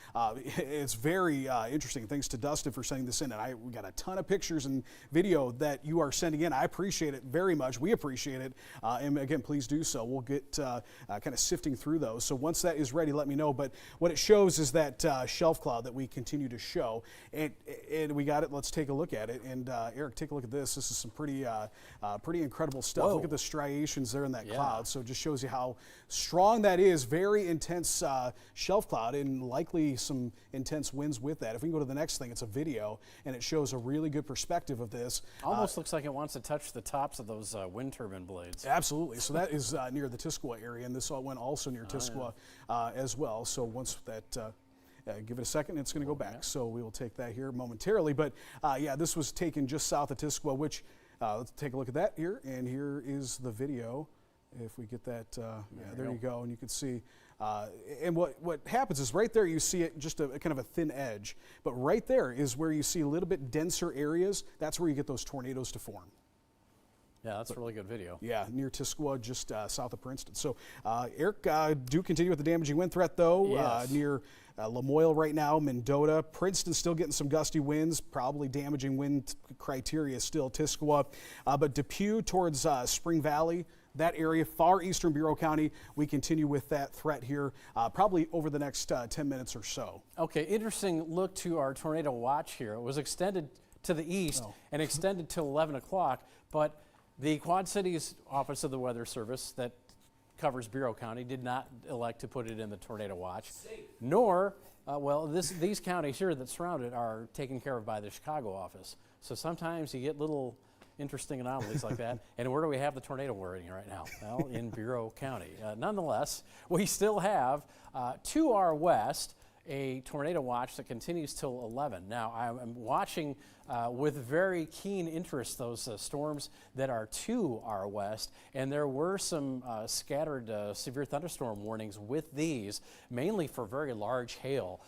It's very interesting. Thanks to Dustin for sending this in. And we got a ton of pictures and video that you are sending in. I appreciate it very much. We appreciate it. And again, please do so. We'll get kind of sifting through those. So once that is ready, let me know. But what it shows is that shelf cloud that we continue to show. And we got it. Let's take a look at it. And Eric, take a look at this. This is some pretty incredible stuff. Whoa. Look at the striations there in that cloud. So it just shows you how strong that is. Very intense shelf cloud and likely some intense winds with that. If we can go to the next thing, it's a video. And it shows a really good perspective of this. Almost looks like it wants to touch the tops of those wind turbine blades. Absolutely. So that is near the Tisquoia area, and this went also near Tisquoia as well. So once that, give it a second, it's going to go back. Yeah. So we will take that here momentarily. But yeah, this was taken just south of Tisquoia, which let's take a look at that here. And here is the video. If we get that, there you go. And you can see. And what happens is right there you see it just a kind of a thin edge. But right there is where you see a little bit denser areas. That's where you get those tornadoes to form. Yeah, that's a really good video. Yeah, near Tisquoia, just south of Princeton. So, Eric, do continue with the damaging wind threat, though, yes. Near Lamoille right now, Mendota. Princeton still getting some gusty winds, probably damaging wind criteria still, Tisquoia. But Depew towards Spring Valley, that area, far eastern Bureau County, we continue with that threat here probably over the next 10 minutes or so. Okay, interesting look to our tornado watch here. It was extended to the east and extended till 11 o'clock, but the Quad Cities Office of the Weather Service that covers Bureau County did not elect to put it in the tornado watch, nor, these counties here that surround it are taken care of by the Chicago office. So sometimes you get little interesting anomalies like that. And where do we have the tornado warning right now? Well, in Bureau County. Nonetheless, we still have to our west a tornado watch that continues till 11. Now, I'm watching with very keen interest those storms that are to our west, and there were some scattered severe thunderstorm warnings with these, mainly for very large hail.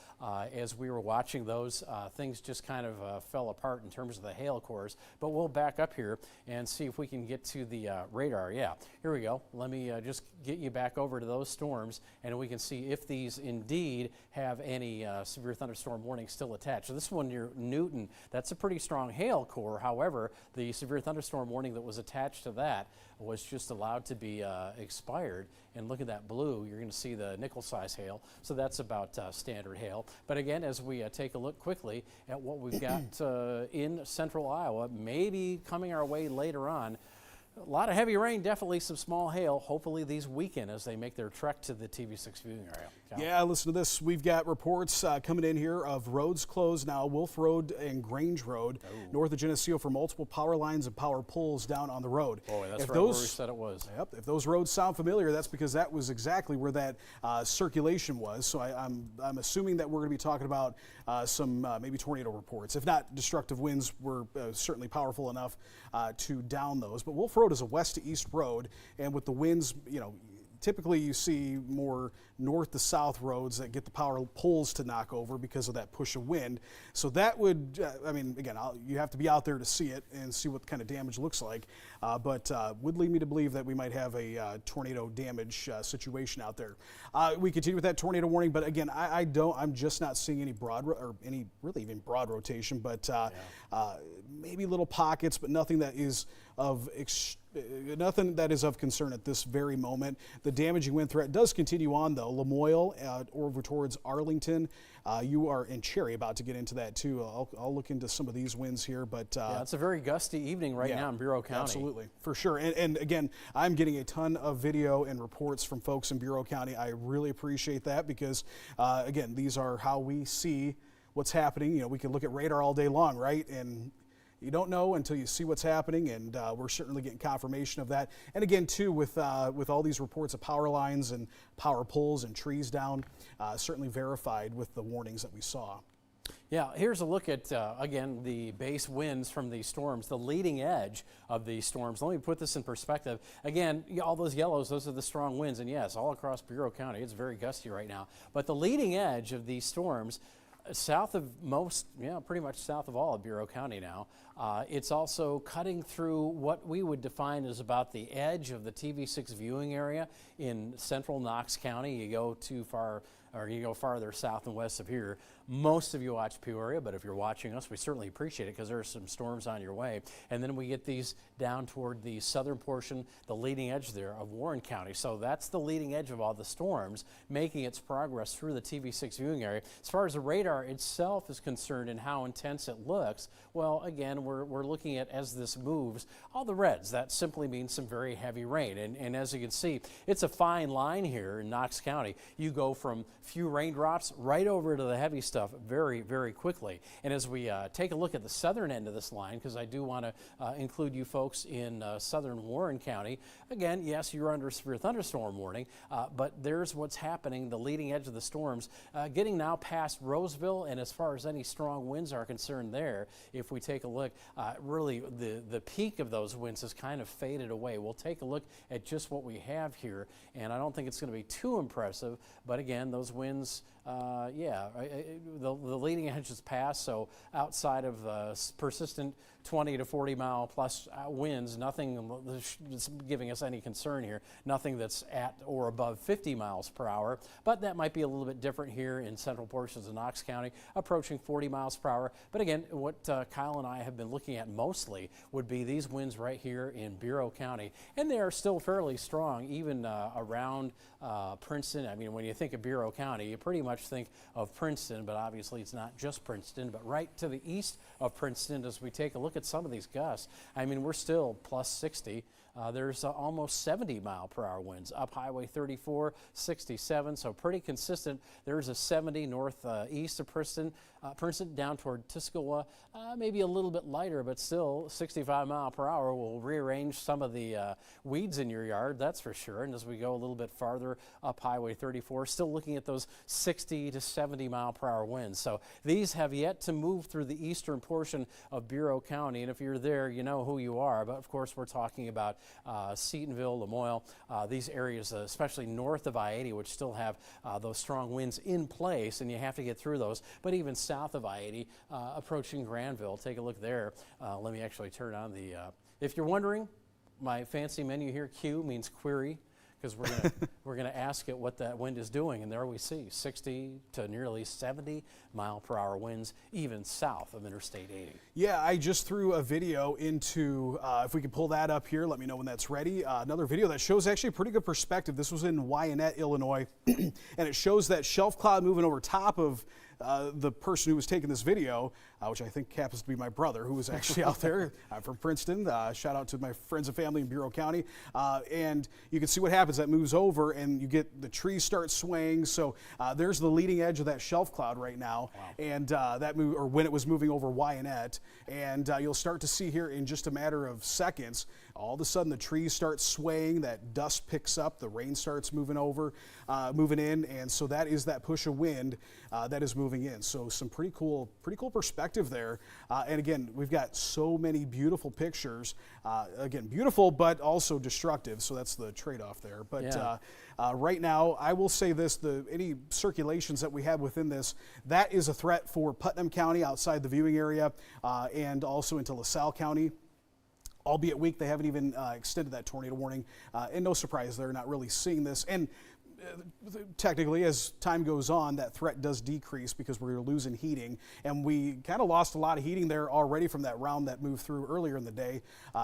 As we were watching those, things just kind of fell apart in terms of the hail cores. But we'll back up here and see if we can get to the radar. Yeah, here we go. Let me just get you back over to those storms, and we can see if these indeed have any severe thunderstorm warnings still attached. So this one near Newton, that's a pretty strong hail core. However, the severe thunderstorm warning that was attached to that was just allowed to be expired. And look at that blue, you're going to see the nickel size hail. So that's about standard hail. But again, as we take a look quickly at what we've got in central Iowa, maybe coming our way later on, a lot of heavy rain, definitely some small hail. Hopefully these weekend as they make their trek to the TV6 viewing area. Cal? Yeah, listen to this. We've got reports coming in here of roads closed now, Wolf Road and Grange Road, north of Geneseo, for multiple power lines and power poles down on the road. Boy, that's if right where we said it was. Yep, if those roads sound familiar, that's because that was exactly where that circulation was. So I'm assuming that we're going to be talking about some maybe tornado reports. If not, destructive winds were certainly powerful enough to down those. But Wolf Road is a west to east road, and with the winds, typically you see more north to south roads that get the power poles to knock over because of that push of wind. So that would, again, you have to be out there to see it and see what kind of damage looks like, but would lead me to believe that we might have a tornado damage situation out there. We continue with that tornado warning, but again, I'm just not seeing any even broad rotation, but maybe little pockets, but nothing that is of concern at this very moment. The damaging wind threat does continue on, though. Lamoille over towards Arlington. You are in Cherry, about to get into that too. I'll look into some of these winds here, but yeah, it's a very gusty evening right now in Bureau County. Absolutely, for sure. And again, I'm getting a ton of video and reports from folks in Bureau County. I really appreciate that because again, these are how we see what's happening. We can look at radar all day long, right? And you don't know until you see what's happening, and we're certainly getting confirmation of that. And again, too, with all these reports of power lines and power poles and trees down, certainly verified with the warnings that we saw. Yeah, here's a look at, again, the base winds from these storms, the leading edge of these storms. Let me put this in perspective. Again, all those yellows, those are the strong winds, and yes, all across Bureau County, it's very gusty right now. But the leading edge of these storms, south of pretty much south of all of Bureau County now. It's also cutting through what we would define as about the edge of the TV6 viewing area in central Knox County. You go too far, or you go farther south and west of here. Most of you watch Peoria, but if you're watching us, we certainly appreciate it because there are some storms on your way. And then we get these down toward the southern portion, the leading edge there of Warren County. So that's the leading edge of all the storms making its progress through the TV6 viewing area. As far as the radar itself is concerned and how intense it looks, well, again, we're looking at, as this moves, all the reds. That simply means some very heavy rain. And as you can see, it's a fine line here in Knox County. You go from few raindrops right over to the heavy stuff very, very quickly. And as we take a look at the southern end of this line, because I do want to include you folks in southern Warren County, again, yes, you're under severe thunderstorm warning, but there's what's happening, the leading edge of the storms, getting now past Roseville, and as far as any strong winds are concerned there, if we take a look, really the peak of those winds has kind of faded away. We'll take a look at just what we have here, and I don't think it's going to be too impressive, but again, those winds, the leading edge is past, so outside of persistent 20 to 40 mile plus winds, nothing that's giving us any concern here, nothing that's at or above 50 miles per hour, but that might be a little bit different here in central portions of Knox County, approaching 40 miles per hour. But again, what Kyle and I have been looking at mostly would be these winds right here in Bureau County, and they are still fairly strong, even around Princeton. I mean, when you think of Bureau County, you pretty much think of Princeton, but obviously it's not just Princeton, but right to the east of Princeton, as we take a look look at some of these gusts. I mean, we're still plus 60. There's almost 70 mile per hour winds up Highway 34, 67, so pretty consistent. There's a 70 northeast of Princeton down toward Tuscola, maybe a little bit lighter, but still 65 mile per hour will rearrange some of the weeds in your yard, that's for sure. And as we go a little bit farther up Highway 34, still looking at those 60 to 70 mile per hour winds. So these have yet to move through the eastern portion of Bureau County, and if you're there, you know who you are. But of course, we're talking about Seatonville, Lamoille, these areas, especially north of I-80, which still have those strong winds in place, and you have to get through those. But even south of I-80, approaching Granville, take a look there. Let me actually turn on the, if you're wondering, my fancy menu here, Q, means query, because we're gonna ask it what that wind is doing, and there we see 60 to nearly 70 mile per hour winds, even south of Interstate 80. Yeah, I just threw a video into, if we could pull that up here, let me know when that's ready. Another video that shows actually a pretty good perspective. This was in Wyanett, Illinois, and it shows that shelf cloud moving over top of the person who was taking this video, which I think happens to be my brother, who was actually out there. I'm from Princeton. Shout out to my friends and family in Bureau County. And you can see what happens. That moves over, and you get the trees start swaying. So there's the leading edge of that shelf cloud right now. Wow. And that move, or when it was moving over Wyanett, and you'll start to see here in just a matter of seconds, all of a sudden the trees start swaying, that dust picks up, the rain starts moving over, moving in, and so that is that push of wind that is moving in. So some pretty cool perspective there. And again, we've got so many beautiful pictures. Again, beautiful, but also destructive. So that's the trade-off there. But yeah. Right now, I will say this, any circulations that we have within this, that is a threat for Putnam County outside the viewing area, and also into LaSalle County. Albeit weak, they haven't even extended that tornado warning. And no surprise, they're not really seeing this. And technically, as time goes on, that threat does decrease because we're losing heating. And we kind of lost a lot of heating there already from that round that moved through earlier in the day.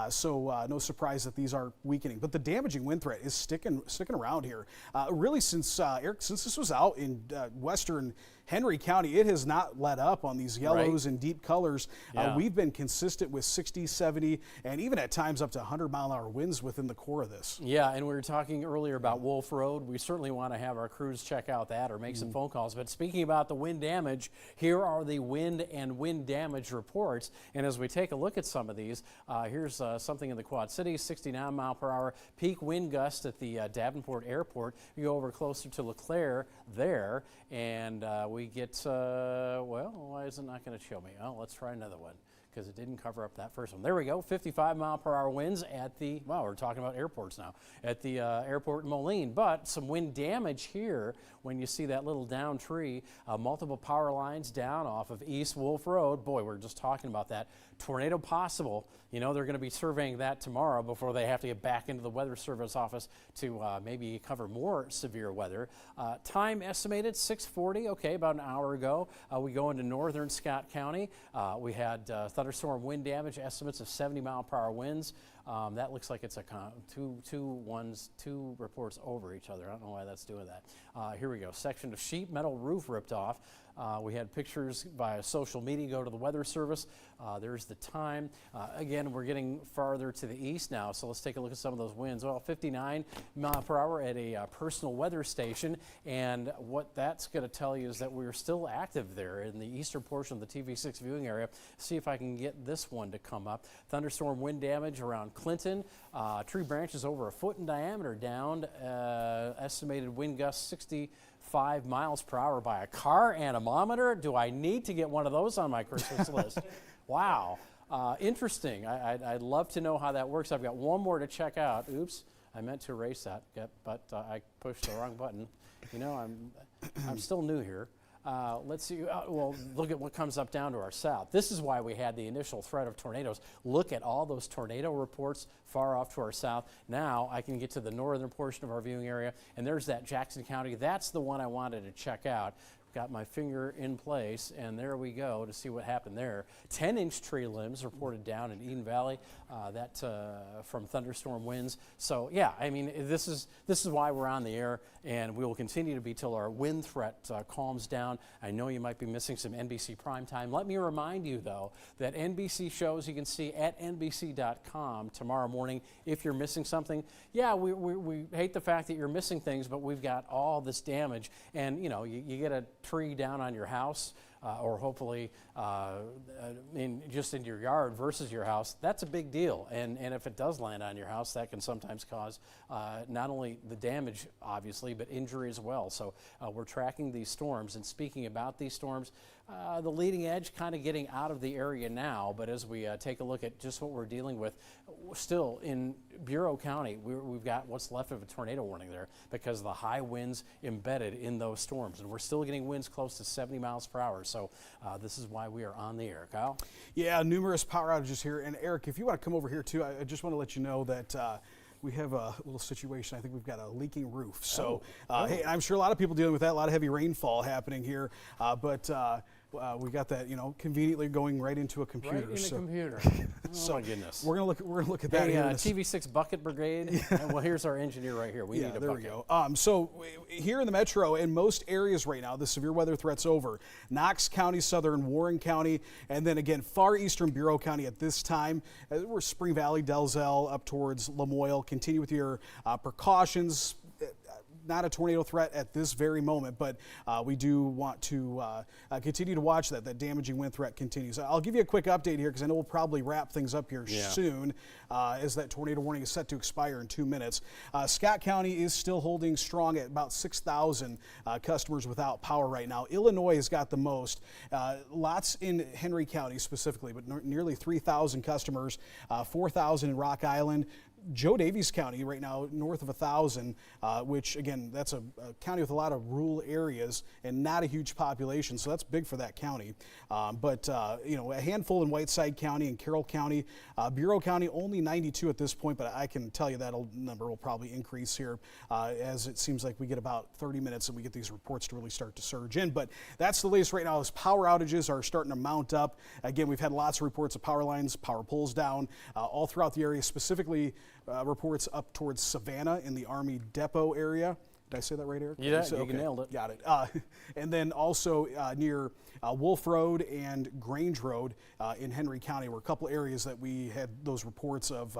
So no surprise that these are weakening. But the damaging wind threat is sticking around here. Really, since Eric, since this was out in western Henry County, it has not let up on these yellows and deep colors. Yeah. We've been consistent with 60, 70, and even at times up to 100-mile-an-hour winds within the core of this. Yeah, and we were talking earlier about Wolf Road. We certainly want to have our crews check out that or make some phone calls. But speaking about the wind damage, here are the wind and wind damage reports. And as we take a look at some of these, here's something in the Quad Cities, 69 mile per hour peak wind gust at the Davenport Airport. You go over closer to LeClaire there, and we get, well, why is it not going to show me? Oh, let's try another one, because it didn't cover up that first one. There we go, 55 mile per hour winds at the, wow, we're talking about airports now, at the airport in Moline. But some wind damage here when you see that little down tree, multiple power lines down off of East Wolf Road. Boy, we're just talking about that. Tornado possible. You know, they're going to be surveying that tomorrow before they have to get back into the Weather Service office to maybe cover more severe weather. Time estimated 6:40, okay, about an hour ago. We go into northern Scott County. We had thunderstorm wind damage estimates of 70 mile per hour winds. That looks like it's a two reports over each other. I don't know why that's doing that. Here we go. Section of sheet metal roof ripped off. We had pictures via social media go to the Weather Service. There's the time. Again, we're getting farther to the east now, so let's take a look at some of those winds. Well, 59 mile per hour at a personal weather station, and what that's going to tell you is that we're still active there in the eastern portion of the TV6 viewing area. See if I can get this one to come up. Thunderstorm wind damage around Clinton. Tree branches over a foot in diameter downed. Estimated wind gusts 65 miles per hour by a car anemometer. Do I need to get one of those on my Christmas list? Wow. Interesting. I'd love to know how that works. I've got one more to check out. Oops, I meant to erase that, but I pushed the wrong button. You know, I'm still new here. Let's see. Well, look at what comes up down to our south. This is why we had the initial threat of tornadoes. Look at all those tornado reports far off to our south. Now I can get to the northern portion of our viewing area, and there's that Jackson County. That's the one I wanted to check out. got my finger in place, and there we go to see what happened there. 10-inch tree limbs reported down in Eden Valley, from thunderstorm winds. So yeah, I mean, this is why we're on the air, and we will continue to be till our wind threat calms down. I know you might be missing some NBC primetime. Let me remind you though that NBC shows you can see at NBC.com tomorrow morning. If you're missing something, yeah, we hate the fact that you're missing things, but we've got all this damage, and you know, you get a tree down on your house, or hopefully just in your yard versus your house, that's a big deal. And if it does land on your house, that can sometimes cause not only the damage, obviously, but injury as well. So we're tracking these storms. And speaking about these storms, the leading edge kind of getting out of the area now, but as we take a look at just what we're dealing with, still in Bureau County, we've got what's left of a tornado warning there because of the high winds embedded in those storms. And we're still getting winds close to 70 miles per hour. So this is why we are on the air. Kyle? Yeah, numerous power outages here. And Eric, if you want to come over here too, I just want to let you know that we have a little situation. I think we've got a leaking roof. So, hey, I'm sure a lot of people dealing with that, a lot of heavy rainfall happening here. But we got that, you know, conveniently going right into a computer. Right in the computer. So oh my goodness. We're gonna look at that. Hey, here TV6 bucket brigade. Well, here's our engineer right here. We need a there bucket. we go. So here in the metro, in most areas right now, the severe weather threat's over. Knox County, southern Warren County, and then again far eastern Bureau County at this time. We're Spring Valley, Dalzell, up towards Lamoille. Continue with your precautions. Not a tornado threat at this very moment, but we do want to continue to watch that damaging wind threat continues. I'll give you a quick update here because I know we'll probably wrap things up here soon as that tornado warning is set to expire in 2 minutes. Scott County is still holding strong at about 6,000 customers without power right now. Illinois has got the most. Lots in Henry County specifically, but nearly 3,000 customers, 4,000 in Rock Island. Joe Davies County right now north of 1,000, which again, that's a county with a lot of rural areas and not a huge population, so that's big for that county. But you know, a handful in Whiteside County and Carroll County. Bureau County only 92 at this point, but I can tell you that number will probably increase here as it seems like we get about 30 minutes and we get these reports to really start to surge in. But that's the latest right now as power outages are starting to mount up. Again, we've had lots of reports of power lines, power poles down all throughout the area, specifically reports up towards Savannah in the Army Depot area. Did I say that right, Eric? Yeah, you nailed it. Got it. And then also near Wolf Road and Grange Road in Henry County were a couple areas that we had those reports of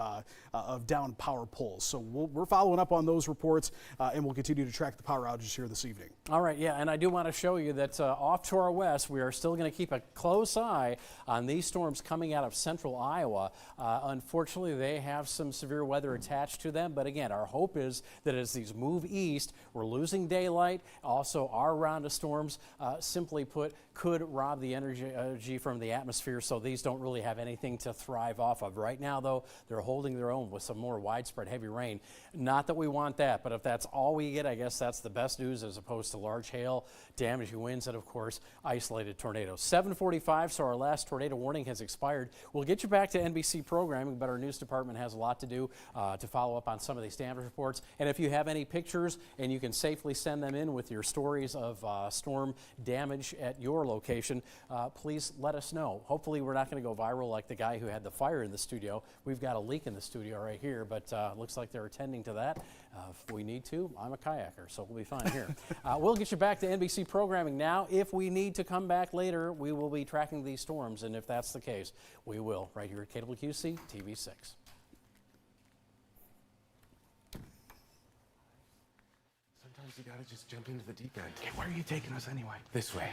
down power poles. So we're following up on those reports and we'll continue to track the power outages here this evening. All right, yeah, and I do want to show you that off to our west, we are still going to keep a close eye on these storms coming out of central Iowa. Unfortunately, they have some severe weather attached to them, but again, our hope is that as these move east, we're losing daylight. Also, our round of storms, simply put, could rob the energy from the atmosphere, so these don't really have anything to thrive off of. Right now, though, they're holding their own with some more widespread heavy rain. Not that we want that, but if that's all we get, I guess that's the best news as opposed to large hail, damaging winds, and of course, isolated tornadoes. 7:45, so our last tornado warning has expired. We'll get you back to NBC programming, but our news department has a lot to do to follow up on some of these damage reports. And if you have any pictures and you can safely send them in with your stories of storm damage at your location, please let us know. Hopefully we're not going to go viral like the guy who had the fire in the studio. We've got a leak in the studio right here, but looks like they're attending to that. If we need to, I'm a kayaker, so we'll be fine here. We'll get you back to NBC programming now. If we need to come back later, we will be tracking these storms, and if that's the case, we will, right here at KWQC TV6. Sometimes you gotta just jump into the deep end. Okay, where are you taking us anyway? This way.